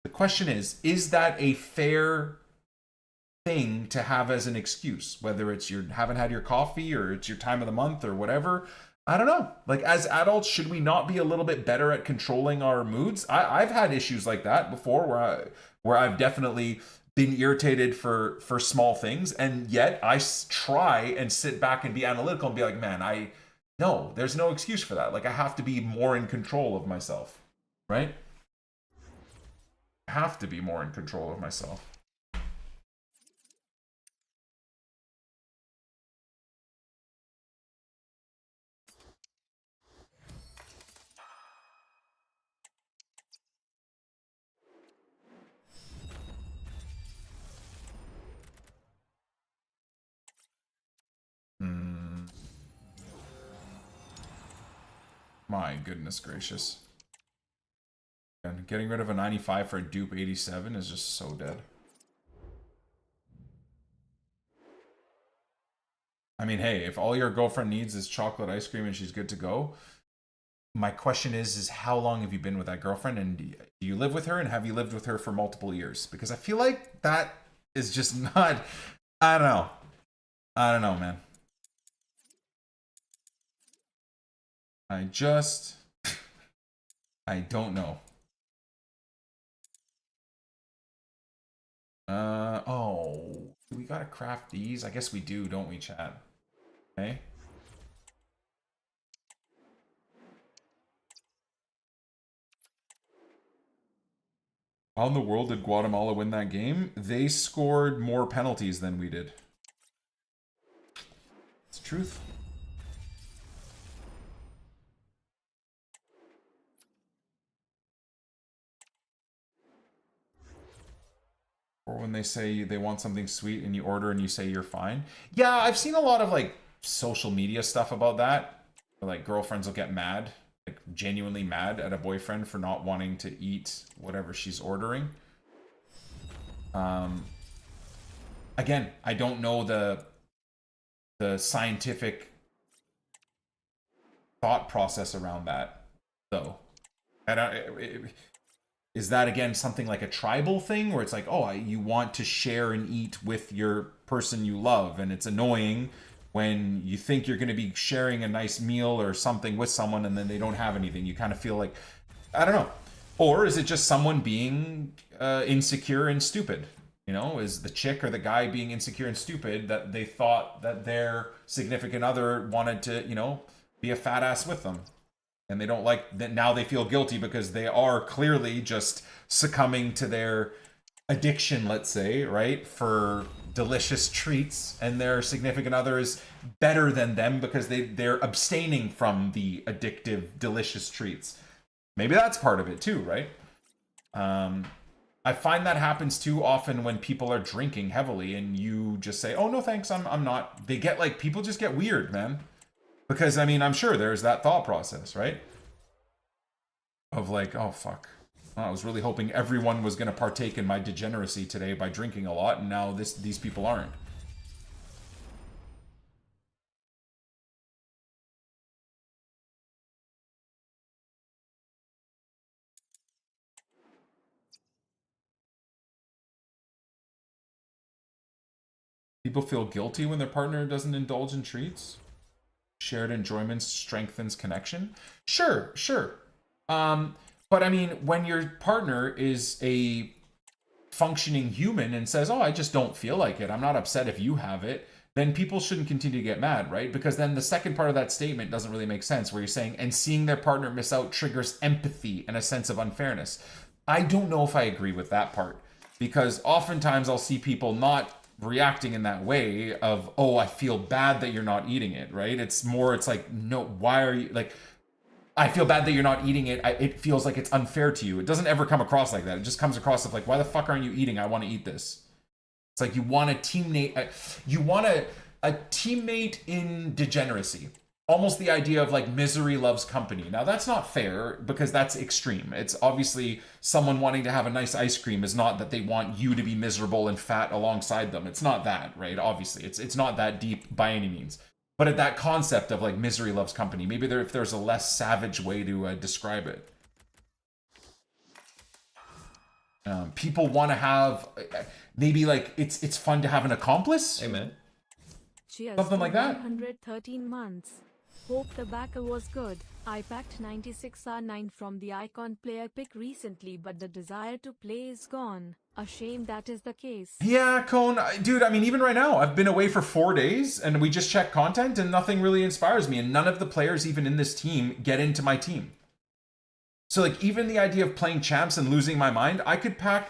Speaker 2: The question is that a fair thing to have as an excuse? Whether it's you haven't had your coffee or it's your time of the month or whatever. I don't know. Like, as adults, should we not be a little bit better at controlling our moods? I've had issues like that before where I've definitely been irritated for small things, and yet I try and sit back and be analytical and be like, man, no, there's no excuse for that. Like, I have to be more in control of myself, right? Have to be more in control of myself. My goodness gracious. And getting rid of a 95 for a dupe 87 is just so dead. I mean, hey, if all your girlfriend needs is chocolate ice cream and she's good to go, my question is how long have you been with that girlfriend, and do you live with her, and have you lived with her for multiple years? Because I feel like that is just not... I don't know, man. I don't know. Oh, we gotta craft these? I guess we do, don't we, chat? Okay. How in the world did Guatemala win that game? They scored more penalties than we did. It's truth. Or when they say they want something sweet and you order and you say you're fine. Yeah, I've seen a lot of like social media stuff about that. Like girlfriends will get mad, like genuinely mad at a boyfriend for not wanting to eat whatever she's ordering. Again, I don't know the scientific thought process around that, though. I don't. Is that again something like a tribal thing where it's like, oh, you want to share and eat with your person you love, and it's annoying when you think you're going to be sharing a nice meal or something with someone and then they don't have anything. You kind of feel like, I don't know. Or is it just someone being insecure and stupid? You know, is the chick or the guy being insecure and stupid that they thought that their significant other wanted to, you know, be a fat ass with them? And they don't like that. Now they feel guilty because they are clearly just succumbing to their addiction, let's say, right? For delicious treats, and their significant other is better than them because they're abstaining from the addictive, delicious treats. Maybe that's part of it too, right? I find that happens too often when people are drinking heavily and you just say, oh, no, thanks, I'm not. They get like, people just get weird, man. Because, I mean, I'm sure there's that thought process, right? Of like, oh, fuck. I was really hoping everyone was going to partake in my degeneracy today by drinking a lot, and now these people aren't. People feel guilty when their partner doesn't indulge in treats. Shared enjoyment strengthens connection. Sure. But I mean, when your partner is a functioning human and says, oh, I just don't feel like it, I'm not upset if you have it, then people shouldn't continue to get mad, right? Because then the second part of that statement doesn't really make sense, where you're saying, and seeing their partner miss out triggers empathy and a sense of unfairness. I don't know if I agree with that part, because oftentimes I'll see people not reacting in that way of, oh, I feel bad that you're not eating it, right? It's more, it's like, no, why are you, like, I feel bad that you're not eating it. It feels like it's unfair to you. It doesn't ever come across like that. It just comes across of like, why the fuck aren't you eating? I want to eat this. It's like you want a teammate. You want a teammate in degeneracy. Almost the idea of like misery loves company. Now that's not fair because that's extreme. It's obviously someone wanting to have a nice ice cream is not that they want you to be miserable and fat alongside them. It's not that, right? Obviously, it's not that deep by any means. But at that concept of like misery loves company, maybe if there's a less savage way to describe it. People want to have, maybe like it's fun to have an accomplice.
Speaker 1: Hey, man.
Speaker 3: Cheers
Speaker 2: Something like that.
Speaker 3: 113 months. Hope the backer was good. I packed 96R9 from the Icon player pick recently, but the desire to play is gone. A shame that is the case.
Speaker 2: Yeah, Cone, dude, I mean, even right now, I've been away for 4 days and we just check content and nothing really inspires me. And none of the players even in this team get into my team. So like even the idea of playing champs and losing my mind, I could pack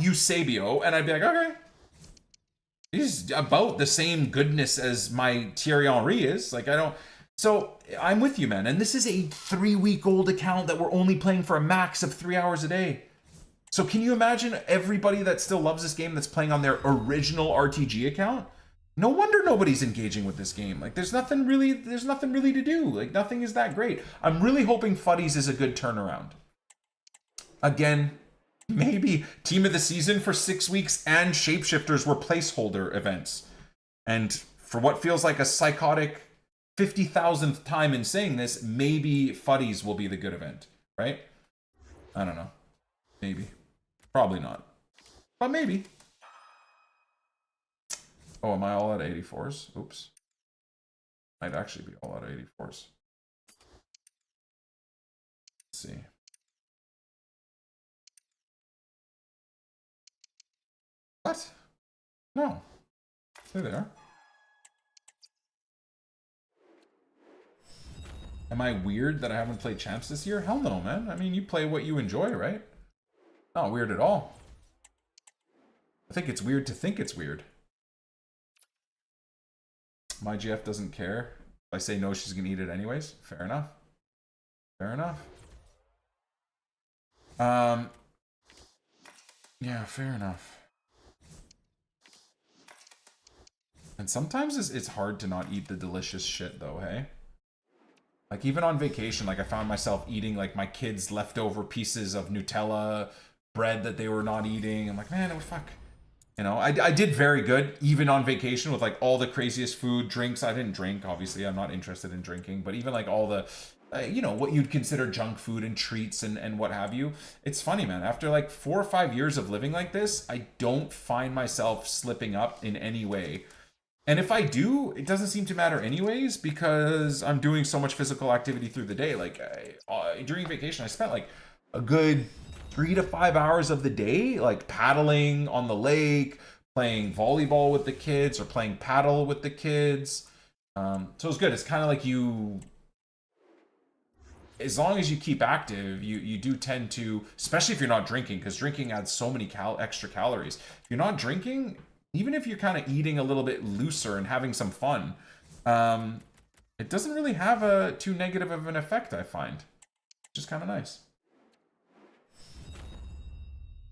Speaker 2: Eusebio and I'd be like, okay. He's about the same goodness as my Thierry Henry is. Like, I don't... So, I'm with you, man. And this is a 3-week-old account that we're only playing for a max of 3 hours a day. So, can you imagine everybody that still loves this game that's playing on their original RTG account? No wonder nobody's engaging with this game. Like, there's nothing really to do. Like, nothing is that great. I'm really hoping Fuddies is a good turnaround. Again... Maybe team of the season for 6 weeks and shapeshifters were placeholder events. And for what feels like a psychotic 50,000th time in saying this, maybe Fuddies will be the good event, right? I don't know. Maybe. Probably not. But maybe. Oh, am I all out of 84s? Oops. Might actually be all out of 84s. Let's see. What? No. There they are. Am I weird that I haven't played champs this year? Hell no, man. I mean, you play what you enjoy, right? Not weird at all. I think it's weird to think it's weird. My GF doesn't care. If I say no, she's gonna eat it anyways. Fair enough. Fair enough. Yeah, fair enough. And sometimes it's hard to not eat the delicious shit though, hey? Like even on vacation, like I found myself eating like my kids' leftover pieces of Nutella bread that they were not eating. I'm like, man, oh fuck. You know, I did very good even on vacation with like all the craziest food, drinks. I didn't drink, obviously. I'm not interested in drinking, but even like all the, you know, what you'd consider junk food and treats and what have you. It's funny, man. After like 4 or 5 years of living like this, I don't find myself slipping up in any way. And if I do, it doesn't seem to matter anyways because I'm doing so much physical activity through the day. Like during vacation, I spent like a good 3 to 5 hours of the day, like paddling on the lake, playing volleyball with the kids or playing paddle with the kids. So it's good. It's kind of like you, as long as you keep active, you do tend to, especially if you're not drinking, because drinking adds so many extra calories. If you're not drinking, even if you're kind of eating a little bit looser and having some fun, it doesn't really have a too negative of an effect, I find. Which is kind of nice.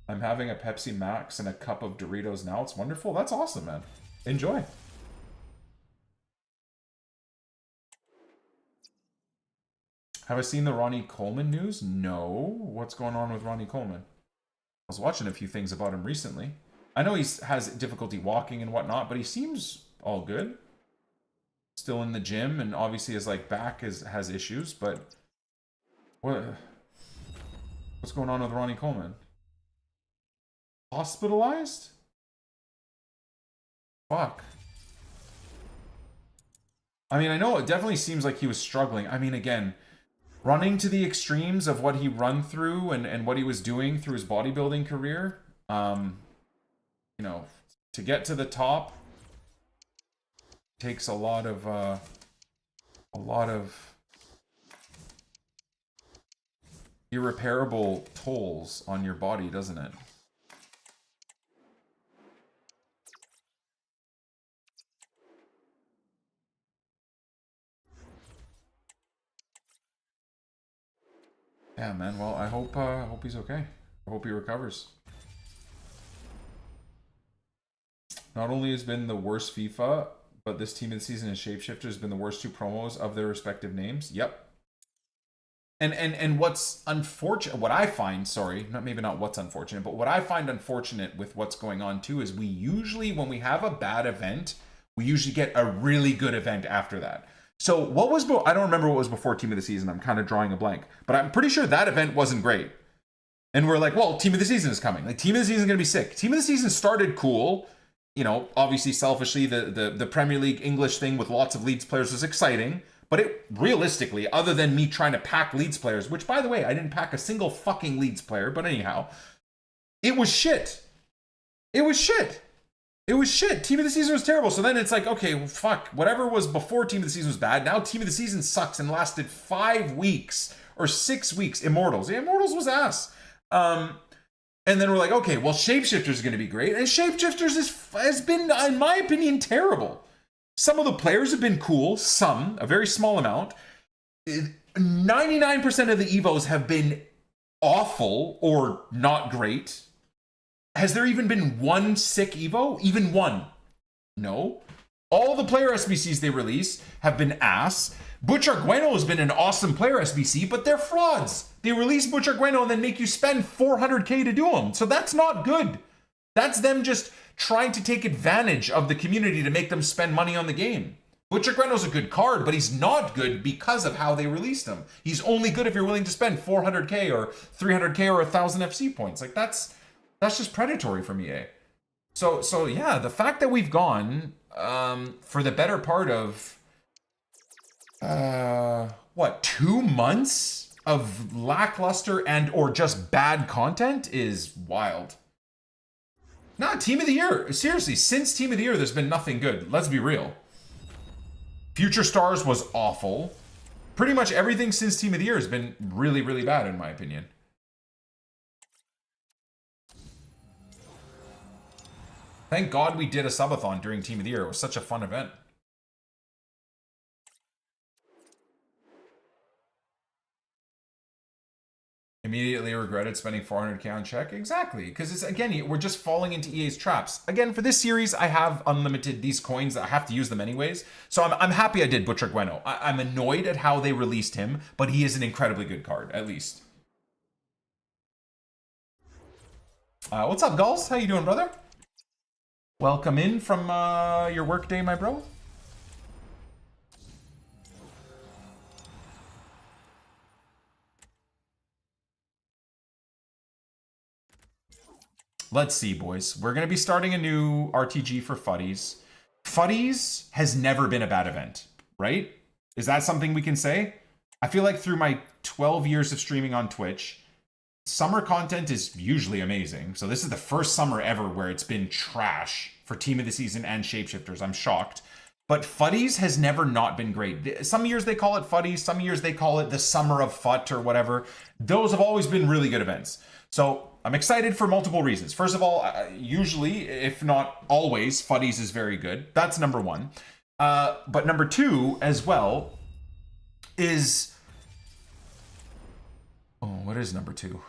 Speaker 2: I'm having a Pepsi Max and a cup of Doritos now. It's wonderful. That's awesome, man. Enjoy. Have I seen the Ronnie Coleman news? No. What's going on with Ronnie Coleman? I was watching a few things about him recently. I know he has difficulty walking and whatnot, but he seems all good. Still in the gym, and obviously his like back has issues. But what's going on with Ronnie Coleman? Hospitalized? Fuck. I mean, I know it definitely seems like he was struggling. I mean, again, running to the extremes of what he run through and what he was doing through his bodybuilding career. You know, to get to the top takes a lot of irreparable tolls on your body, doesn't it? Yeah, man. Well, I hope he's okay. I hope he recovers. Not only has been the worst FIFA, but this team of the season and Shapeshifter has been the worst 2 promos of their respective names. Yep. And what's unfortunate, what I find, sorry, maybe not what's unfortunate, but what I find unfortunate with what's going on too is we usually, when we have a bad event, we usually get a really good event after that. So what was, I don't remember what was before Team of the Season. I'm kind of drawing a blank, but I'm pretty sure that event wasn't great. And we're like, well, Team of the Season is coming. Like Team of the Season is going to be sick. Team of the Season started cool. You know, obviously selfishly, the Premier League English thing with lots of Leeds players was exciting. But it realistically, other than me trying to pack Leeds players, which by the way, I didn't pack a single fucking Leeds player, but anyhow, it was shit. It was shit. It was shit. Team of the Season was terrible. So then it's like, okay, well, fuck. Whatever was before Team of the Season was bad. Now Team of the Season sucks and lasted 5 weeks or 6 weeks. Immortals. Yeah, Immortals was ass. And then we're like, okay, well, Shapeshifters is going to be great. And Shapeshifters has been, in my opinion, terrible. Some of the players have been cool. Some, a very small amount. 99% of the Evos have been awful or not great. Has there even been one sick Evo? Even one? No. All the player SBCs they release have been ass. Butch Argueno has been an awesome player SBC, but they're frauds. They release Butch Argueno and then make you spend 400k to do them. So that's not good. That's them just trying to take advantage of the community to make them spend money on the game. Butch Argueno's a good card, but he's not good because of how they released him. He's only good if you're willing to spend 400k or 300k or 1,000 FC points. Like that's just predatory from EA. So yeah, the fact that we've gone for the better part of 2 months of lackluster and or just bad content is wild. Nah, Team of the Year. Seriously, since Team of the Year, there's been nothing good. Let's be real. Future Stars was awful. Pretty much everything since Team of the Year has been really, really bad, in my opinion. Thank God we did a subathon during Team of the Year. It was such a fun event. Immediately regretted spending 400k on check. Exactly, because it's again we're just falling into EA's traps. Again, for this series, I have unlimited these coins. I have to use them anyways, so I'm happy I did Butcher Gueno. I'm annoyed at how they released him, but he is an incredibly good card, at least. What's up, Gulls? How you doing, brother? Welcome in from your work day, my bro. Let's see, boys. We're going to be starting a new RTG for Fuddies. Fuddies has never been a bad event, right? Is that something we can say? I feel like through my 12 years of streaming on Twitch, summer content is usually amazing. So this is the first summer ever where it's been trash for Team of the Season and Shapeshifters. I'm shocked. But Fuddies has never not been great. Some years they call it Fuddies. Some years they call it the Summer of Fut or whatever. Those have always been really good events. So I'm excited for multiple reasons. First of all, usually, if not always, Fuddies is very good. That's number one. But number two as well is... Oh, what is number two?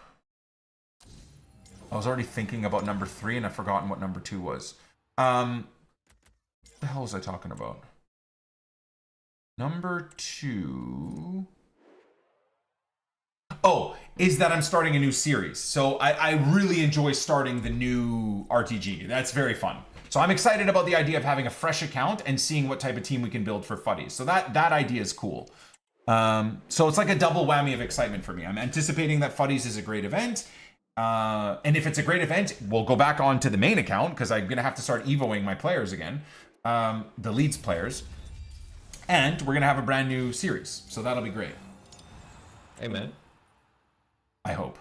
Speaker 2: I was already thinking about number three and I've forgotten what number two was. What the hell was I talking about? Number two... Oh, is that I'm starting a new series. So I really enjoy starting the new RTG. That's very fun. So I'm excited about the idea of having a fresh account and seeing what type of team we can build for Fuddies. So that idea is cool. So it's like a double whammy of excitement for me. I'm anticipating that Fuddies is a great event. And if it's a great event, we'll go back onto the main account because I'm going to have to start evoing my players again. The Leeds players. And we're going to have a brand new series. So that'll be great.
Speaker 1: Amen.
Speaker 2: I hope.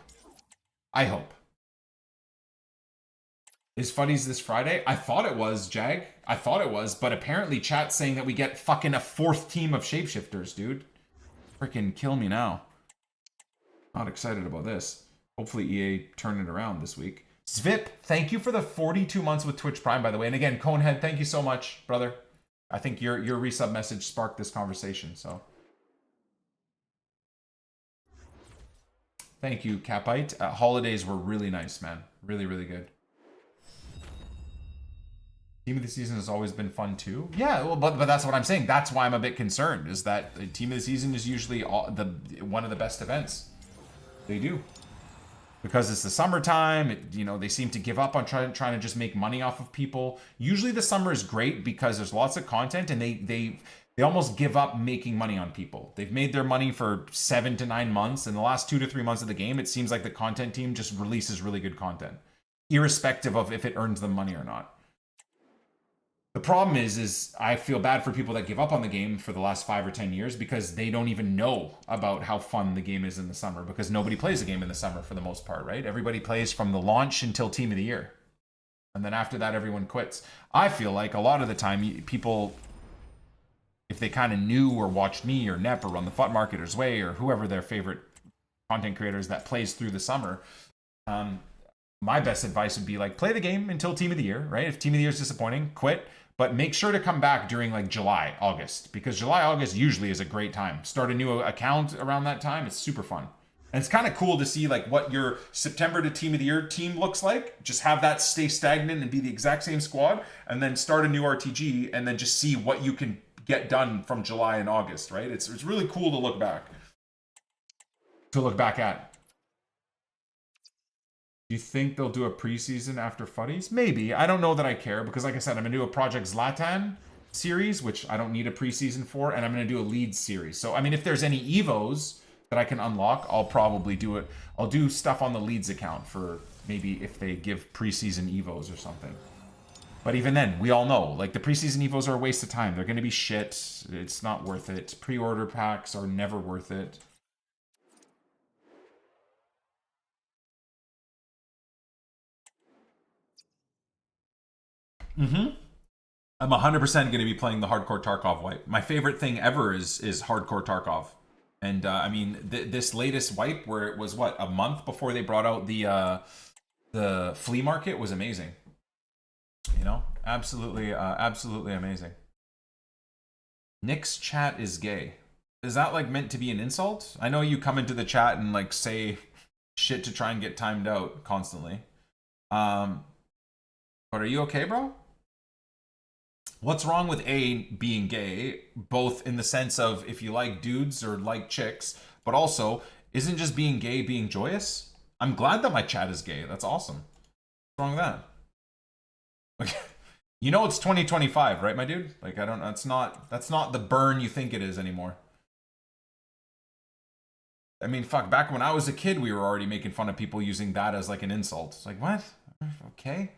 Speaker 2: I hope. Is Fuddies this Friday? I thought it was, Jag. I thought it was, but apparently chat's saying that we get fucking a fourth team of Shapeshifters, dude. Freaking kill me now. Not excited about this. Hopefully EA turn it around this week. Zvip, thank you for the 42 months with Twitch Prime, by the way. And again, Conehead, thank you so much, brother. I think your resub message sparked this conversation, so... Thank you, Capite. Holidays were really nice, man. Really, really good. Team of the Season has always been fun, too. Yeah, well, but that's what I'm saying. That's why I'm a bit concerned, is that the Team of the Season is usually one of the best events. They do. Because it's the summertime, they seem to give up on trying to just make money off of people. Usually the summer is great because there's lots of content, and they almost give up making money on people. They've made their money for 7 to 9 months. In the last 2 to 3 months of the game, it seems like the content team just releases really good content, irrespective of if it earns them money or not. The problem is I feel bad for people that give up on the game for the last 5 or 10 years because they don't even know about how fun the game is in the summer, because nobody plays a game in the summer for the most part, right? Everybody plays from the launch until Team of the Year. And then after that, everyone quits. I feel like a lot of the time, people... if they kind of knew or watched me or Nep or Run the Fut Marketer's Way or whoever their favorite content creators that plays through the summer, my best advice would be like, play the game until Team of the Year, right? If Team of the Year is disappointing, quit. But make sure to come back during like July, August, because July, August usually is a great time. Start a new account around that time. It's super fun. And it's kind of cool to see like what your September to Team of the Year team looks like. Just have that stay stagnant and be the exact same squad, and then start a new RTG and then just see what you can get done from July and August, right? It's really cool to look back. At. Do you think they'll do a preseason after Fuddies? Maybe. I don't know that I care, because like I said, I'm going to do a Project Zlatan series, which I don't need a preseason for, and I'm going to do a Leeds series. So, I mean, if there's any Evos that I can unlock, I'll probably do it. I'll do stuff on the Leeds account for maybe if they give preseason Evos or something. But even then, we all know, like, the preseason Evos are a waste of time. They're going to be shit. It's not worth it. Pre-order packs are never worth it. I'm 100% going to be playing the Hardcore Tarkov wipe. My favorite thing ever is Hardcore Tarkov. And, I mean, this latest wipe, where it was, what, a month before they brought out the flea market, was amazing. You know, absolutely amazing. Nick's chat is gay. Is that like meant to be an insult? I know you come into the chat and like say shit to try and get timed out constantly. But are you okay, bro? What's wrong with A, being gay, both in the sense of if you like dudes or like chicks, but also, isn't just being gay being joyous? I'm glad that my chat is gay. That's awesome. What's wrong with that? Like, you know it's 2025, right, my dude? Like, I don't know. That's not the burn you think it is anymore. I mean, fuck, back when I was a kid, we were already making fun of people using that as like an insult. It's like, what? Okay.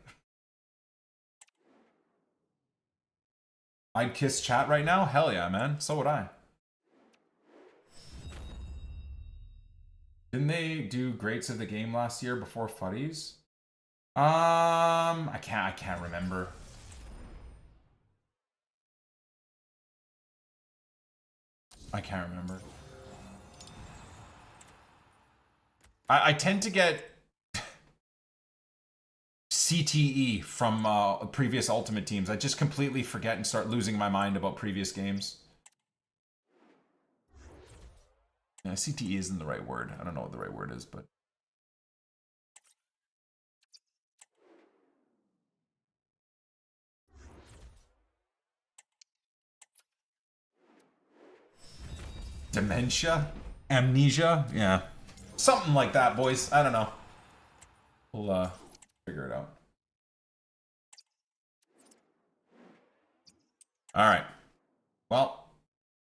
Speaker 2: I'd kiss chat right now? Hell yeah, man. So would I. Didn't they do greats of the game last year before Fuddies? I can't remember. I can't remember. I tend to get CTE from previous Ultimate teams. I just completely forget and start losing my mind about previous games. Yeah, CTE isn't the right word. I don't know what the right word is, but... Dementia? Amnesia? Yeah. Something like that, boys. I don't know. We'll figure it out. Alright. Well,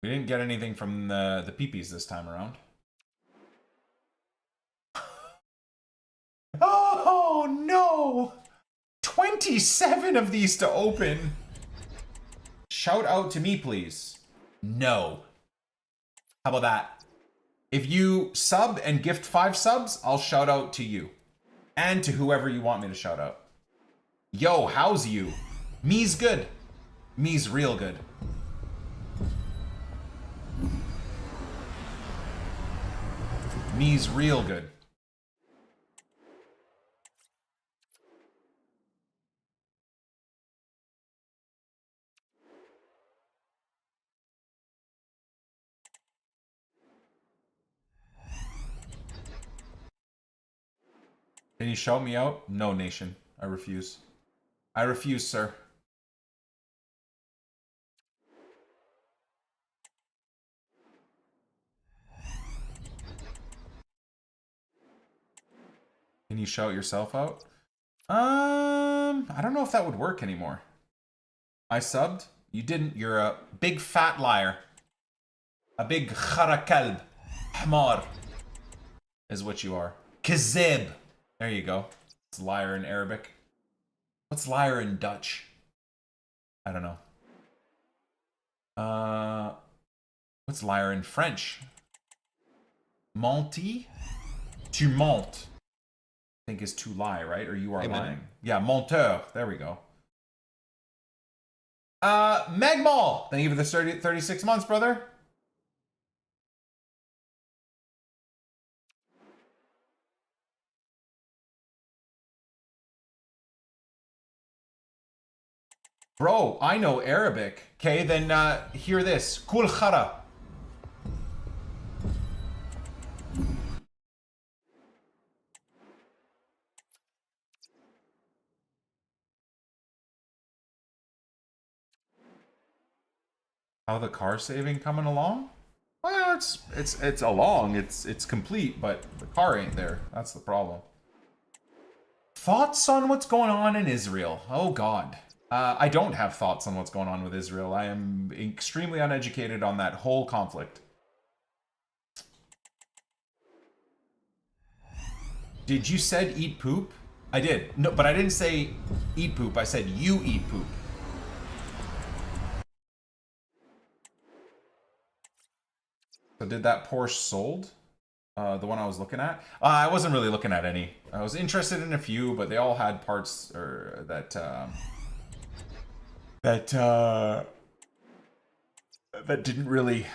Speaker 2: we didn't get anything from the peepees this time around. Oh, no! 27 of these to open. Shout out to me, please. No. How about that? If you sub and gift 5 subs, I'll shout out to you. And to whoever you want me to shout out. Yo, how's you? Me's good. Me's real good. Me's real good. Can you shout me out? No, nation. I refuse. I refuse, sir. Can you shout yourself out? I don't know if that would work anymore. I subbed? You didn't. You're a big fat liar. A big khara kalb. Hamar. Is what you are. Kazib. There you go. It's liar in Arabic. What's liar in Dutch? I don't know. What's liar in French? Menti? Tu mentes. I think is to lie, right? Or you are lying. Yeah, menteur. There we go. Megmal. Thank you for the 36 months, brother. Bro, I know Arabic. Okay, then hear this. Kul khara. How the car saving coming along? Well, it's along. It's complete, but the car ain't there. That's the problem. Thoughts on what's going on in Israel? Oh God. I don't have thoughts on what's going on with Israel. I am extremely uneducated on that whole conflict. Did you said eat poop? I did. No, but I didn't say eat poop. I said you eat poop. So did that Porsche sold? The one I was looking at? I wasn't really looking at any. I was interested in a few, but they all had parts or that didn't really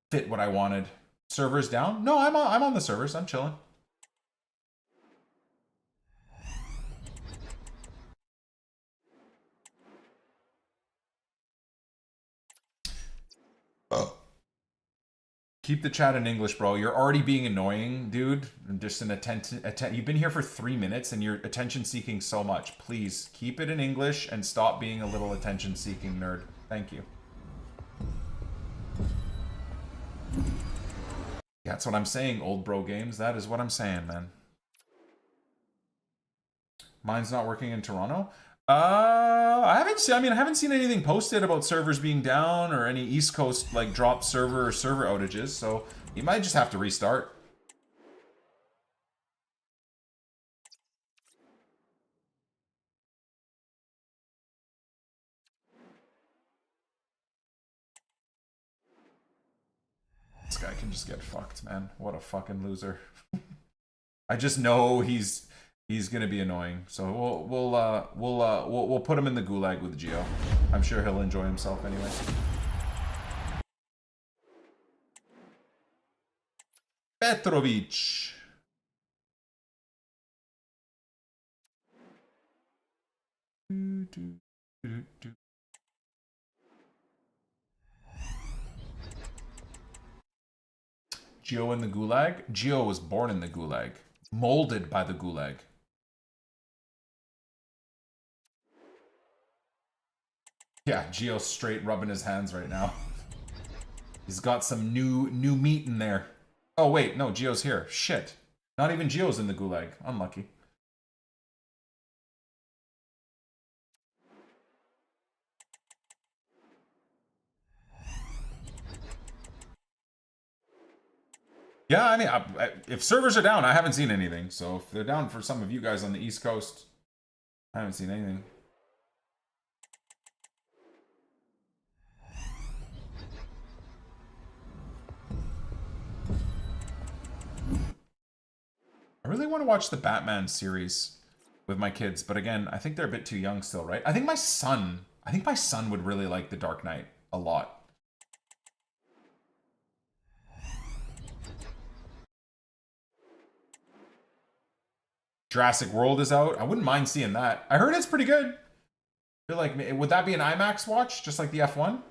Speaker 2: fit what I wanted. Servers down? No, I'm on the servers. I'm chilling. Keep the chat in English, bro. You're already being annoying, dude. I'm just an you've been here for 3 minutes and you're attention seeking so much. Please keep it in English and stop being a little attention seeking nerd. Thank you. That's what I'm saying, old bro games. That is what I'm saying, man. Mine's not working in Toronto. I haven't seen anything posted about servers being down or any East Coast like drop server or server outages, so you might just have to restart. This guy can just get fucked, man. What a fucking loser. I just know he's gonna be annoying. So we'll put him in the gulag with Geo. I'm sure he'll enjoy himself anyway. Petrovic. Geo in the gulag? Geo was born in the gulag. Molded by the gulag. Yeah, Geo's straight rubbing his hands right now. He's got some new meat in there. Oh wait, no, Geo's here. Shit. Not even Geo's in the gulag. Unlucky. Yeah, I mean, if servers are down, I haven't seen anything. So if they're down for some of you guys on the East Coast, I haven't seen anything. I really want to watch the Batman series with my kids, but again, I think they're a bit too young still, right? I think my son would really like The Dark Knight a lot. Jurassic World is out. I wouldn't mind seeing that. I heard it's pretty good. I feel like, would that be an IMAX watch, just like the F1?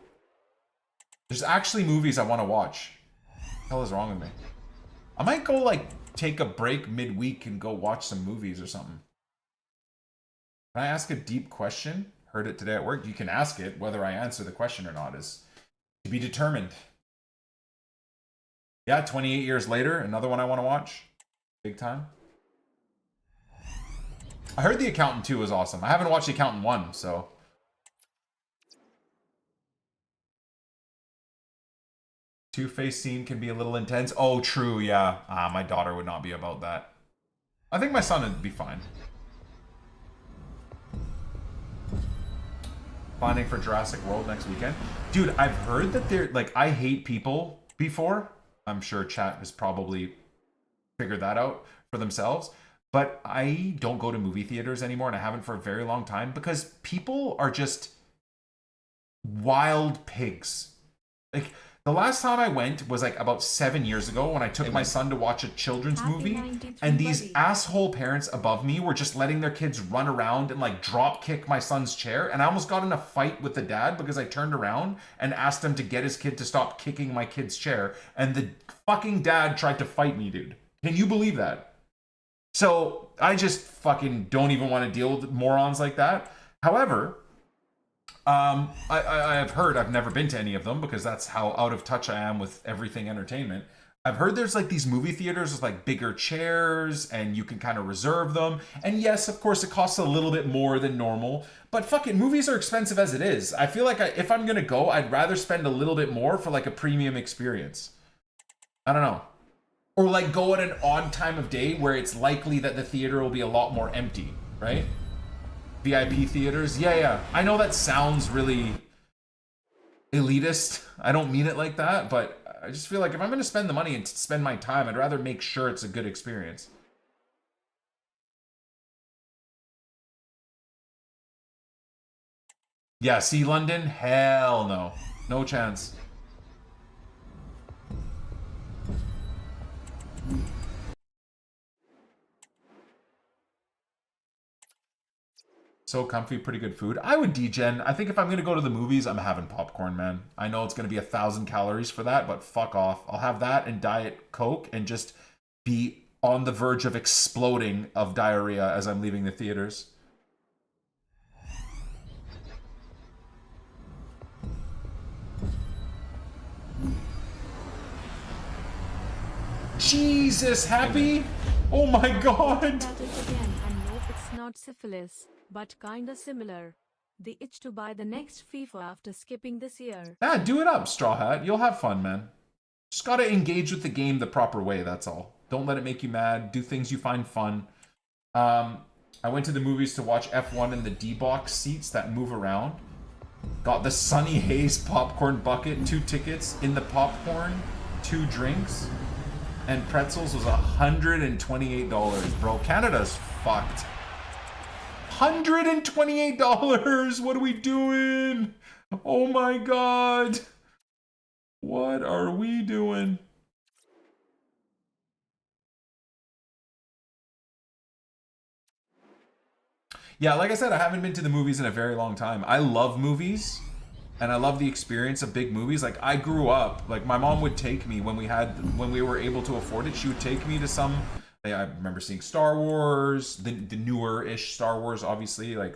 Speaker 2: There's actually movies I want to watch. What the hell is wrong with me? I might go like take a break midweek and go watch some movies or something. Can I ask a deep question? Heard it today at work. You can ask it. Whether I answer the question or not is to be determined. Yeah, 28 years later, another one I want to watch. Big time. I heard The Accountant 2 was awesome. I haven't watched The Accountant 1, so. Two-Face scene can be a little intense. Oh, true, yeah. My daughter would not be about that. I think my son would be fine. Planning for Jurassic World next weekend. Dude, I've heard that they're, like, I hate people before. I'm sure chat has probably figured that out for themselves. But I don't go to movie theaters anymore, and I haven't for a very long time, because people are just wild pigs. Like, the last time I went was like about 7 years ago when I took my son to watch a children's movie, and these asshole parents above me were just letting their kids run around and like drop kick my son's chair, and I almost got in a fight with the dad because I turned around and asked him to get his kid to stop kicking my kid's chair, and the fucking dad tried to fight me, dude. Can you believe that? So I just fucking don't even want to deal with morons like that. However, I've heard, I've never been to any of them because that's how out of touch I am with everything entertainment. I've heard there's like these movie theaters with like bigger chairs and you can kind of reserve them. And yes, of course, it costs a little bit more than normal, but fucking movies are expensive as it is. I feel like if I'm going to go, I'd rather spend a little bit more for like a premium experience. I don't know. Or like go at an odd time of day where it's likely that the theater will be a lot more empty, right? VIP theaters. Yeah. I know that sounds really elitist. I don't mean it like that, but I just feel like if I'm going to spend the money and spend my time, I'd rather make sure it's a good experience. Yeah, see London? Hell no. No chance. So comfy, pretty good food. I would degen. I think if I'm going to go to the movies, I'm having popcorn, man. I know it's going to be 1,000 calories for that, but fuck off. I'll have that and Diet Coke and just be on the verge of exploding of diarrhea as I'm leaving the theaters. Jesus, happy? Oh my god.
Speaker 3: That is again, and nope, it's not syphilis, but kinda similar. The itch to buy the next FIFA after skipping this year.
Speaker 2: Ah, do it up, Straw Hat. You'll have fun, man. Just gotta engage with the game the proper way, that's all. Don't let it make you mad. Do things you find fun. I went to the movies to watch F1 in the D-box seats that move around. Got the Sunny Haze popcorn bucket, 2 tickets in the popcorn, 2 drinks, and pretzels was $128, bro. Canada's fucked. $128. What are we doing? Oh my god. What are we doing? Yeah, like I said, I haven't been to the movies in a very long time. I love movies, and I love the experience of big movies. Like, I grew up, like, my mom would take me when we were able to afford it. She would take me to some, I remember seeing Star Wars, the newer-ish Star Wars, obviously, oh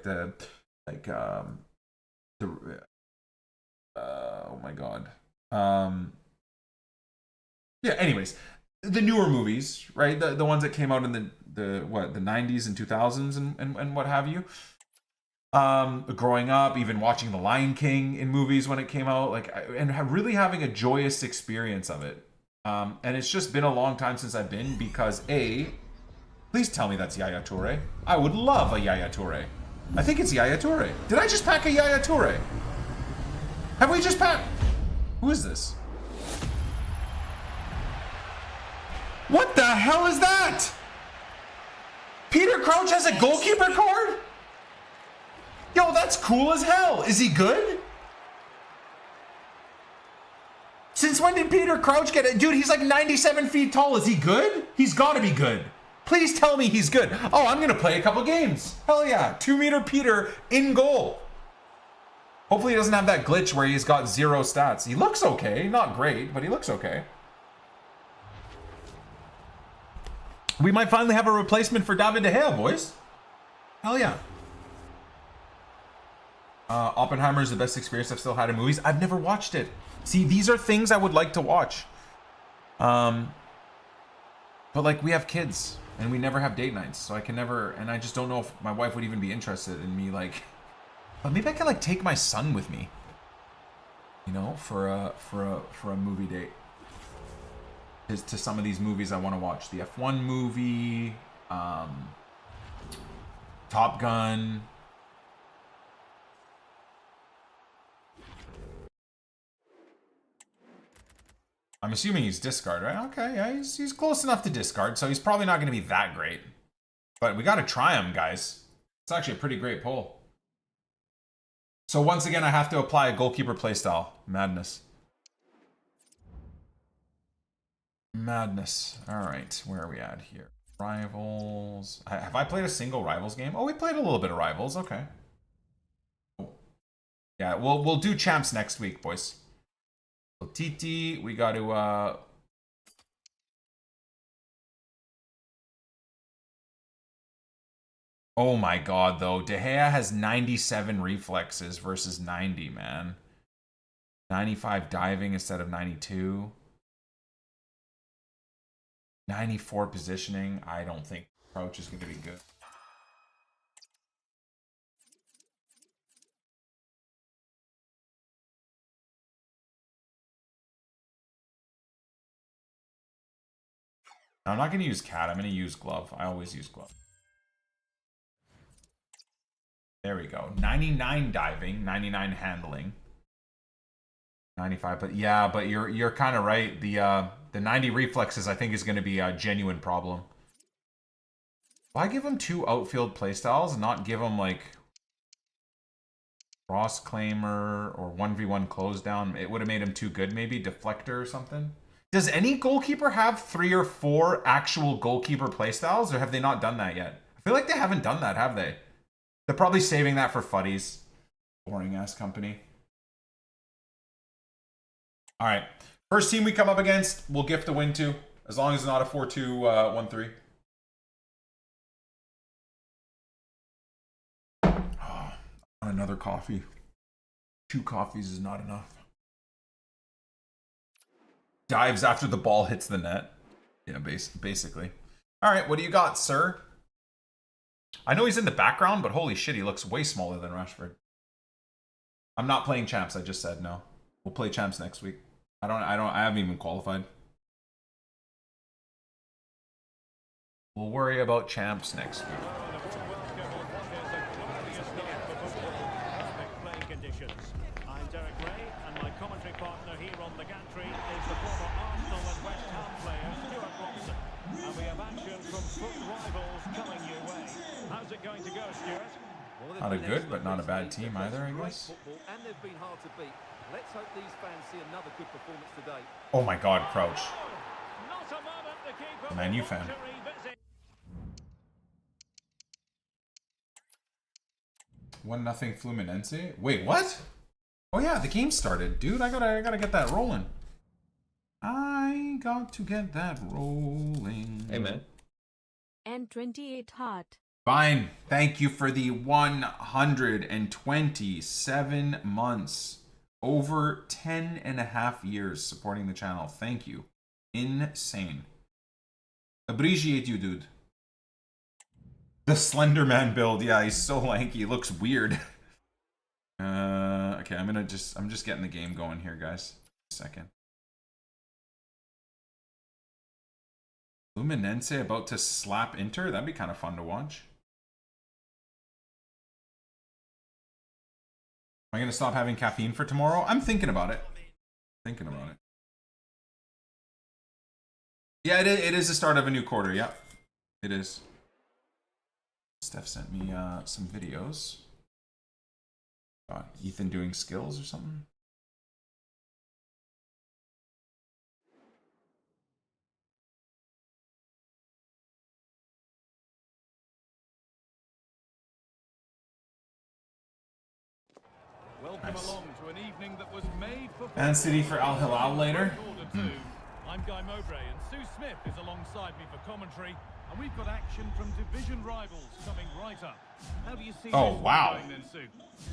Speaker 2: my god. Yeah, anyways, the newer movies, right? The ones that came out in the 90s and 2000s and what have you. Growing up, even watching The Lion King in movies when it came out, really having a joyous experience of it. And it's just been a long time since I've been because please tell me that's Yaya Toure. I would love a Yaya Toure. I think it's Yaya Toure. Did I just pack a Yaya Toure? Have we just packed? Who is this? What the hell is that? Peter Crouch has a goalkeeper card? Yo, that's cool as hell. Is he good? Since when did Peter Crouch get it? Dude, he's like 97 feet tall. Is he good? He's got to be good. Please tell me he's good. Oh, I'm going to play a couple games. Hell yeah. 2-meter Peter in goal. Hopefully he doesn't have that glitch where he's got 0 stats. He looks okay. Not great, but he looks okay. We might finally have a replacement for David De Gea, boys. Hell yeah. Oppenheimer is the best experience I've still had in movies. I've never watched it. See, these are things I would like to watch. But like, we have kids and we never have date nights, so I can never, and I just don't know if my wife would even be interested in me, like, but maybe I can like take my son with me, you know, for a movie date. To some of these movies I want to watch. The F1 movie, Top Gun. I'm assuming he's discard, right? Okay, yeah, he's close enough to discard, so he's probably not going to be that great. But we got to try him, guys. It's actually a pretty great pull. So once again, I have to apply a goalkeeper playstyle. Madness. Madness. All right, where are we at here? Rivals. Have I played a single Rivals game? Oh, we played a little bit of Rivals. Okay. Yeah, we'll do champs next week, boys. So TT, we got to Oh my god, though. De Gea has 97 reflexes versus 90, man. 95 diving instead of 92. 94 positioning. I don't think approach is going to be good. I'm not going to use cat. I'm going to use glove. I always use glove. There we go. 99 diving, 99 handling. 95, but yeah, but you're kind of right. The 90 reflexes I think is going to be a genuine problem. Why give him 2 outfield playstyles and not give him like cross claimer or 1v1 close down? It would have made him too good, maybe deflector or something. Does any goalkeeper have 3 or 4 actual goalkeeper playstyles, or have they not done that yet? I feel like they haven't done that, have they? They're probably saving that for Fuddies. Boring ass company. All right. First team we come up against, we'll gift a win to, as long as it's not a 4-2-1-3. Oh, another coffee. 2 coffees is not enough. Dives after the ball hits the net. Yeah, basically. All right, what do you got, sir? I know he's in the background, but holy shit, he looks way smaller than Rashford. I'm not playing champs, I just said no. We'll play champs next week. I haven't even qualified. We'll worry about champs next week.
Speaker 8: I'm Derek Ray, and my commentary partner here on the gantry is the former Arsenal and West Ham player Stuart Robson. And we have action from foot rivals coming your way. How's it going to go, Stuart?
Speaker 2: Not a good, but not a bad team either, I guess.
Speaker 9: And they've been hard to beat. Let's hope these fans see another good performance today.
Speaker 2: Oh my god, Crouch.
Speaker 8: Not a moment, the keeper.
Speaker 2: Man, you fan. One nothing Fluminense. Wait, what? Oh yeah, the game started, dude. I gotta get that rolling. I got to get that rolling.
Speaker 1: Hey, man.
Speaker 3: N28 heart.
Speaker 2: Fine. Thank you for the 127 months. Over 10.5 years supporting the channel. Thank you. Insane. Appreciate you, dude. The Slender Man build. Yeah, he's so lanky. He looks weird. Okay, I'm just getting the game going here, guys. A second. Fluminense about to slap Inter? That'd be kind of fun to watch. Am I going to stop having caffeine for tomorrow? I'm thinking about it. Thinking about it. Yeah, it is the start of a new quarter. Yep, it is. Steph sent me some videos. Ethan doing skills or something.
Speaker 8: Welcome along to an evening that was made for
Speaker 2: Man City for Al Hilal later.
Speaker 8: I'm Guy Mowbray, and Sue Smith is alongside me for commentary, and we've got action from division rivals coming right up. How do you see this going then, Sue?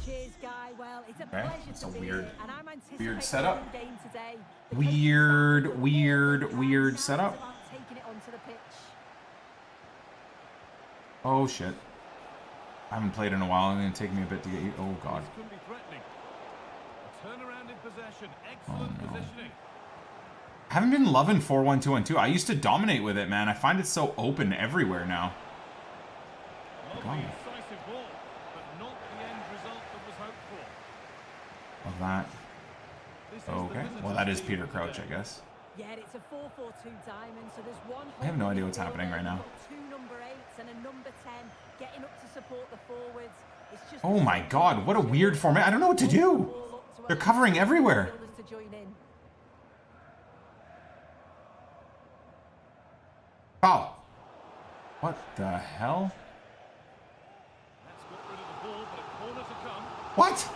Speaker 10: Cheers, Guy. Well, it's a
Speaker 2: Okay,
Speaker 10: pleasure
Speaker 2: that's
Speaker 10: to
Speaker 2: a
Speaker 10: be
Speaker 2: weird,
Speaker 10: here, and I'm anticipating
Speaker 2: weird setup.
Speaker 10: a game today.
Speaker 2: Weird setup.
Speaker 10: Taking it onto the pitch.
Speaker 2: Oh shit. I haven't played in a while. It's going to take me a bit to get you. Oh god.
Speaker 8: This could be threatening. A turnaround in possession. Excellent positioning.
Speaker 2: I haven't been loving 4-1-2-1-2. I used to dominate with it, man. I find it so open everywhere now.
Speaker 8: Lovely, decisive ball, but not the end result that was hoped for.
Speaker 2: Love that. Okay. Well, that is Peter Crouch, I guess.
Speaker 10: Yeah, it's a 4-4-2 diamond, so there's one.
Speaker 2: I have no idea what's happening right now.
Speaker 10: Two number 8s and a number 10 getting up to support the forwards. It's just
Speaker 2: Oh my god, what a weird format. I don't know what to do. They're covering everywhere.
Speaker 10: to join in.
Speaker 2: Oh. What the hell?
Speaker 8: That's got rid of the ball, but a corner to come.
Speaker 2: What?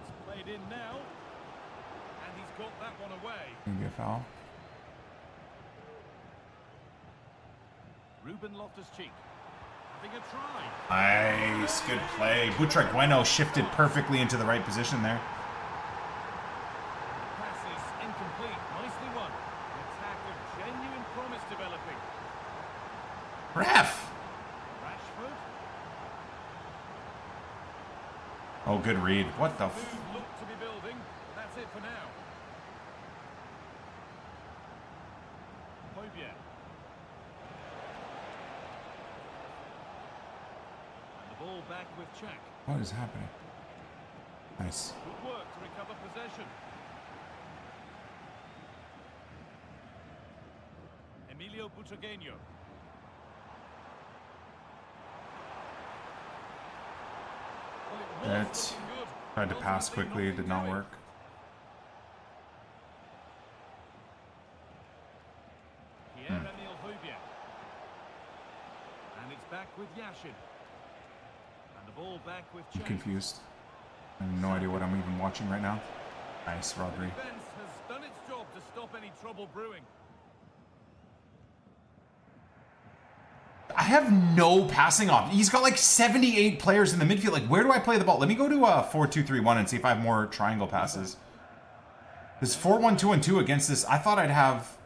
Speaker 8: It's played in now, and he's got that one away.
Speaker 2: Maybe a foul.
Speaker 8: Ruben Loftus-Cheek having a try.
Speaker 2: Nice, good play. Butragueno shifted perfectly into the right position there.
Speaker 8: Pass is incomplete. Nicely won. An attack of genuine promise developing.
Speaker 2: Ref!
Speaker 8: Rashford.
Speaker 2: Oh, good read. What the
Speaker 8: Look to be building. That's it for now. Hojbjerg. And the ball back with Czech.
Speaker 2: What is happening? Nice.
Speaker 8: Good work to recover possession. Emilio Butragueño.
Speaker 2: That tried to pass quickly, did not work.
Speaker 8: with Yashin. And the ball back with
Speaker 2: I'm
Speaker 8: Chen.
Speaker 2: confused. I have no idea what I'm even watching right now. Nice, Rodri.
Speaker 8: Defense has done its job to stop any trouble brewing.
Speaker 2: I have no passing off. He's got like 78 players in the midfield. Like, where do I play the ball? Let me go to 4-2-3-1 and see if I have more triangle passes. This 4-1-2-1-2 against this, I thought I'd have...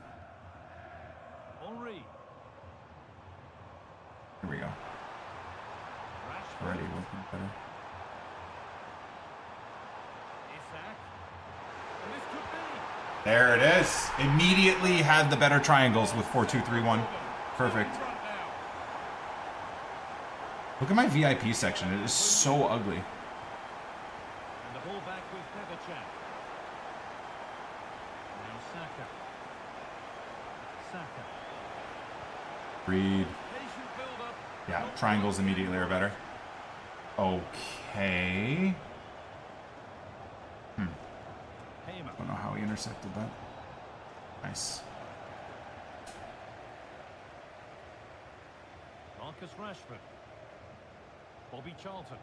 Speaker 8: Henri.
Speaker 2: Here we go.
Speaker 8: Rashford.
Speaker 2: Already working better.
Speaker 8: Isak. And this could be.
Speaker 2: There it is. Immediately had the better triangles with 4-2-3-1. Perfect. Look at my VIP section. It is so ugly.
Speaker 8: And the ball back with Pevachan. Now Saka. Saka.
Speaker 2: Read.
Speaker 8: Patient build-up.
Speaker 2: Yeah, triangles immediately are better. Okay.
Speaker 8: Hamer.
Speaker 2: Don't know how he intercepted that. Nice.
Speaker 8: Marcus Rashford. Bobby Charlton.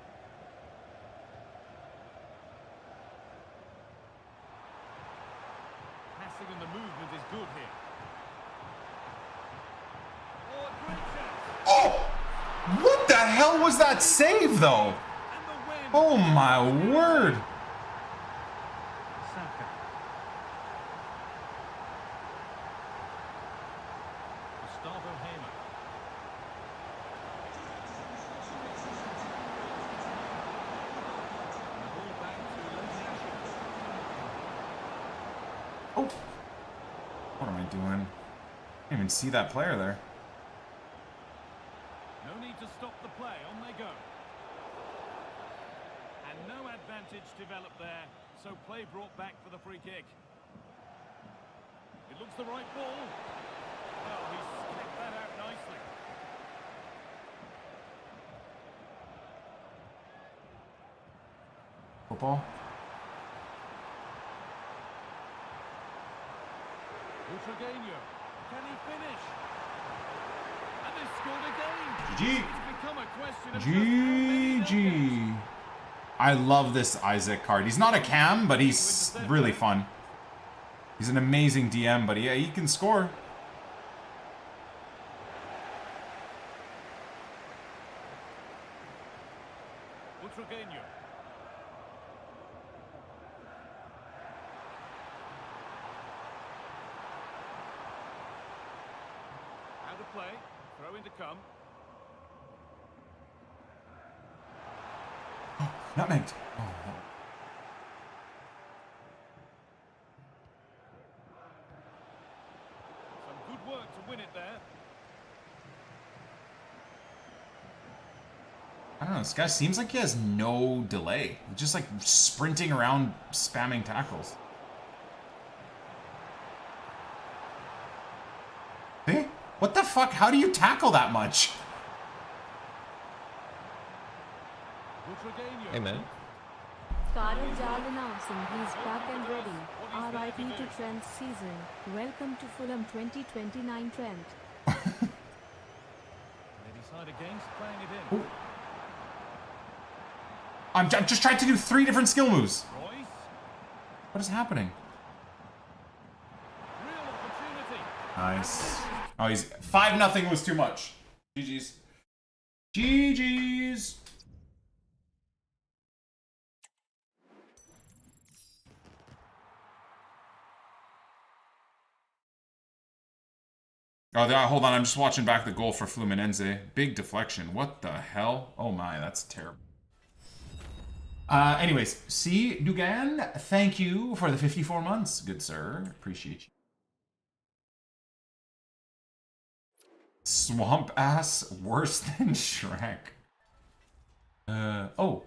Speaker 8: Passing and the movement is good here. Oh, a great chance.
Speaker 2: Oh! What the hell was that save, though?
Speaker 8: And the win.
Speaker 2: Oh, my word.
Speaker 8: Saka. Gustavo Hamer. And the ball back to Yashin.
Speaker 2: Oh. What am I doing? I didn't even see that player there.
Speaker 8: No need to stop the play. On they go. And no advantage developed there. So play brought back for the free kick. It looks the right ball. Well, he's kicked that out nicely.
Speaker 2: Football.
Speaker 8: Ultragano. Can he finish? And they scored again.
Speaker 2: GG.
Speaker 8: It's become a question of just how many they'll get.
Speaker 2: GG. I love this Isaac card. He's not a cam, but he's really fun. He's an amazing DM, but yeah, he can score.
Speaker 8: Ultragano. Out of play. Throw in to come.
Speaker 2: Nutmegged. Oh,
Speaker 8: Some good work to win it there.
Speaker 2: I don't know. This guy seems like he has no delay. He's just like sprinting around, spamming tackles. Hey, what the fuck? How do you tackle that much?
Speaker 8: Ultragano.
Speaker 1: Hey, man.
Speaker 3: Karel Jal announcing he's back and ready. RIP to Trent's season. Welcome to Fulham 2029 Trent.
Speaker 8: They decide against playing it in.
Speaker 2: Ooh. I'm just trying to do 3 different skill moves.
Speaker 8: Royce.
Speaker 2: What is happening?
Speaker 8: Real opportunity.
Speaker 2: Nice. Oh, he's 5-0 was too much. GG's. GG's. Oh, hold on. I'm just watching back the goal for Fluminense. Big deflection. What the hell? Oh my, that's terrible. Anyways, C. Dugan, thank you for the 54 months, good sir. Appreciate you. Swamp ass worse than Shrek. Oh.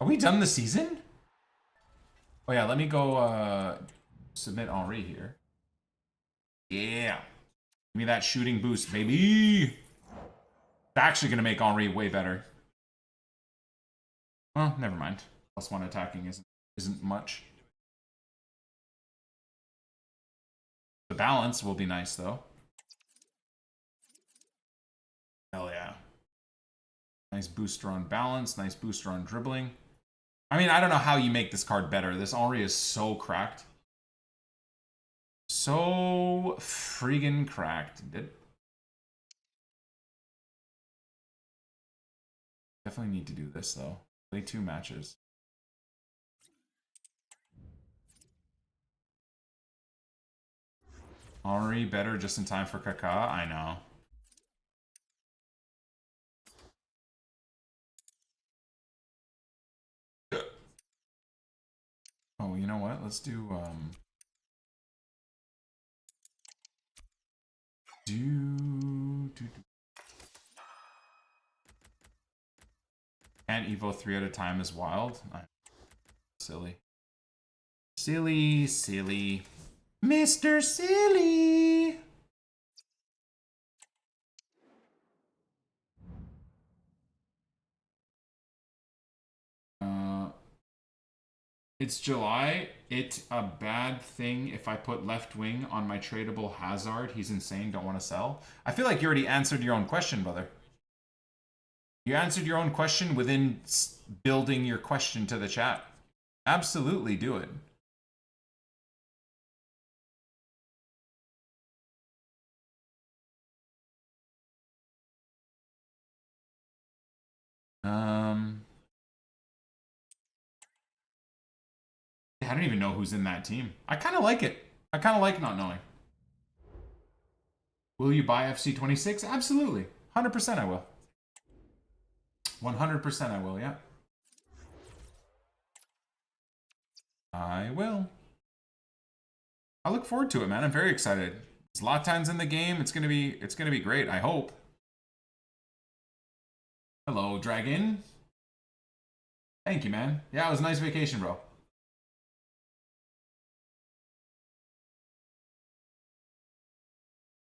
Speaker 2: Are we done the season? Oh yeah, let me go submit Henri here. Yeah. Give me that shooting boost, baby. It's actually gonna make Henri way better. Oh, never mind. +1 attacking isn't much. The balance will be nice though. Hell yeah. Nice booster on balance. Nice booster on dribbling. I mean, I don't know how you make this card better. This Henry is so cracked. So friggin' cracked. Definitely need to do this, though. Play 2 matches. Henry better just in time for Kaká. I know. Oh, you know what? Let's do and Evo 3 at a time is wild. Silly. Silly, silly. Mr. Silly! It's July. It's a bad thing if I put left wing on my tradable Hazard. He's insane. Don't want to sell. I feel like you already answered your own question, brother. You answered your own question within building your question to the chat. Absolutely do it. I don't even know who's in that team. I kind of like it. I kind of like not knowing. Will you buy FC26? Absolutely. 100% I will. 100% I will, yeah. I will. I look forward to it, man. I'm very excited. Zlatan's in the game. It's gonna be great, I hope. Hello, Dragon. Thank you, man. Yeah, it was a nice vacation, bro.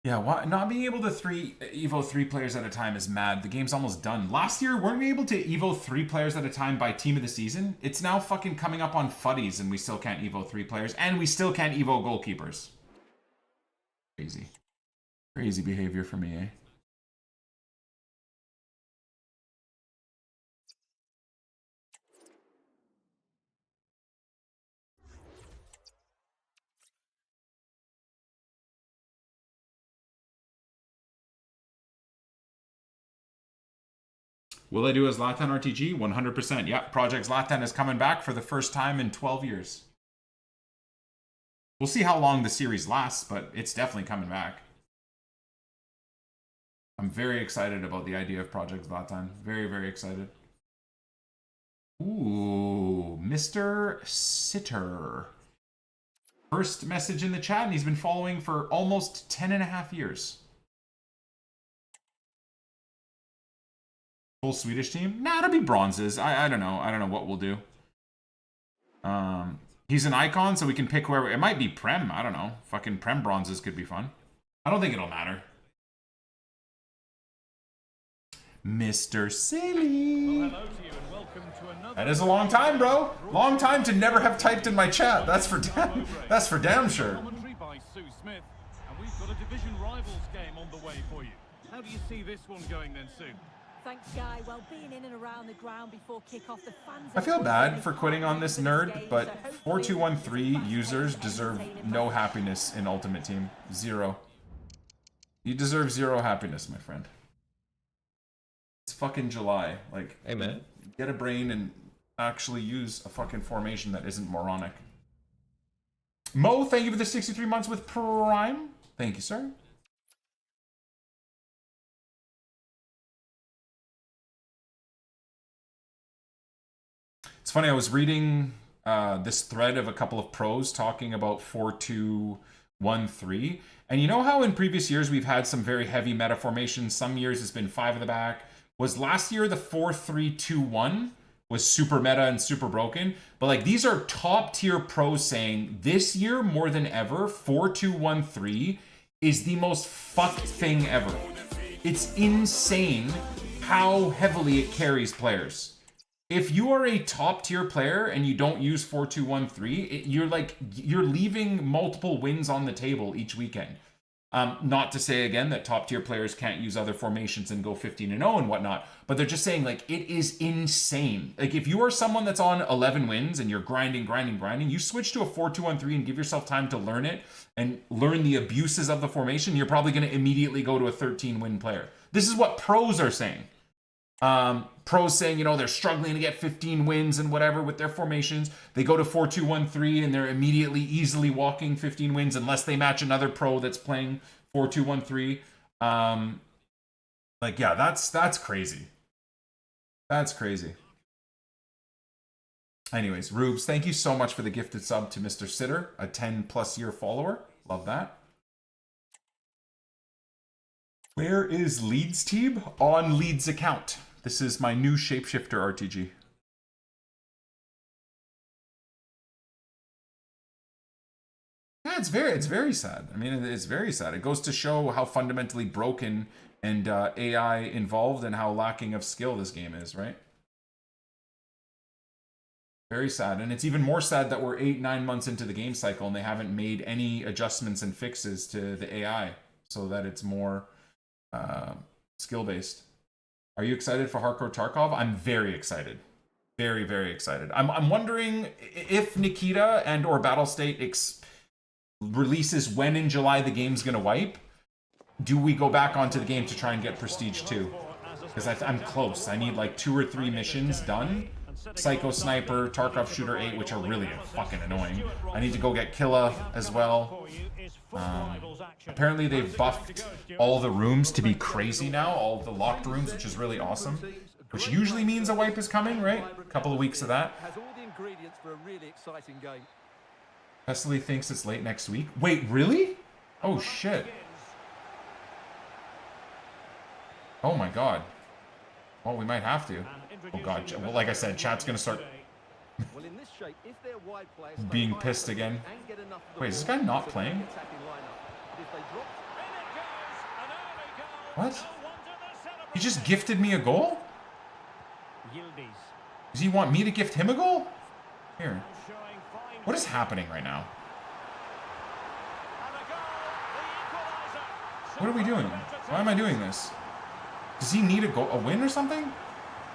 Speaker 2: Yeah, why, not being able to Evo 3 players at a time is mad. The game's almost done. Last year, weren't we able to Evo 3 players at a time by team of the season? It's now fucking coming up on fuddies and we still can't Evo 3 players. And we still can't Evo goalkeepers. Crazy. Crazy behavior for me, eh? Will I do a Zlatan RTG? 100%. Yeah, Project Zlatan is coming back for the first time in 12 years. We'll see how long the series lasts, but it's definitely coming back. I'm very excited about the idea of Project Zlatan. Very, very excited. Ooh, Mr. Sitter. First message in the chat, and he's been following for almost 10.5 years. Full Swedish team? Nah, it'll be bronzes. I don't know. I don't know what we'll do. He's an icon, so we can pick whoever. It might be Prem. I don't know. Fucking Prem bronzes could be fun. I don't think it'll matter. Mr. Silly.
Speaker 8: Well, hello to you and welcome to another.
Speaker 2: That is a long time, bro. Long time to never have typed in my chat. That's for damn sure.
Speaker 8: Commentary by Sue Smith, and we've got a division rivals game on the way for you. How do you see this one going then, Sue?
Speaker 10: Thanks, Guy. Well, being in and around the ground before kick-off, the fans...
Speaker 2: I feel bad for quitting on this nerd, but 4213 users deserve no happiness in Ultimate Team. 0. You deserve 0 happiness, my friend. It's fucking July. Like,
Speaker 1: hey, man.
Speaker 2: Get a brain and actually use a fucking formation that isn't moronic. Mo, thank you for the 63 months with Prime. Thank you, sir. It's funny, I was reading this thread of a couple of pros talking about 4-2-1-3. And you know how in previous years we've had some very heavy meta formations? Some years it's been 5 at the back. Was last year the 4-3-2-1 was super meta and super broken? But like these are top tier pros saying this year more than ever, 4-2-1-3 is the most fucked thing ever. It's insane how heavily it carries players. If you are a top tier player and you don't use 4-2-1-3, you're leaving multiple wins on the table each weekend. Not to say again that top tier players can't use other formations and go 15-0 and whatnot, but they're just saying like it is insane. Like if you are someone that's on 11 wins and you're grinding, you switch to a 4-2-1-3 and give yourself time to learn it and learn the abuses of the formation, you're probably going to immediately go to a 13-win player. This is what pros are saying. Pros saying, you know, they're struggling to get 15 wins and whatever with their formations. They go to 4-2-1-3 and they're immediately easily walking 15 wins unless they match another pro that's playing 4-2-1-3. Like, yeah, that's crazy. That's crazy. Anyways, Rubes, thank you so much for the gifted sub to Mr. Sitter, a 10+ year follower. Love that. Where is Leeds team? On Leeds account. This is my new Shapeshifter RTG. Yeah, it's very sad. I mean, it's very sad. It goes to show how fundamentally broken and AI involved and how lacking of skill this game is, right? Very sad. And it's even more sad that we're 8-9 months into the game cycle and they haven't made any adjustments and fixes to the AI so that it's more skill-based. Are you excited for Hardcore Tarkov? I'm very excited. Very, very excited. I'm wondering if Nikita and or Battlestate releases when in July the game's going to wipe. Do we go back onto the game to try and get Prestige 2? Because I'm close. I need like 2 or 3 missions done. Psycho Sniper, Tarkov Shooter 8, which are really fucking annoying. I need to go get Killa as well. Apparently they've buffed all the rooms to be crazy now, all the locked rooms, which is really awesome. Which usually means a wipe is coming, right? A couple of weeks of that. Wesley thinks it's late next week. Wait, really? Oh shit. Oh my god. Well, we might have to. Oh god. Well, like I said, chat's gonna start being pissed again. Wait, is this guy not playing? What? He just gifted me a goal? Does he want me to gift him a goal? Here. What is happening right now? What are we doing? Why am I doing this? Does he need a win or something?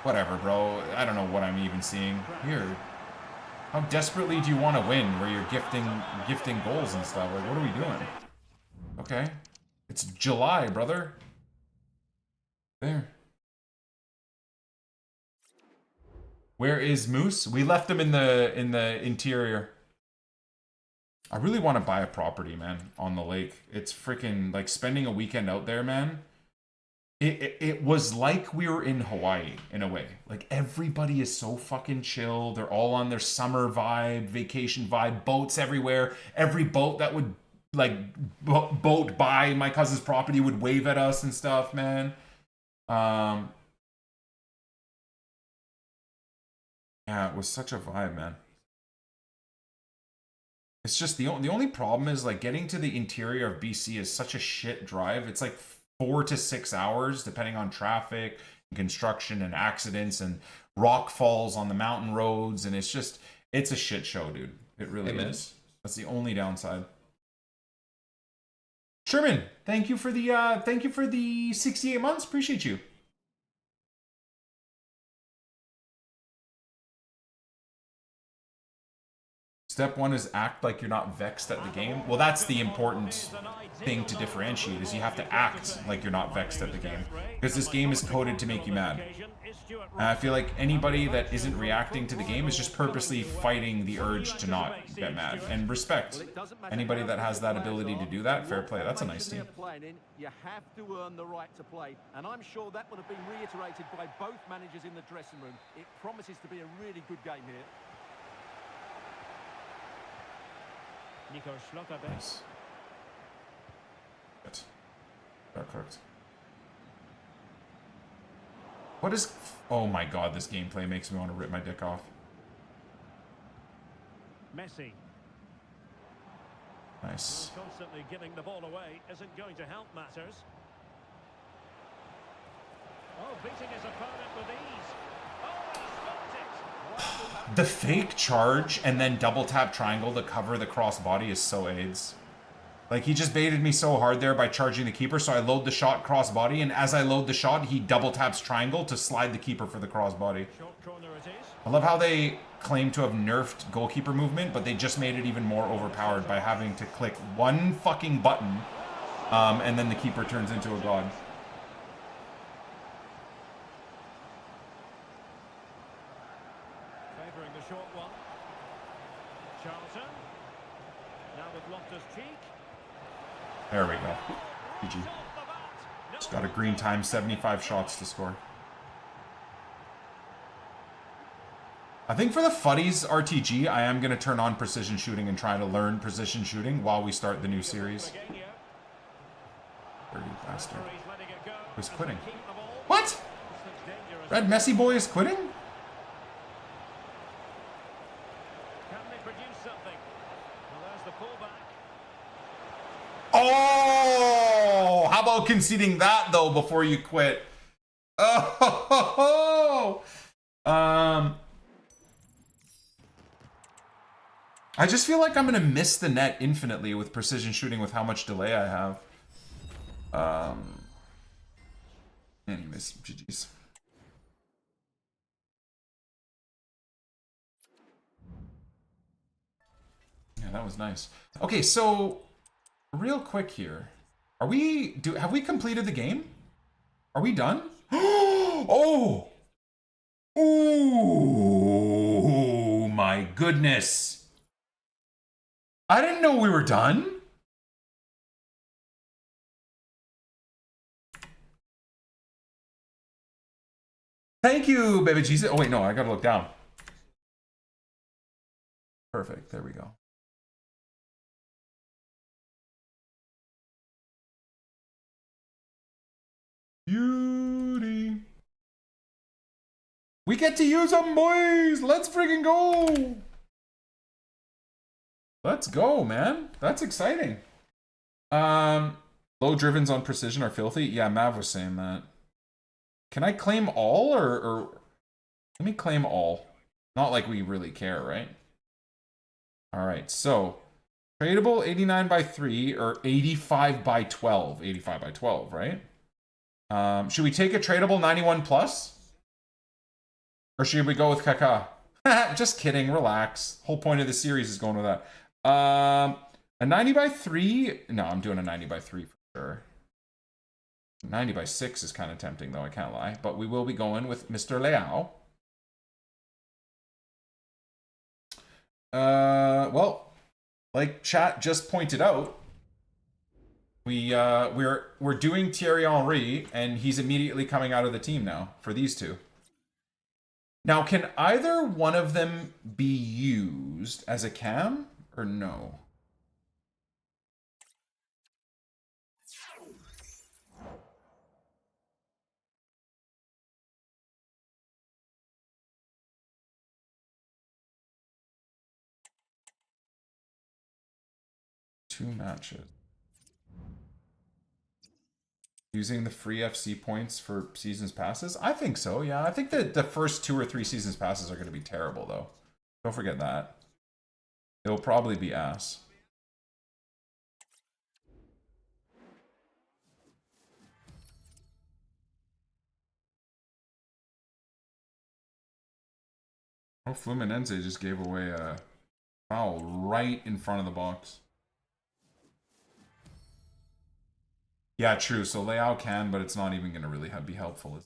Speaker 2: Whatever, bro. I don't know what I'm even seeing here. How desperately do you want to win where you're gifting goals and stuff? Like, what are we doing? Okay. It's July, brother. There. Where is Moose? We left him in the interior. I really want to buy a property, man, on the lake. It's freaking like spending a weekend out there, man. It was like we were in Hawaii in a way. Like everybody is so fucking chill. They're all on their summer vibe, vacation vibe, boats everywhere. Every boat that would like boat by my cousin's property would wave at us and stuff, man. Yeah, it was such a vibe, man. It's just the only problem is like getting to the interior of BC is such a shit drive. It's like 4 to 6 hours depending on traffic and construction and accidents and rock falls on the mountain roads, and it's a shit show, dude. It really is. That's the only downside. Sherman, thank you for the 68 months. Appreciate you. Step 1 is act like you're not vexed at the game. Well, that's the important thing to differentiate, is you have to act like you're not vexed at the game. Because this game is coded to make you mad. And I feel like anybody that isn't reacting to the game is just purposely fighting the urge to not get mad. And respect anybody that has that ability to do that. Fair play. That's a nice team.
Speaker 9: You have to earn the right to play. And I'm sure that would have been reiterated by both managers in the dressing room. It promises to be a really good game here.
Speaker 2: Nice. Good. Got cooked. What is... Oh my god, this gameplay makes me want to rip my dick off.
Speaker 8: Messi.
Speaker 2: Nice.
Speaker 8: Constantly giving the ball away isn't going to help matters. Oh, beating his opponent with ease. Oh, he stopped it.
Speaker 2: The fake charge and then double tap triangle to cover the cross body is so AIDS. Like, he just baited me so hard there by charging the keeper, so I load the shot crossbody, and as I load the shot, he double taps triangle to slide the keeper for the crossbody. I love how they claim to have nerfed goalkeeper movement, but they just made it even more overpowered by having to click one fucking button, and then the keeper turns into a god.
Speaker 8: Favouring the short one. Charlton. Now with Loftus-Cheek.
Speaker 2: There we go. GG. Just got a green time, 75 shots to score. I think for the Fuddies RTG, I am going to turn on precision shooting and try to learn precision shooting while we start the new series. Dirty bastard. Who's quitting? What? Red Messi boy is quitting?
Speaker 8: Can they produce something? Well, there's the fullback.
Speaker 2: Oh! How about conceding that, though, before you quit? Oh! I just feel like I'm going to miss the net infinitely with precision shooting with how much delay I have. Anyways, GG's. Yeah, that was nice. Okay, so real quick here. Have we completed the game? Are we done? Oh! Oh my goodness. I didn't know we were done. Thank you, baby Jesus. Oh, wait, no, I gotta look down. Perfect, there we go. Beauty. We get to use them, boys. Let's freaking go. Let's go, man. That's exciting. Low drivens on precision are filthy. Yeah, Mav was saying that. Can I claim all or let me claim all. Not like we really care, right? All right, so tradable 89 by 3 or 85 by 12. 85 by 12, right? Should we take a tradable 91 plus? Or should we go with Kaká? Just kidding, relax. Whole point of the series is going with that. A 90 by 3? No, I'm doing a 90 by 3 for sure. 90 by 6 is kind of tempting, though, I can't lie. But we will be going with Mr. Leao. Well, like chat just pointed out, we're doing Thierry Henry, and he's immediately coming out of the team now for these two. Now, can either one of them be used as a cam or no? Two matches. Using the free FC points for seasons passes? I think so, yeah. I think that the first 2 or 3 seasons passes are going to be terrible, though. Don't forget that. It'll probably be ass. Oh, Fluminense just gave away a foul right in front of the box. Yeah, true. So Leao can, but it's not even going to really be helpful.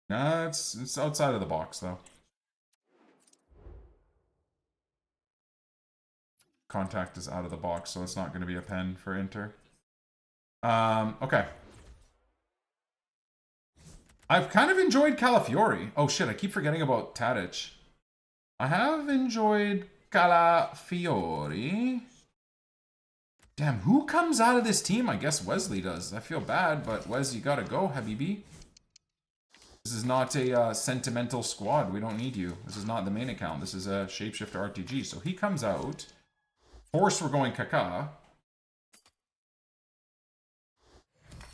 Speaker 2: Nah, it's outside of the box, though. Contact is out of the box, so it's not going to be a pen for Inter. Okay. I've kind of enjoyed Calafiori. Oh shit, I keep forgetting about Tadic. I have enjoyed Calafiori. Damn, who comes out of this team? I guess Wesley does. I feel bad, but Wes, you gotta go, Habibi. This is not a sentimental squad. We don't need you. This is not the main account. This is a Shapeshifter RTG. So he comes out. Force, we're going Kaká.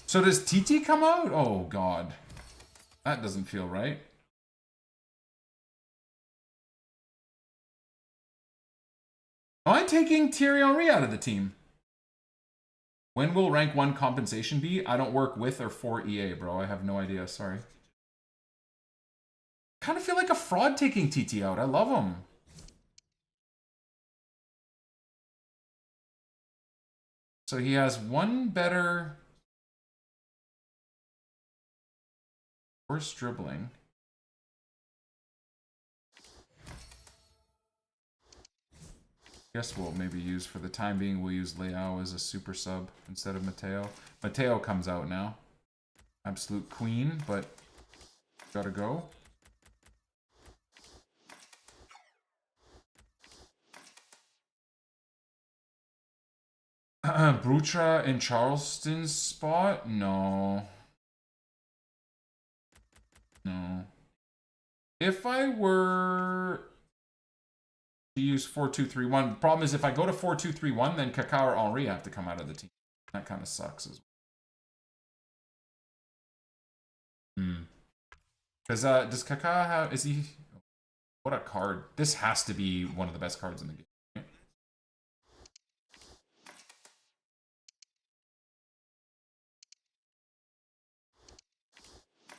Speaker 2: So does TT come out? Oh, God. That doesn't feel right. Am I taking Thierry Henry out of the team? When will rank 1 compensation be? I don't work with or for EA, bro. I have no idea. Sorry. Kind of feel like a fraud taking TT out. I love him. So he has one better... Worse dribbling. Guess we'll maybe use, for the time being, we'll use Leao as a super sub instead of Mateo. Mateo comes out now. Absolute queen, but gotta go. Brutra in Charleston's spot? No. No. If I were to use 4-2-3-1, the problem is if I go to 4-2-3-1, then Kaká or Henry have to come out of the team. That kind of sucks as well. Because does Kaká have... Is he... What a card. This has to be one of the best cards in the game.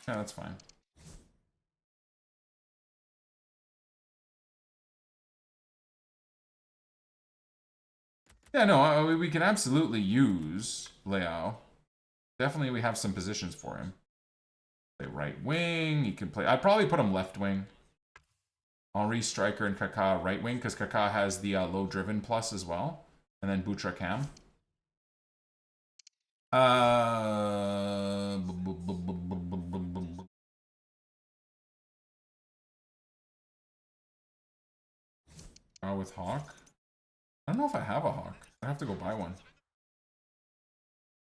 Speaker 2: Yeah, that's fine. Yeah, no, we can absolutely use Leao. Definitely we have some positions for him. Play right wing, he can play... I'd probably put him left wing. Henry striker and Kaká right wing, because Kaká has the low driven plus as well. And then Butra Cam. With Hawk. I don't know if I have a Hawk. I have to go buy one.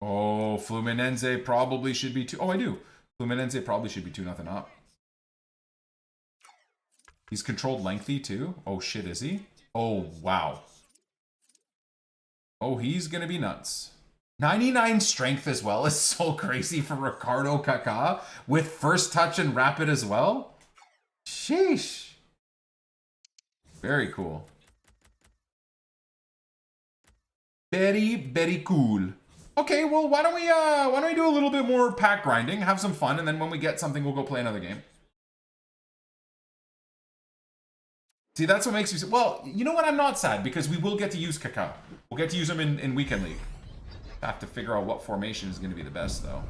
Speaker 2: Oh, Fluminense probably should be 2. Oh, I do. Fluminense probably should be 2-0 up. He's controlled lengthy too. Oh shit, is he? Oh wow. Oh, he's gonna be nuts. 99 strength as well is so crazy for Ricardo Kaká with first touch and rapid as well. Sheesh. Very cool. Very, very cool. Okay, well, why don't we do a little bit more pack grinding, have some fun, and then when we get something, we'll go play another game. See, that's what makes me... Well, you know what? I'm not sad, because we will get to use Kaká. We'll get to use him in Weekend League. I have to figure out what formation is going to be the best, though.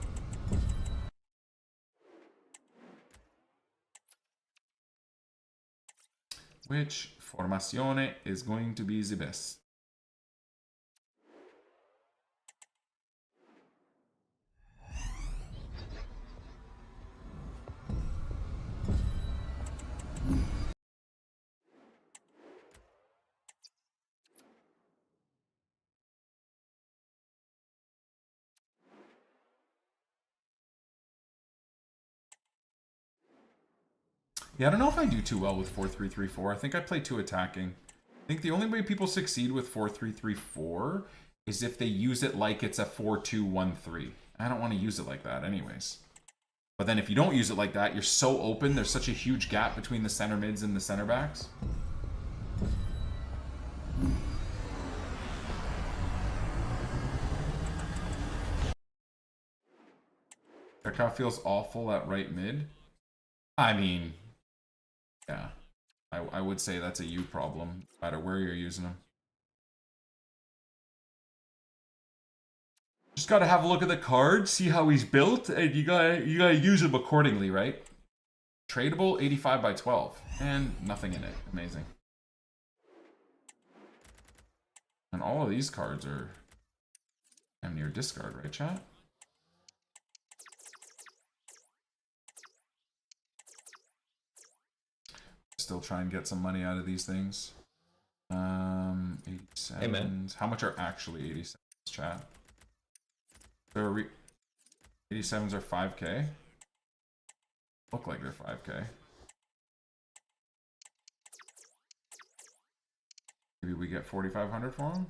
Speaker 2: Which formazione is going to be the best? Yeah, I don't know if I do too well with 4-3-3-4. I think I play too attacking. I think the only way people succeed with 4-3-3-4 is if they use it like it's a 4-2-1-3. I don't want to use it like that anyways. But then if you don't use it like that, you're so open. There's such a huge gap between the center mids and the center backs. Kaká feels awful at right mid. I mean... Yeah, I would say that's a you problem, no matter where you're using them. Just gotta have a look at the card, see how he's built, and you gotta use him accordingly, right? Tradable, 85 by 12, and nothing in it. Amazing. And all of these cards are damn near discard, right, chat? Still try and get some money out of these things. 87s.
Speaker 1: Hey, man.
Speaker 2: How much are actually 87s, chat? 87s are 5k. Look like they're 5k. Maybe we get 4,500 for them.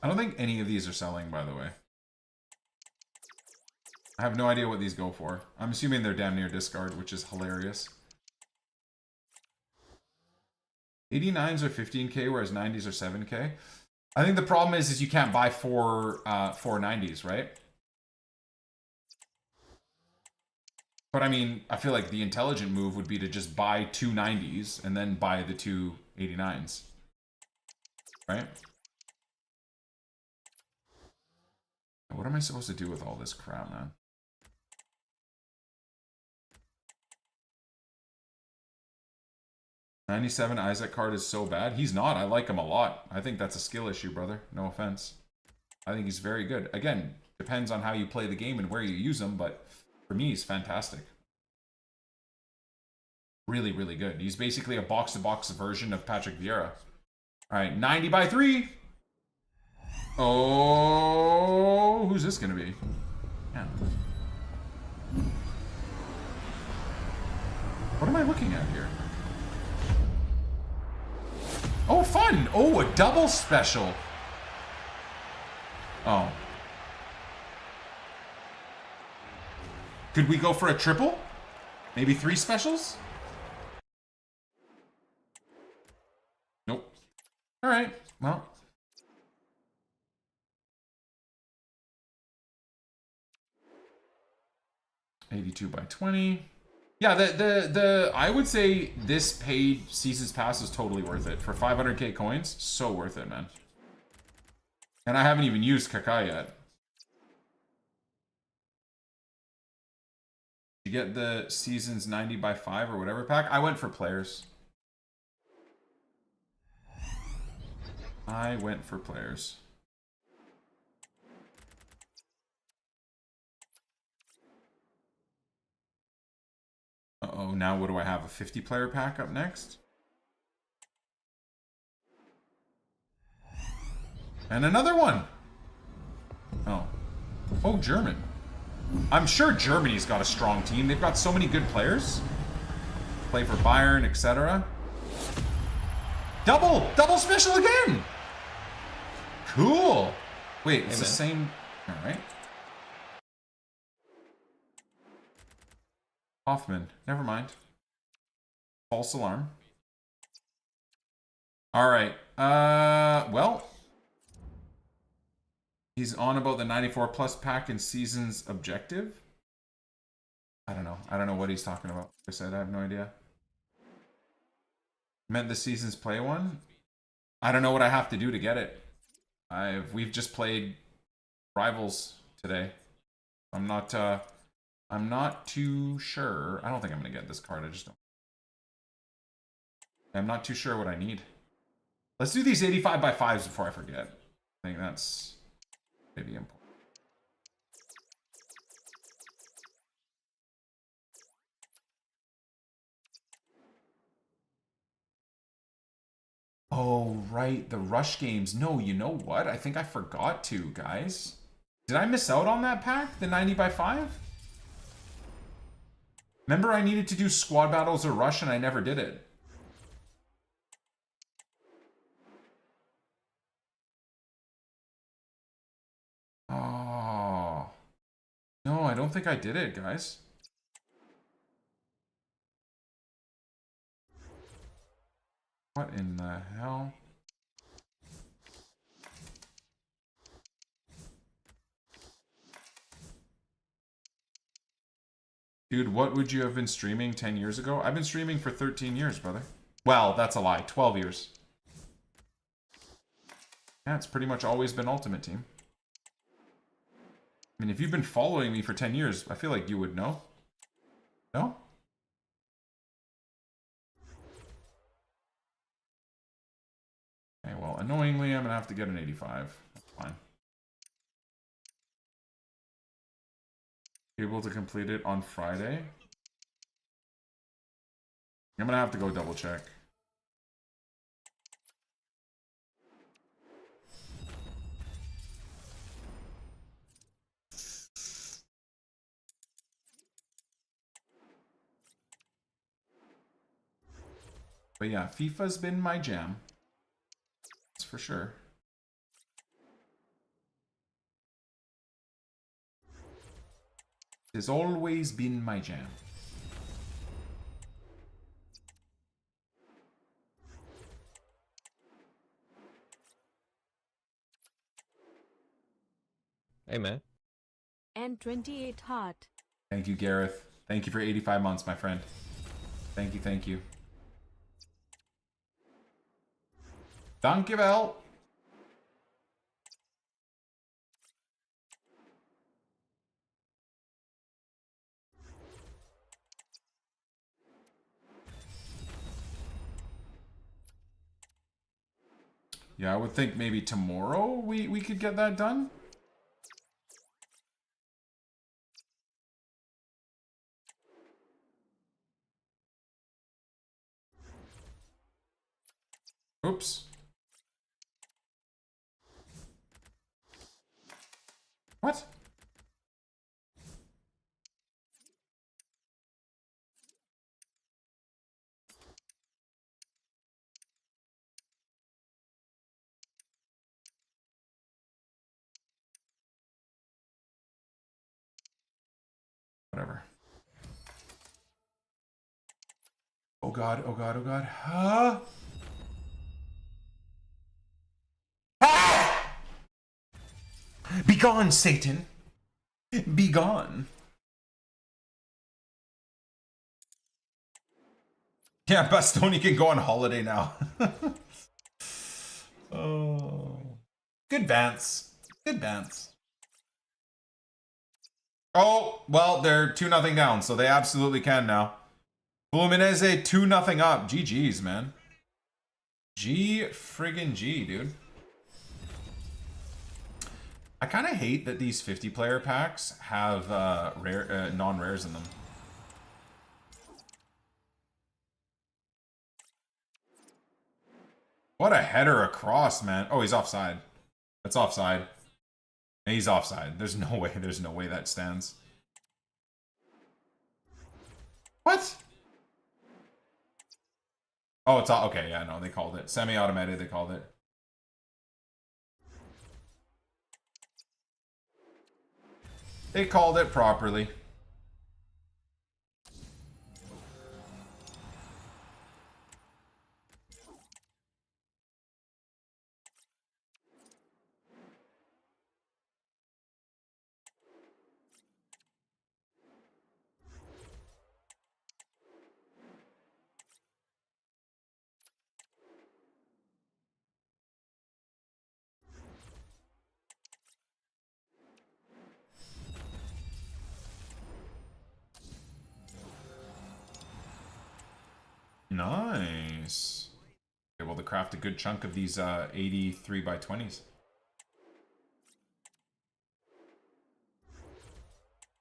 Speaker 2: I don't think any of these are selling, by the way. I have no idea what these go for. I'm assuming they're damn near discard, which is hilarious. 89s are 15k, whereas 90s are 7k. I think the problem is you can't buy four 90s, right? But I mean, I feel like the intelligent move would be to just buy two 90s and then buy the two 89s. Right? What am I supposed to do with all this crap, man? '97 Isaac card is so bad. He's not. I like him a lot. I think that's a skill issue, brother. No offense. I think he's very good. Again, depends on how you play the game and where you use him, but for me, he's fantastic. Really, really good. He's basically a box-to-box version of Patrick Vieira. All right, 90 by 3. Oh, who's this going to be? Yeah. What am I looking at here? Oh, fun! Oh, a double special. Oh. Could we go for a triple? Maybe 3 specials? Nope. All right. Well. $82 by 20. Yeah, the I would say this paid Seasons Pass is totally worth it. For 500k coins, so worth it, man. And I haven't even used Kaká yet. You get the Seasons 90 by 5 or whatever pack. I went for players. I went for players. Uh-oh, now what do I have? A 50-player pack up next? And another one! Oh. Oh, German. I'm sure Germany's got a strong team. They've got so many good players. Play for Bayern, etc. Double! Double special again! Cool! Wait, it's the same... Alright. Hoffman. Never mind. False alarm. Alright. Well... He's on about the 94 plus pack and Seasons objective. I don't know. I don't know what he's talking about. Like I said, I have no idea. Meant the Seasons play one? I don't know what I have to do to get it. We've just played Rivals today. I'm not too sure. I don't think I'm gonna get this card. I just don't. I'm not too sure what I need. Let's do these 85 by 5s before I forget. I think that's maybe important. Oh, right. The rush games. No, you know what? I think I forgot to, guys. Did I miss out on that pack? The 90 by 5? Remember I needed to do squad battles or rush and I never did it. Oh. No, I don't think I did it, guys. What in the hell? Dude, what would you have been streaming 10 years ago? I've been streaming for 13 years, brother. Well, that's a lie. 12 years. Yeah, it's pretty much always been Ultimate Team. I mean, if you've been following me for 10 years, I feel like you would know. No? Okay, well, annoyingly, I'm gonna have to get an 85. That's fine. Able to complete it on Friday? I'm gonna have to go double check. But yeah, FIFA's been my jam. That's for sure. Has always been my jam.
Speaker 1: Hey, man.
Speaker 3: N28 Heart.
Speaker 2: Thank you, Gareth. Thank you for 85 months, my friend. Thank you, thank you. Dankjewel. Yeah, I would think maybe tomorrow we could get that done. Oops. What? Whatever. Oh god, oh god, oh god. Huh? Ah! Be gone, Satan. Be gone. Yeah, Bastoni can go on holiday now. Oh. Good Vance. Good Vance. Oh, well, they're 2-0 down, so they absolutely can now. Fluminense 2-0 up. GG's, man. G friggin' G, dude. I kind of hate that these 50-player packs have rare non-rares in them. What a header across, man. Oh, he's offside. That's offside. He's offside. There's no way that stands. What? Oh, it's all okay. Yeah, no, they called it. Semi-automated, they called it. They called it properly. Nice. Able to craft a good chunk of these 83 by 20s.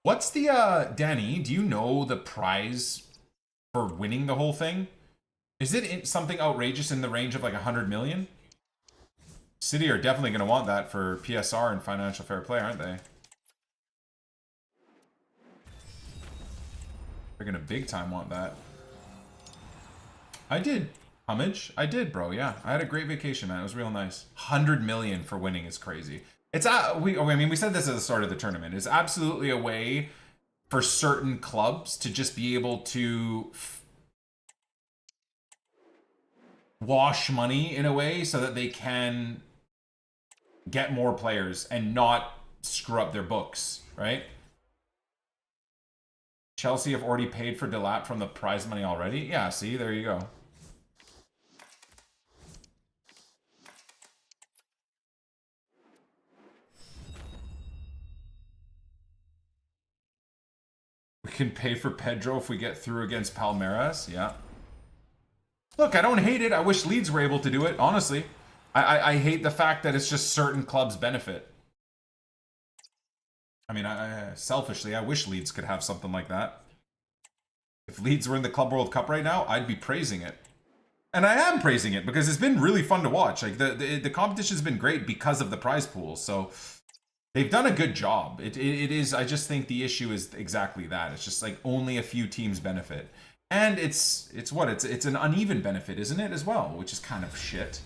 Speaker 2: What's the Danny, do you know the prize for winning the whole thing? Is it something outrageous in the range of like 100 million? City are definitely going to want that for PSR and financial fair play, aren't they? They're going to big time want that. I did. Homage? I did, bro. Yeah. I had a great vacation, man. It was real nice. 100 million for winning is crazy. It's we said this at the start of the tournament. It's absolutely a way for certain clubs to just be able to wash money in a way so that they can get more players and not screw up their books, right? Chelsea have already paid for Delap from the prize money already? Yeah, see, there you go. We can pay for Pedro if we get through against Palmeiras. Yeah. Look, I don't hate it. I wish Leeds were able to do it, honestly. I hate the fact that it's just certain clubs benefit. I mean, selfishly, I wish Leeds could have something like that. If Leeds were in the Club World Cup right now, I'd be praising it. And I am praising it because it's been really fun to watch. Like the competition's been great because of the prize pool. So they've done a good job. It is. I just think the issue is exactly that. It's just like only a few teams benefit, and it's an uneven benefit, isn't it, as well? Which is kind of shit.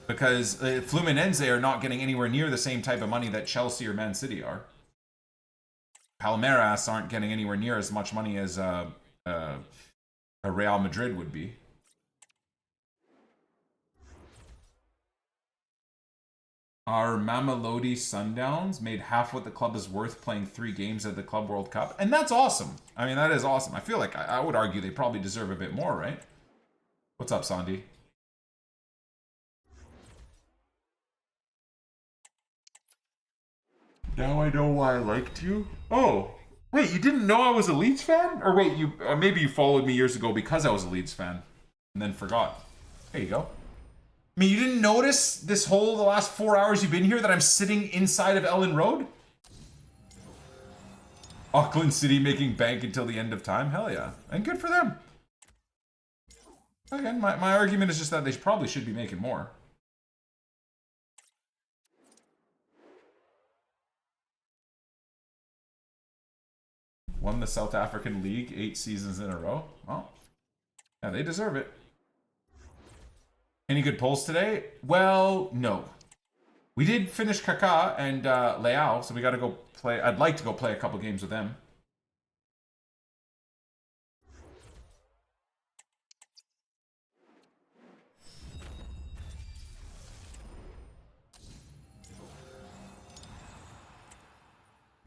Speaker 2: Because Fluminense are not getting anywhere near the same type of money that Chelsea or Man City are. Palmeiras aren't getting anywhere near as much money as a Real Madrid would be. Our Mamelodi Sundowns made half what the club is worth playing 3 games at the Club World Cup. And that's awesome. I mean, that is awesome. I feel like I would argue they probably deserve a bit more, right? What's up, Sandy? Now I know why I liked you. Oh, wait, you didn't know I was a Leeds fan? Or wait, you maybe you followed me years ago because I was a Leeds fan and then forgot. There you go. I mean, you didn't notice the last 4 hours you've been here that I'm sitting inside of Ellen Road? Auckland City making bank until the end of time? Hell yeah. And good for them. Again, my argument is just that they probably should be making more. Won the South African League 8 seasons in a row. Well, yeah, they deserve it. Any good polls today? Well, no. We did finish Kaká and Leao, so we got to go play. I'd like to go play a couple games with them.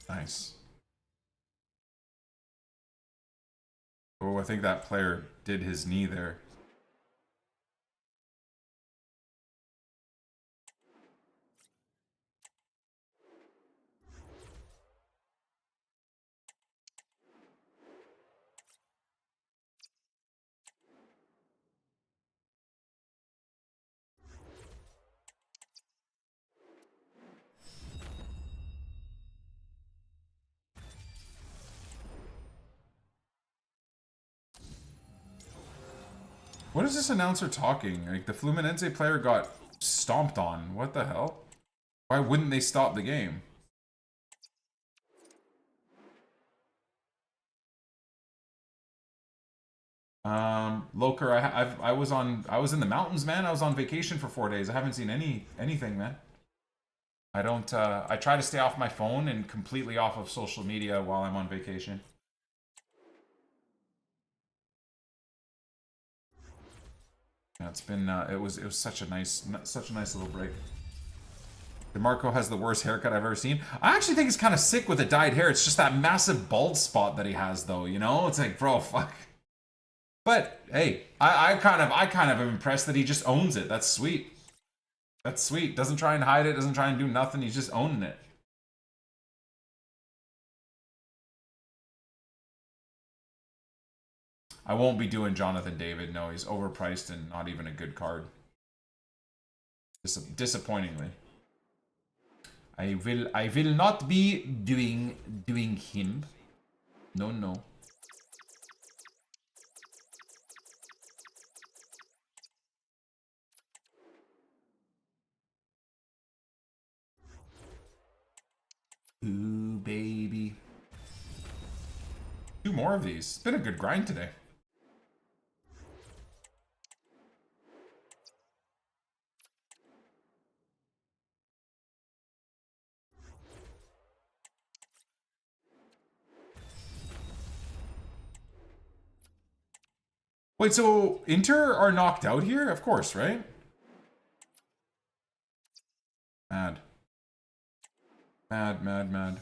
Speaker 2: Nice. Oh, I think that player did his knee there. What is this announcer talking? Like, the Fluminense player got stomped on. What the hell? Why wouldn't they stop the game? Loker, I was in the mountains, man. I was on vacation for 4 days. I haven't seen anything, man. I don't I try to stay off my phone and completely off of social media while I'm on vacation. Yeah, it's been it was such a nice little break. DeMarco has the worst haircut I've ever seen. I actually think it's kind of sick with the dyed hair. It's just that massive bald spot that he has, though. You know, it's like, bro, fuck. But hey, I kind of am impressed that he just owns it. That's sweet. That's sweet. Doesn't try and hide it. Doesn't try and do nothing. He's just owning it. I won't be doing Jonathan David. No, he's overpriced and not even a good card. Disappointingly. I will not be doing him. No, no. Ooh, baby. 2 more of these. It's been a good grind today. Wait, so Inter are knocked out here? Of course, right? Mad. Mad.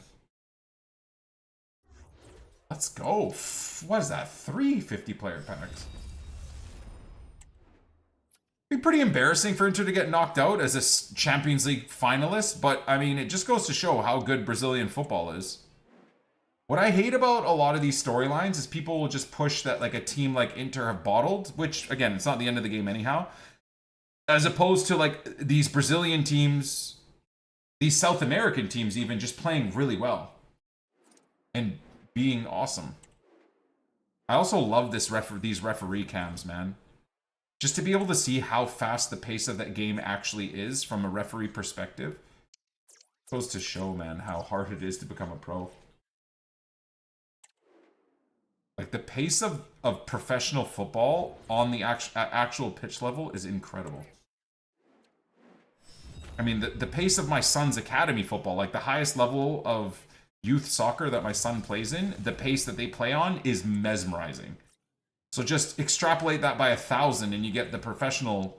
Speaker 2: Let's go. What is that? 3 50-player packs. Be pretty embarrassing for Inter to get knocked out as a Champions League finalist, but I mean, it just goes to show how good Brazilian football is. What I hate about a lot of these storylines is people will just push that like a team like Inter have bottled, which again, it's not the end of the game anyhow, as opposed to like these Brazilian teams, these South American teams even just playing really well and being awesome. I also love these referee cams, man. Just to be able to see how fast the pace of that game actually is from a referee perspective goes to show, man, how hard it is to become a pro. Like, the pace of professional football on the actual pitch level is incredible. I mean, the pace of my son's academy football, like the highest level of youth soccer that my son plays in, the pace that they play on is mesmerizing. So just extrapolate that by 1,000 and you get the professional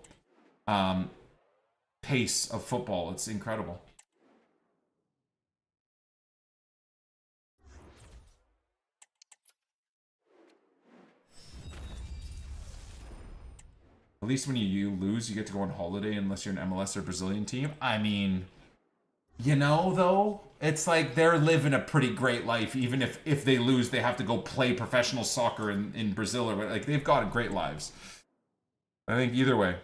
Speaker 2: pace of football. It's incredible. At least when you lose, you get to go on holiday unless you're an MLS or Brazilian team. I mean, you know, though, it's like they're living a pretty great life. Even if they lose, they have to go play professional soccer in Brazil or like they've got great lives. I think either way.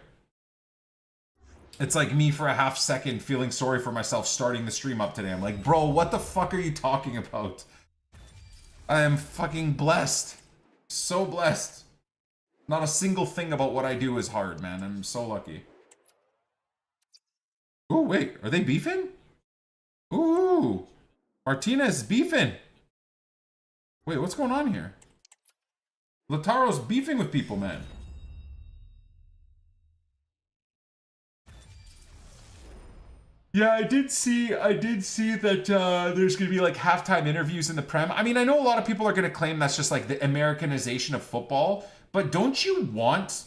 Speaker 2: It's like me for a half second feeling sorry for myself starting the stream up today. I'm like, bro, what the fuck are you talking about? I am fucking blessed. So blessed. Not a single thing about what I do is hard, man. I'm so lucky. Oh, wait. Are they beefing? Ooh. Martinez beefing. Wait, what's going on here? Lautaro's beefing with people, man. Yeah, I did see that there's going to be like halftime interviews in the Prem. I mean, I know a lot of people are going to claim that's just like the Americanization of football, but don't you want...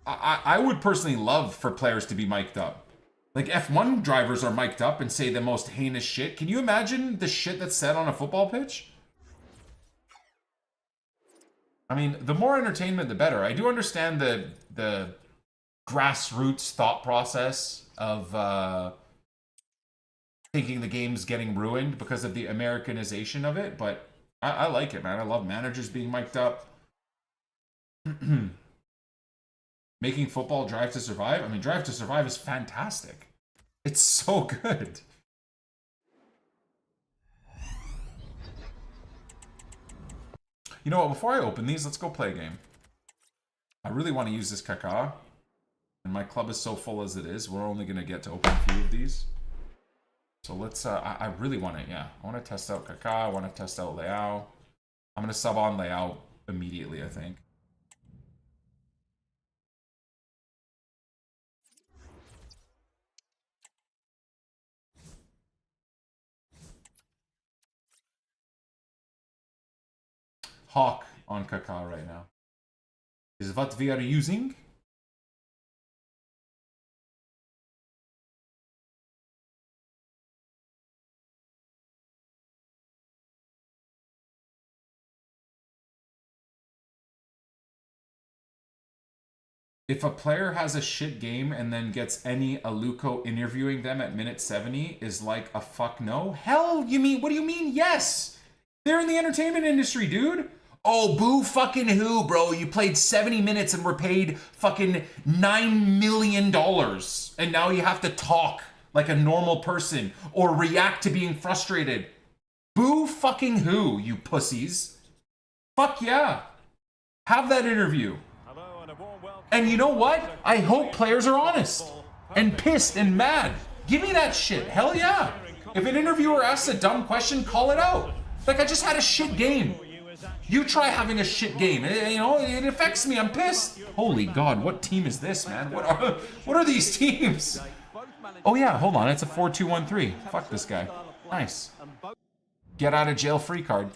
Speaker 2: I would personally love for players to be mic'd up. Like F1 drivers are mic'd up and say the most heinous shit. Can you imagine the shit that's said on a football pitch? I mean, the more entertainment, the better. I do understand the grassroots thought process of... thinking the game's getting ruined because of the Americanization of it, but I like it, man. I love managers being mic'd up. Making football Drive to Survive. I mean, Drive to Survive is fantastic. It's so good. You know what? Before I open these, let's go play a game. I really want to use this Kaká, and my club is so full as it is. We're only going to get to open a few of these. So let's, I really want to, yeah. I want to test out Kaká. I want to test out Leao. I'm going to sub on Leao immediately, I think. Hawk on Kaká right now. Is what we are using. If a player has a shit game and then gets any Aluko interviewing them at minute 70 is like a fuck no? Hell, you mean, what do you mean yes? They're in the entertainment industry, dude. Oh, boo fucking who, bro? You played 70 minutes and were paid fucking $9 million. And now you have to talk like a normal person or react to being frustrated. Boo fucking who, you pussies. Fuck yeah. Have that interview. And you know what? I hope players are honest and pissed and mad. Give me that shit. Hell yeah. If an interviewer asks a dumb question, call it out. Like, I just had a shit game. You try having a shit game. You know, it affects me. I'm pissed. Holy God, what team is this, man? What are these teams? Oh yeah, hold on. It's a 4-2-1-3. Fuck this guy. Nice. Get out of jail free card.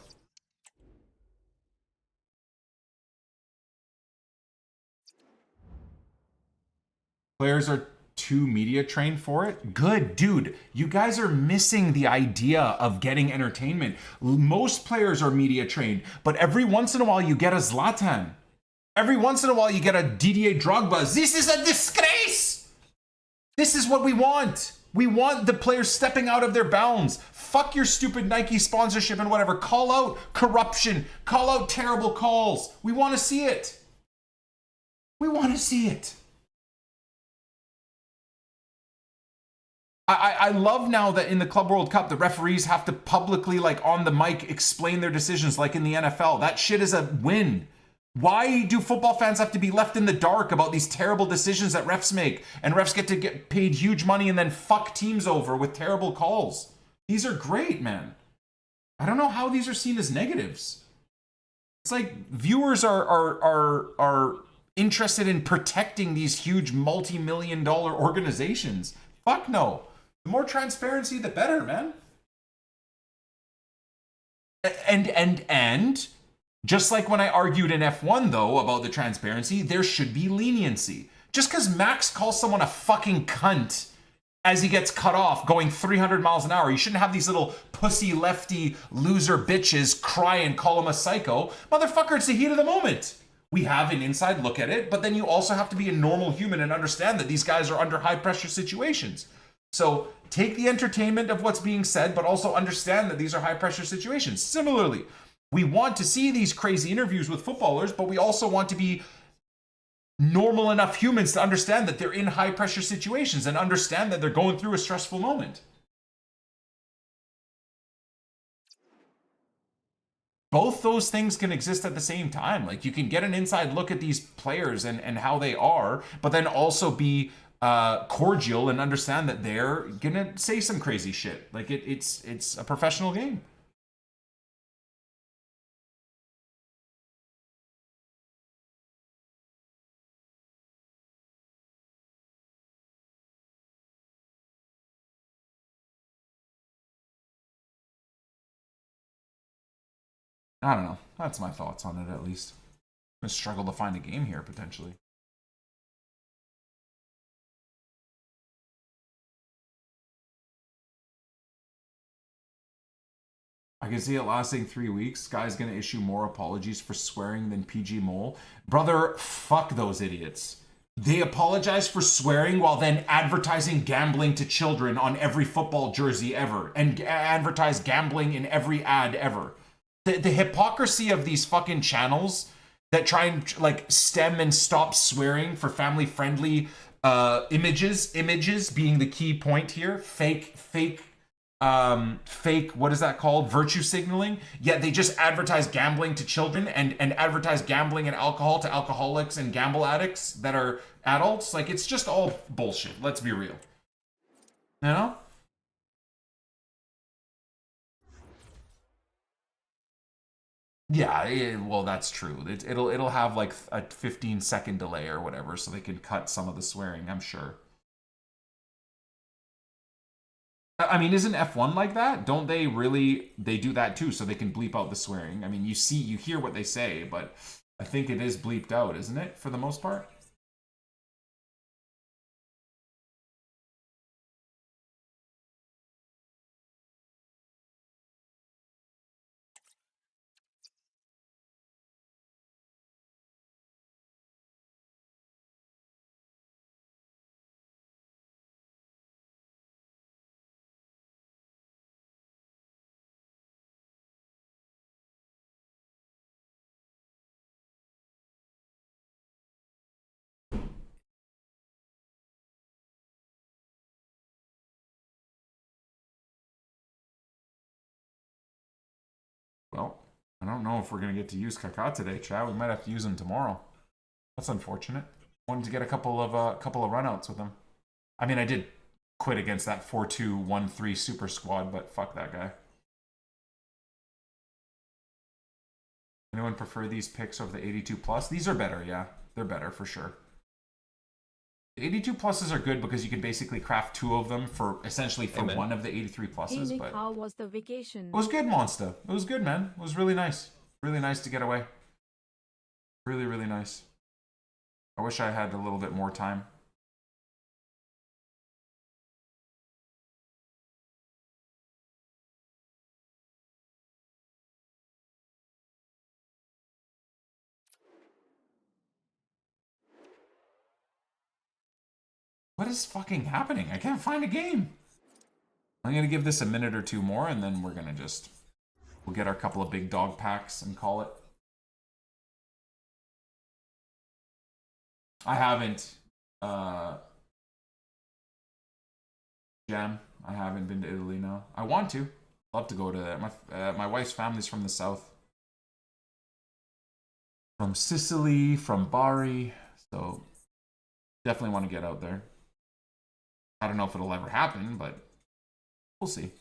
Speaker 2: Players are too media trained for it? Good, dude. You guys are missing the idea of getting entertainment. Most players are media trained, but every once in a while you get a Zlatan. Every once in a while you get a Didier Drogba. This is a disgrace! This is what we want. We want the players stepping out of their bounds. Fuck your stupid Nike sponsorship and whatever. Call out corruption. Call out terrible calls. We want to see it. We want to see it. I love now that in the Club World Cup, the referees have to publicly, like on the mic, explain their decisions like in the NFL. That shit is a win. Why do football fans have to be left in the dark about these terrible decisions that refs make? And refs get to get paid huge money and then fuck teams over with terrible calls. These are great, man. I don't know how these are seen as negatives. It's like viewers are interested in protecting these huge multi-million-dollar organizations. Fuck no. The more transparency, the better, man. And just like when I argued in F1 though about the transparency, there should be leniency. Just because Max calls someone a fucking cunt as he gets cut off going 300 miles an hour, you shouldn't have these little pussy lefty loser bitches cry and call him a psycho. Motherfucker, it's the heat of the moment. We have an inside look at it, but then you also have to be a normal human and understand that these guys are under high pressure situations. So take the entertainment of what's being said, but also understand that these are high pressure situations. Similarly, we want to see these crazy interviews with footballers, but we also want to be normal enough humans to understand that they're in high pressure situations and understand that they're going through a stressful moment. Both those things can exist at the same time. Like, you can get an inside look at these players and how they are, but then also be cordial and understand that they're gonna say some crazy shit. Like, it's a professional game. I don't know. That's my thoughts on it, at least. I'm gonna struggle to find a game here, potentially. I can see it lasting 3 weeks. Guy's gonna issue more apologies for swearing than PG Mole. Brother, fuck those idiots. They apologize for swearing while then advertising gambling to children on every football jersey ever and advertise gambling in every ad ever. The hypocrisy of these fucking channels that try and like stem and stop swearing for family friendly images being the key point here. Fake, what is that called? Virtue signaling. Yet they just advertise gambling to children and advertise gambling and alcohol to alcoholics and gamble addicts that are adults. Like, it's just all bullshit. Let's be real. You know? Yeah, well, that's true. It'll have like a 15-second delay or whatever, so they can cut some of the swearing, I'm sure. I mean, isn't F1 like that? Don't they really, they do that too, so they can bleep out the swearing? I mean, you hear what they say, but I think it is bleeped out, isn't it, for the most part? Well, I don't know if we're going to get to use Kaká today, Chad. We might have to use him tomorrow. That's unfortunate. Wanted to get a couple of runouts with him. I mean, I did quit against that 4-2-1-3 super squad, but fuck that guy. Anyone prefer these picks over the 82 plus? These are better, yeah. They're better for sure. The 82 pluses are good because you can basically craft two of them for essentially for one of the 83 pluses.
Speaker 3: Hey Nick,
Speaker 2: but
Speaker 3: how was the vacation?
Speaker 2: It was good, Monster. It was good, man. It was really nice. Really nice to get away. Really, really nice. I wish I had a little bit more time. What is fucking happening? I can't find a game. I'm going to give this a minute or two more, and then we're going to we'll get our couple of big dog packs and call it. I haven't, Jam, I haven't been to Italy, no. I want to. Love to go to that. My wife's family's from the south. From Sicily, from Bari, so definitely want to get out there. I don't know if it'll ever happen, but we'll see.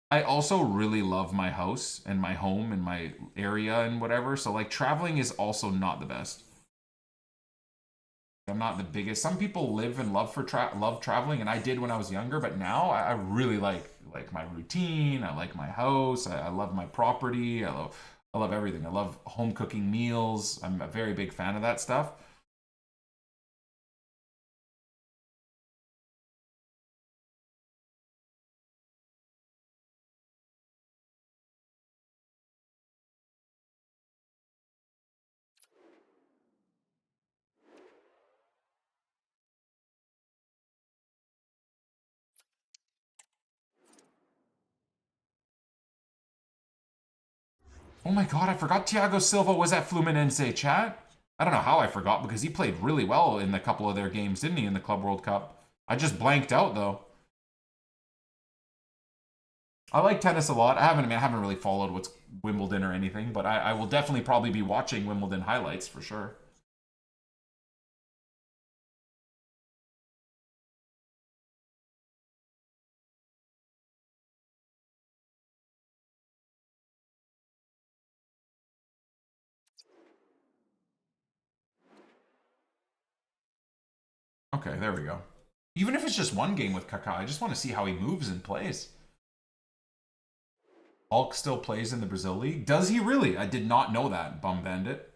Speaker 2: I also really love my house and my home and my area and whatever, so like traveling is also not the best. I'm not the biggest. Some people live and love traveling, and I did when I was younger. But now I really like my routine. I like my house. I love my property. I love everything. I love home cooking meals. I'm a very big fan of that stuff. Oh my god, I forgot Thiago Silva was at Fluminense, chat. I don't know how I forgot, because he played really well in a couple of their games, didn't he, in the Club World Cup? I just blanked out, though. I like tennis a lot. I haven't really followed what's Wimbledon or anything, but I will definitely probably be watching Wimbledon highlights for sure. Okay, there we go. Even if it's just one game with Kaká, I just want to see how he moves and plays. Hulk still plays in the Brazil League? Does he really? I did not know that, Bum Bandit.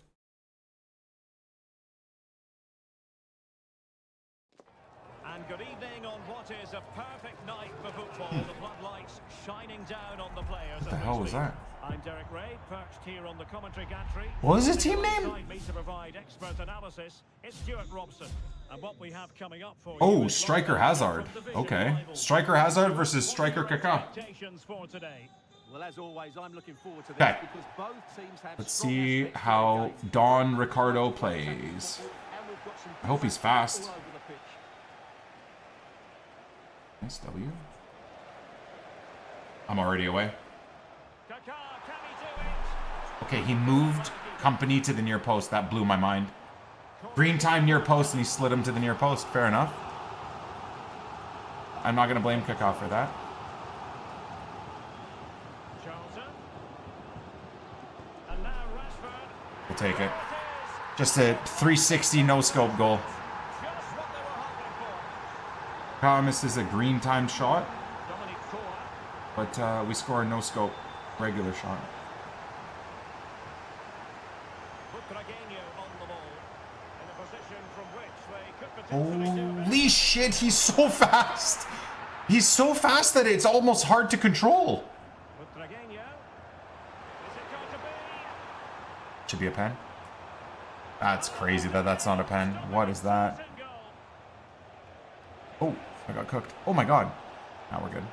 Speaker 8: And good evening on what is a perfect night for football. The floodlights shining down on the players.
Speaker 2: What the hell was that?
Speaker 8: I'm Derek Ray, perched here on the commentary gantry.
Speaker 2: What was his team name?
Speaker 8: Me to provide expert analysis. It's Stuart Robson. And what we have coming up for
Speaker 2: Oh, Striker Hazard. Okay. Striker Hazard versus Striker Kaká.
Speaker 9: Well, as always, I'm looking forward to
Speaker 2: Okay.
Speaker 9: this because both teams have
Speaker 2: Let's
Speaker 9: strong
Speaker 2: see
Speaker 9: aspects
Speaker 2: how
Speaker 9: to play.
Speaker 2: Don Ricardo plays.
Speaker 9: And we've got some
Speaker 2: I hope he's fast.
Speaker 9: all over the pitch.
Speaker 2: Nice W. I'm already away. Okay, he moved Company to the near post. That blew my mind. Green time near post, and he slid him to the near post. Fair enough. I'm not going to blame Kaká for that. We'll take it. Just a 360 no-scope goal. Kaká misses a green time shot, but we score a no-scope regular shot. Holy shit, he's so fast! He's so fast that it's almost hard to control. Should be a pen. That's crazy that that's not a pen. What is that? Oh, I got cooked. Oh my god. Now we're good.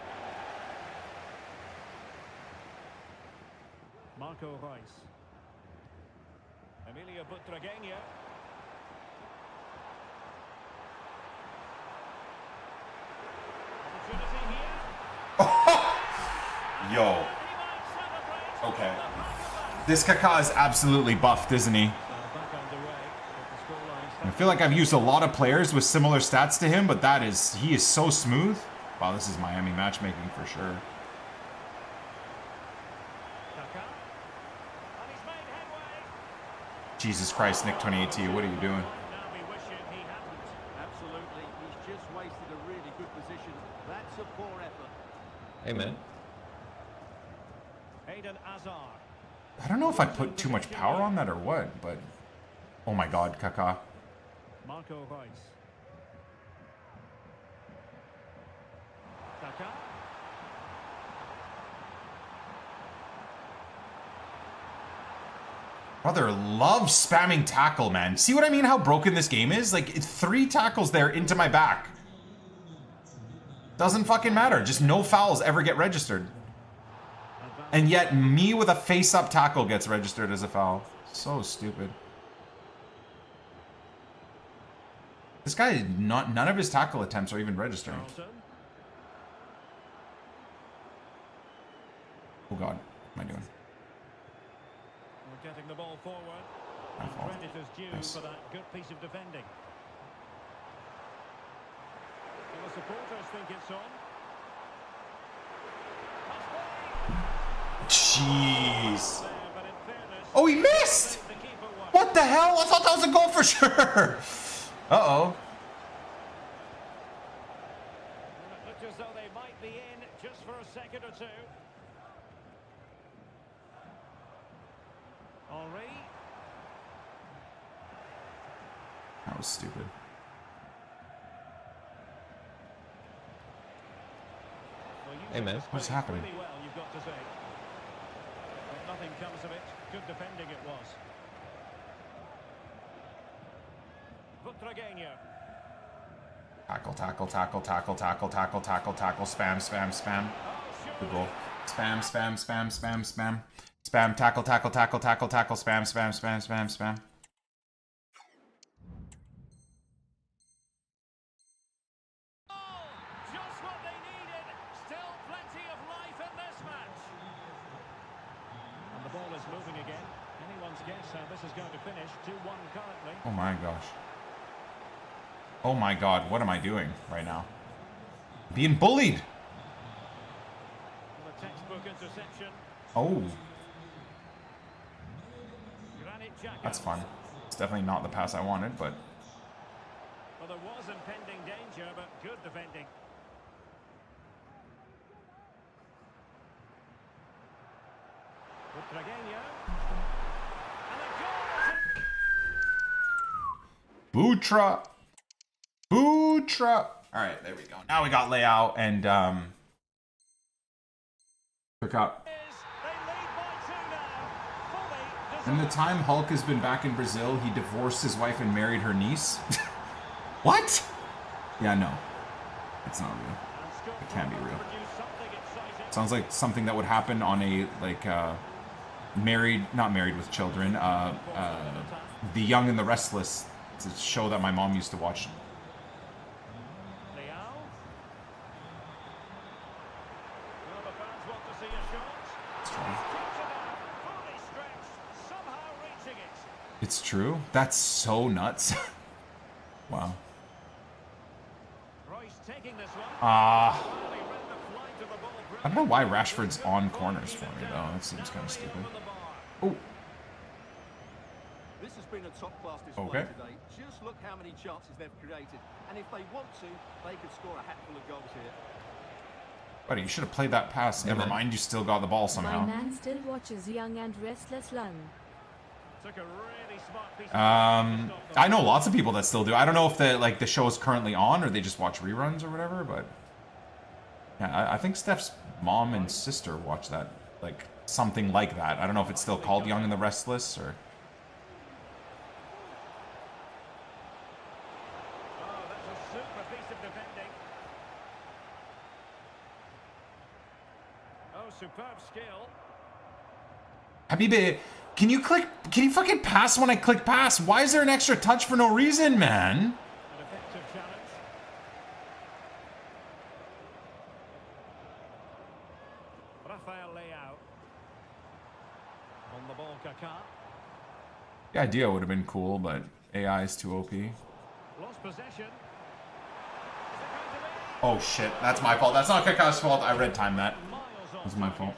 Speaker 8: Marco Reus. Emilio Butragueño.
Speaker 2: Yo. Okay. This Kaká is absolutely buffed, isn't he? I feel like I've used a lot of players with similar stats to him, but he is so smooth. Wow, this is Miami matchmaking for sure. Jesus Christ, NICK28T, what are you doing?
Speaker 9: Absolutely. He's just wasted a really good position. That's a poor effort.
Speaker 1: Hey, man.
Speaker 2: I don't know if I put too much power on that or what, but... Oh my god, Kaká.
Speaker 8: Marco Reus. Kaká.
Speaker 2: Brother loves spamming tackle, man. See what I mean? How broken this game is? Like, it's 3 tackles there into my back. Doesn't fucking matter. Just no fouls ever get registered. And yet, me with a face-up tackle gets registered as a foul. So stupid. This guy, none of his tackle attempts are even registering. Oh god, what am I doing?
Speaker 8: We're getting the ball forward. And credit is due for that good piece of defending. And the supporters think it's on.
Speaker 2: Jeez. Oh, he missed! What the hell? I thought that was a goal for sure. Uh-oh.
Speaker 8: It looked as though they might be in just for a second or two. Henri.
Speaker 2: That was stupid.
Speaker 1: Hey, man.
Speaker 2: What's happening?
Speaker 8: Really well, you've got to say. But nothing comes of it. Good defending it was. Butragueño.
Speaker 2: Tackle, tackle, tackle, tackle, tackle, tackle, tackle, tackle, spam, spam, spam. Good goal. Spam, spam, spam, spam, spam. Spam, tackle, tackle, tackle, tackle, tackle, spam, spam, spam, spam, spam.
Speaker 8: Just what they needed. Still plenty of life in this match. And the ball is moving again. Anyone's guess how this is going to finish. 2-1 currently.
Speaker 2: Oh my gosh. Oh my god, what am I doing right now? Being bullied!
Speaker 8: The textbook interception.
Speaker 2: Oh,
Speaker 8: Granit Xhaka.
Speaker 2: that's fun. It's definitely not the pass I wanted, but...
Speaker 8: Well, there was impending danger, but good defending. Butragueño. And a goal!
Speaker 2: Butra! Butra! Alright, there we go. Now we got layout and, pick up.
Speaker 8: They lead by 2 now. Fully
Speaker 2: In the time Hulk has been back in Brazil, he divorced his wife and married her niece. What? Yeah, no. It's not real. It can't be real. Sounds like something that would happen on a, like, not married with children, The Young and the Restless. It's a show that my mom used to watch. It's true? That's so nuts. Wow. I don't know why Rashford's on corners for me, though. That seems kind of stupid. Oh.
Speaker 9: This has been a top-class display today. Just look how many chances they've created. And if they want to, they could score a hatful of goals here.
Speaker 2: Buddy, you should have played that pass. Never mind, you still got the ball somehow.
Speaker 3: My man still watches Young and Restless Lung.
Speaker 2: I know lots of people that still do. I don't know if the show is currently on or they just watch reruns or whatever, but yeah, I think Steph's mom and sister watch that, like something like that. I don't know if it's still called Young and the Restless or.
Speaker 8: Oh, that's a super piece of defending. Oh, superb skill.
Speaker 2: Habibi, can you fucking pass when I click pass? Why is there an extra touch for no reason, man?
Speaker 8: An effective challenge. Rafael Leao. On the ball, Kaká.
Speaker 2: The idea would have been cool, but AI is too OP.
Speaker 8: Lost possession.
Speaker 2: Oh shit, that's my fault. That's not Kaká's fault. I red timed that. That's my fault.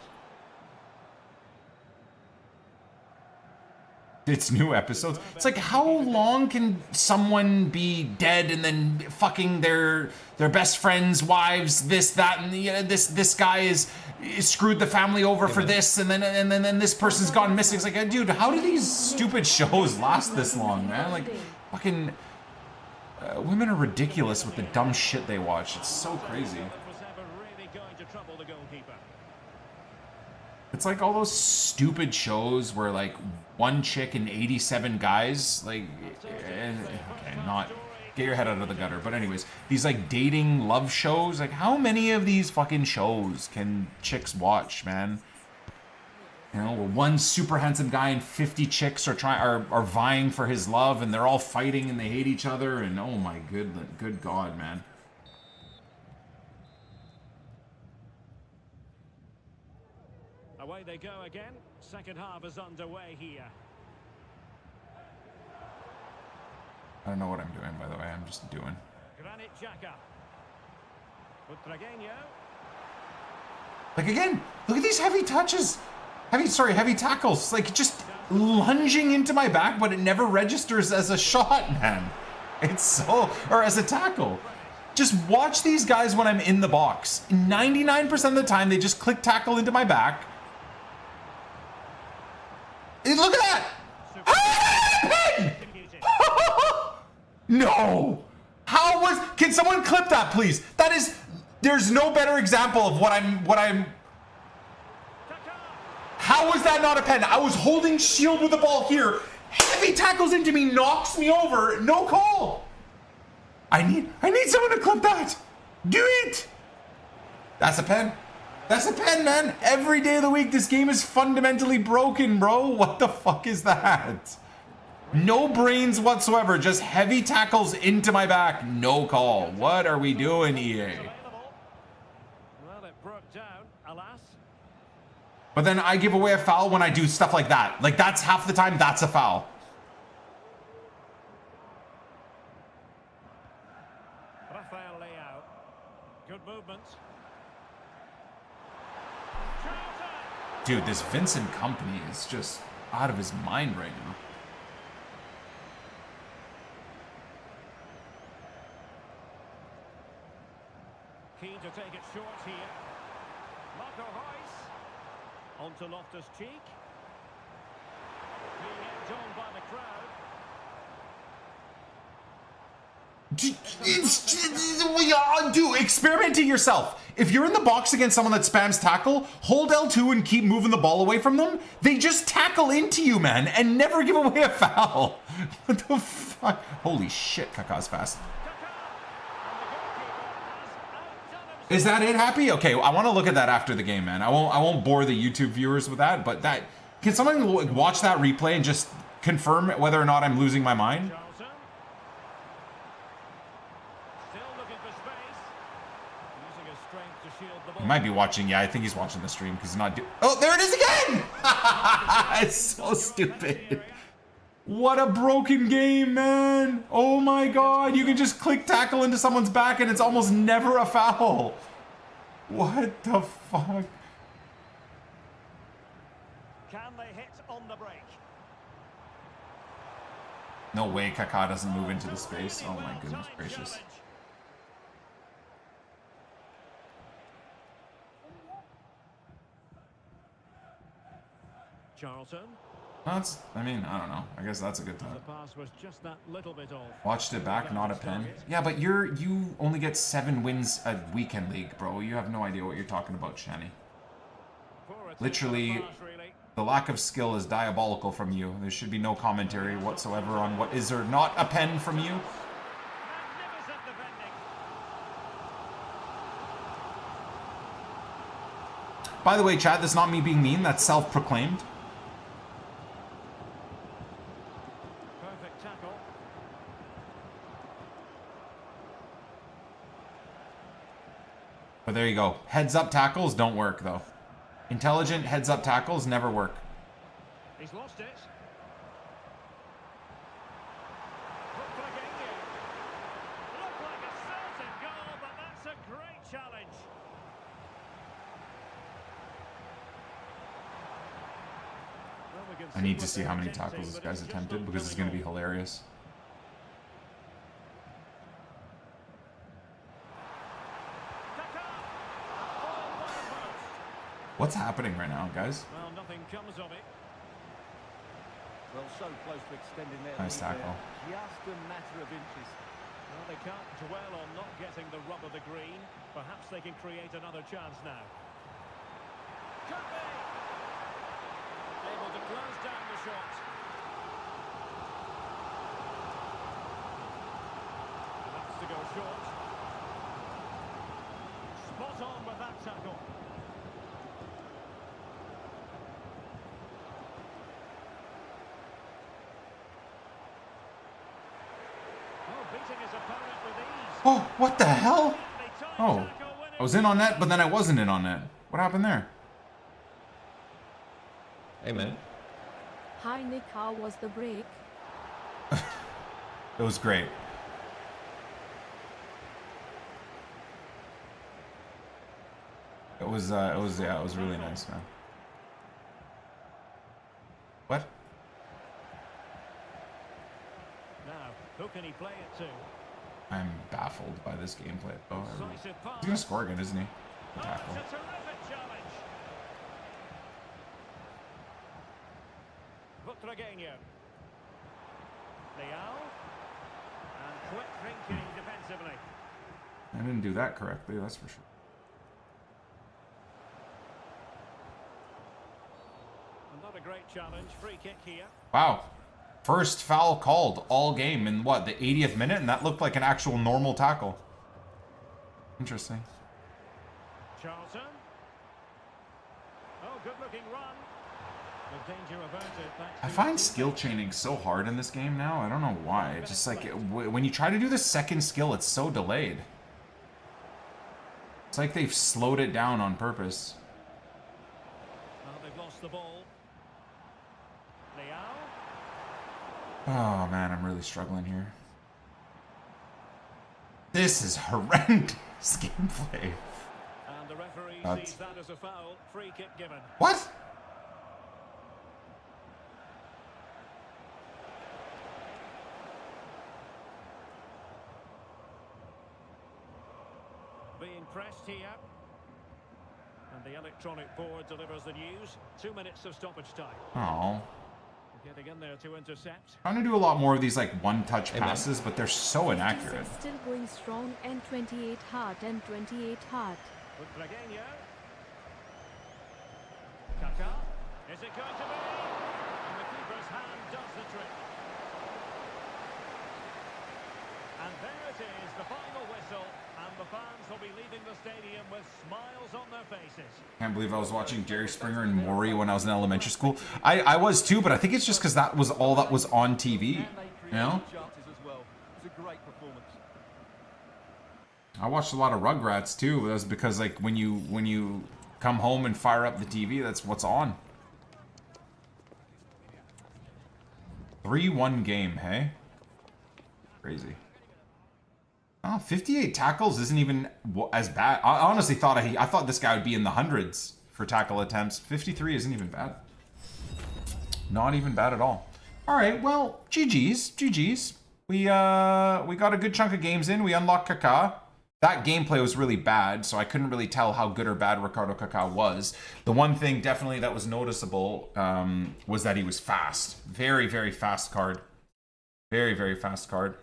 Speaker 2: It's new episodes. It's like, how long can someone be dead and then fucking their best friends, wives, this, that, and this guy is screwed the family over for this, and then this person's gone missing. It's like, dude, how do these stupid shows last this long, man? Like, fucking women are ridiculous with the dumb shit they watch. It's so crazy. It's like all those stupid shows where like one chick and 87 guys, like, okay, not, get your head out of the gutter. But anyways, these like dating love shows, like how many of these fucking shows can chicks watch, man? You know, where one super handsome guy and 50 chicks are vying for his love and they're all fighting and they hate each other and oh my good God, man.
Speaker 8: Away they go again. Second half is underway here.
Speaker 2: I don't know what I'm doing, by the way. I'm just doing.
Speaker 8: Granit Xhaka. Butragueño.
Speaker 2: Like again, look at these heavy touches. Heavy tackles. Like just lunging into my back, but it never registers as a shot, man. It's so, or as a tackle. Just watch these guys when I'm in the box. 99% of the time, they just click tackle into my back. And look at that! No! How was, can someone clip that, please? That is, there's no better example of what I'm, how was that not a pen? I was holding shield with the ball here. Heavy tackles into me, knocks me over, no call. I need someone to clip that. Do it. That's a pen. That's a pen, man. Every day of the week, this game is fundamentally broken, bro. What the fuck is that? No brains whatsoever, just heavy tackles into my back, no call. What are we doing, EA?
Speaker 8: Well, it broke down, alas.
Speaker 2: But then I give away a foul when I do stuff like that. Like, that's half the time, that's a foul.
Speaker 8: Rafael Leao. Good movement.
Speaker 2: Dude, this Vincent Company is just out of his mind right now.
Speaker 8: Keen to take it short here. Marco Reus. On to Loftus-Cheek. Being egged on by the crowd.
Speaker 2: Do experiment to yourself. If you're in the box against someone that spams tackle, hold L2 and keep moving the ball away from them. They just tackle into you, man, and never give away a foul. What the fuck? Holy shit, Kaká's fast. Is that it, Happy? Okay, I want to look at that after the game, man. I won't bore the YouTube viewers with that, but that, can someone watch that replay and just confirm whether or not I'm losing my mind? He might be watching. Yeah, I think he's watching the stream because he's not oh, there it is again! It's so stupid. What a broken game, man. Oh my god. You can just click tackle into someone's back and it's almost never a foul. What the fuck?
Speaker 8: Can they hit on the break?
Speaker 2: No way Kaká doesn't move into the space. Oh my goodness gracious.
Speaker 8: Charlton.
Speaker 2: That's, I mean, I don't know. I guess that's a good
Speaker 8: The
Speaker 2: time.
Speaker 8: pass was just that little bit off.
Speaker 2: Watched it back, not a pen. Yeah, but you only get 7 wins a weekend league, bro. You have no idea what you're talking about, Shani. Literally, the lack of skill is diabolical from you. There should be no commentary whatsoever on what is or not a pen from you. By the way, Chad, that's not me being mean. That's self-proclaimed.
Speaker 8: Perfect tackle.
Speaker 2: But there you go. Heads-up tackles don't work, though. Intelligent heads-up tackles never work.
Speaker 8: He's lost it. Looked like a certain goal, but that's a great challenge. Well, we can
Speaker 2: I need to
Speaker 8: what
Speaker 2: see
Speaker 8: they're
Speaker 2: how many
Speaker 8: attempting,
Speaker 2: tackles this
Speaker 8: but
Speaker 2: guy's
Speaker 8: it's just
Speaker 2: attempted
Speaker 8: not
Speaker 2: because it's
Speaker 8: coming
Speaker 2: going to be
Speaker 8: off.
Speaker 2: hilarious. What's happening right now, guys?
Speaker 8: Well, nothing comes of it.
Speaker 9: Well, so close to extending their
Speaker 2: Nice
Speaker 9: lead
Speaker 2: tackle.
Speaker 9: there. Just a matter of inches.
Speaker 8: Well, they can't dwell on not getting the rub of the green. Perhaps they can create another chance now. Could be. Able to close down the shot. That's to go short. Spot on with that tackle. Beating his opponent with ease.
Speaker 2: Oh, what the hell? Oh, I was in on net, but then I wasn't in on net. What happened there?
Speaker 1: Hey, man.
Speaker 3: Hi Nick, how was the break?
Speaker 2: It was great. It was really nice, man. What?
Speaker 8: Now, Who can he play it to?
Speaker 2: I'm baffled by this gameplay. Oh,
Speaker 8: Decisive pass.
Speaker 2: he's gonna score again, isn't he?
Speaker 8: Oh,
Speaker 2: Tackle.
Speaker 8: it's a terrific challenge. Butragueño. Leal. And quick thinking defensively.
Speaker 2: I didn't do that correctly, that's for sure.
Speaker 8: Another great challenge. Free kick here.
Speaker 2: Wow. First foul called all game in what, the 80th minute? And that looked like an actual normal tackle. Interesting.
Speaker 8: Charlton. Oh, good looking run. The danger averted.
Speaker 2: I find skill chaining so hard in this game now. I don't know why. It's just like when you try to do the second skill, it's so delayed. It's like they've slowed it down on purpose.
Speaker 8: Now they've lost the ball. Leal.
Speaker 2: Oh man, I'm really struggling here. This is horrendous gameplay.
Speaker 8: And the referee sees that as a foul. Free kick given.
Speaker 2: What?
Speaker 8: Being pressed here. And the electronic board delivers the news. 2 minutes of stoppage time.
Speaker 2: Oh.
Speaker 8: Getting in there to intercept.
Speaker 2: Trying to do a lot more of these like one-touch passes, but they're so inaccurate.
Speaker 3: Still going strong. N28 Heart. N28 Heart.
Speaker 8: Butragueño. Kaká. Is it going to be? And the keeper's hand does the trick. And there it is, the final whistle. And the fans will be leaving the stadium with smiles on their faces.
Speaker 2: Can't believe I was watching Jerry Springer and Maury when I was in elementary school. I was too, but I think it's just because that was all that was on TV. You know? I watched a lot of Rugrats too. That's because like when you come home and fire up the TV, that's what's on. 3-1 game, hey? Crazy. Oh, 58 tackles isn't even as bad. I honestly thought I thought this guy would be in the hundreds for tackle attempts. 53 isn't even bad. Not even bad at all. All right, well, GG's. We got a good chunk of games in. We unlocked Kaká. That gameplay was really bad, so I couldn't really tell how good or bad Ricardo Kaká was. The one thing definitely that was noticeable was that he was fast. Very, very fast card. Very, very fast card.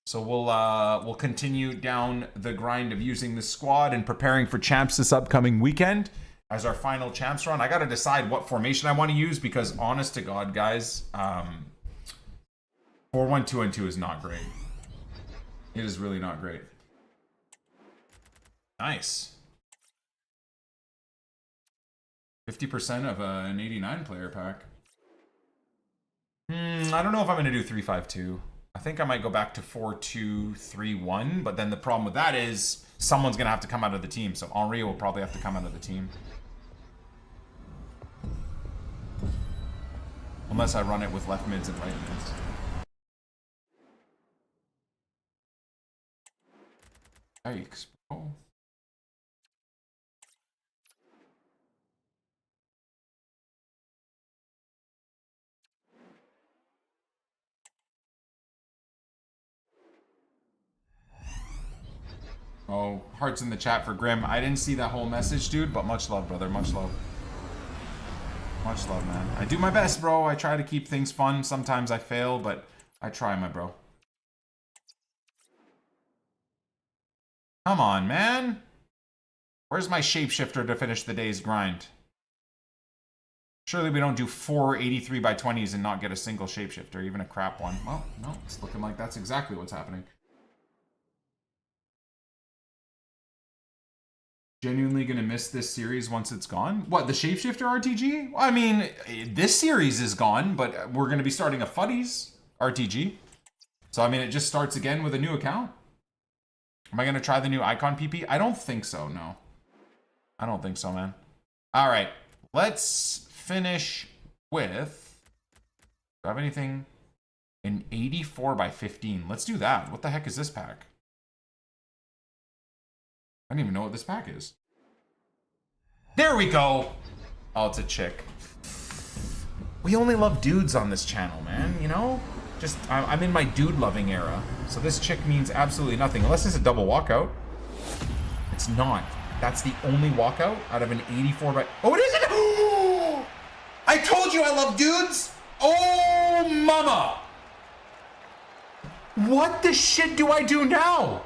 Speaker 2: So we'll continue down the grind of using the squad and preparing for champs this upcoming weekend as our final champs run. I got to decide what formation I want to use because honest to God, guys, 4-1-2-2 is not great. It is really not great. Nice. 50% of an 89 player pack. I don't know if I'm going to do 3-5-2. I think I might go back to 4-2-3-1, but then the problem with that is someone's going to have to come out of the team. So Henri will probably have to come out of the team. Unless I run it with left mids and right mids. Yikes, bro. Oh, hearts in the chat for Grim. I didn't see that whole message, dude, but much love, brother. Much love. Much love, man. I do my best, bro. I try to keep things fun. Sometimes I fail, but I try, my bro. Come on, man. Where's my shapeshifter to finish the day's grind? Surely we don't do 4 83x20s and not get a single shapeshifter, even a crap one. Well, no, it's looking like that's exactly what's happening. Genuinely gonna miss this series once it's gone. What, the shapeshifter RTG? I mean, this series is gone, but we're gonna be starting a Fuddies RTG. So I mean, it just starts again with a new account. Am I gonna try the new icon PP? I don't think so, no. I don't think so, man. All right, let's finish with, do I have anything? An 84x15, let's do that. What the heck is this pack? I don't even know what this pack is. There we go. Oh, it's a chick. We only love dudes on this channel, man, you know? Just, I'm in my dude-loving era. So this chick means absolutely nothing. Unless it's a double walkout. It's not. That's the only walkout out of an 84 by... Oh, it isn't! I told you I love dudes! Oh, mama! What the shit do I do now?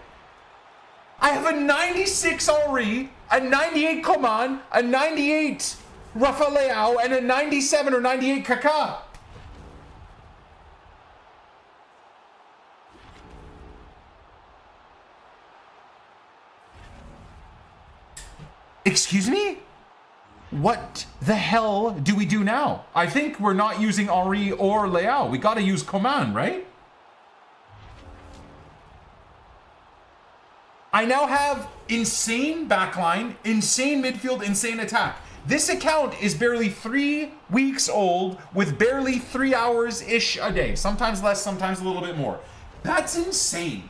Speaker 2: I have a 96 Henri, a 98 Coman, a 98 Rafael, and a 97 or 98 Kaká. Excuse me? What the hell do we do now? I think we're not using Henri or Leao. We gotta use Coman, right? I now have insane backline, insane midfield, insane attack. This account is barely 3 weeks old with barely 3 hours-ish a day. Sometimes less, sometimes a little bit more. That's insane.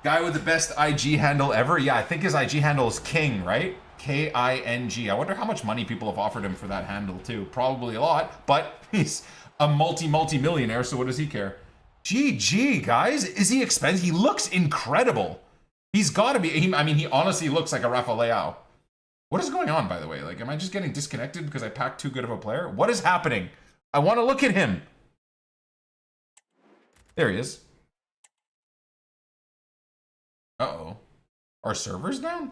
Speaker 2: Guy with the best IG handle ever? Yeah, I think his IG handle is King, right? K-I-N-G. I wonder how much money people have offered him for that handle too. Probably a lot, but he's a multi-millionaire, so what does he care? GG, guys. Is he expensive? He looks incredible. He's got to be. I mean, he honestly looks like a Rafa Leao. What is going on, by the way? Like, am I just getting disconnected because I packed too good of a player? What is happening? I want to look at him. There he is. Uh-oh. Are servers down?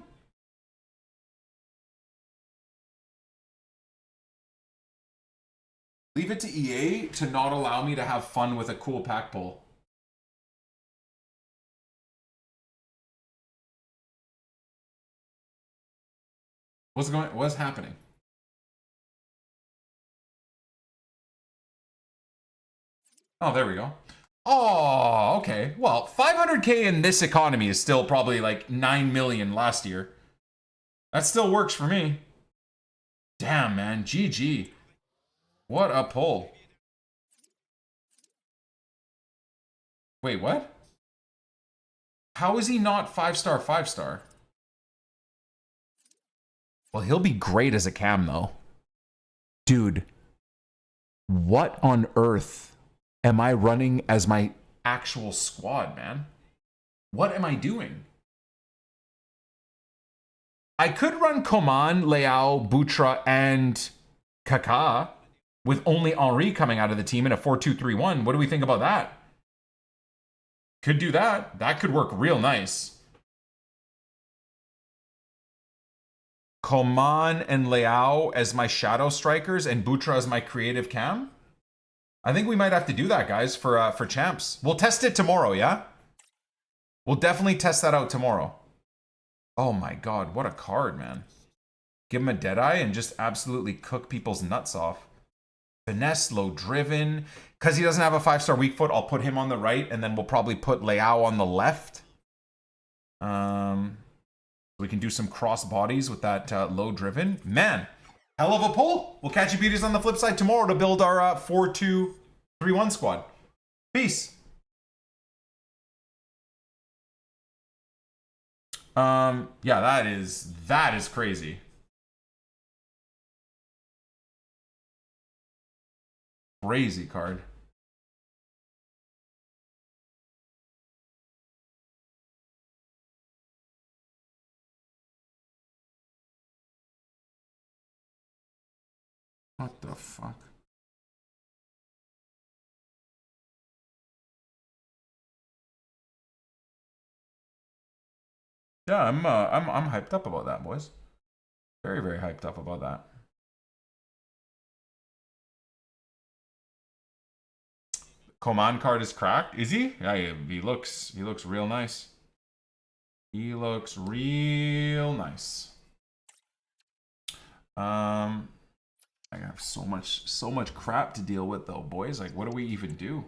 Speaker 2: Leave it to EA to not allow me to have fun with a cool pack pull. What's happening? Oh, there we go. Oh, okay. Well, 500K in this economy is still probably like 9 million last year. That still works for me. Damn, man. GG. What a pull. Wait, what? How is he not 5-star, 5-star? Well, he'll be great as a cam, though. Dude, what on earth am I running as my actual squad, man? What am I doing? I could run Coman, Leao, Butra, and Kaká with only Henri coming out of the team in a 4-2-3-1. What do we think about that? Could do that. That could work real nice. Coman and Leao as my shadow strikers and Butra as my creative cam. I think we might have to do that, guys, for champs. We'll test it tomorrow, yeah? We'll definitely test that out tomorrow. Oh my god, what a card, man. Give him a Deadeye and just absolutely cook people's nuts off. Finesse, low driven. Because he doesn't have a 5-star weak foot, I'll put him on the right, and then we'll probably put Leao on the left. We can do some cross bodies with that low driven. Man, hell of a pull. We'll catch you beauties on the flip side tomorrow to build our 4-2-3-1 squad. Peace. Yeah, that is crazy. Crazy card. What the fuck? Yeah, I'm hyped up about that, boys. Very, very hyped up about that. Coman card is cracked. Is he? Yeah, he looks real nice. He looks real nice. I have so much crap to deal with though, boys. Like, what do we even do?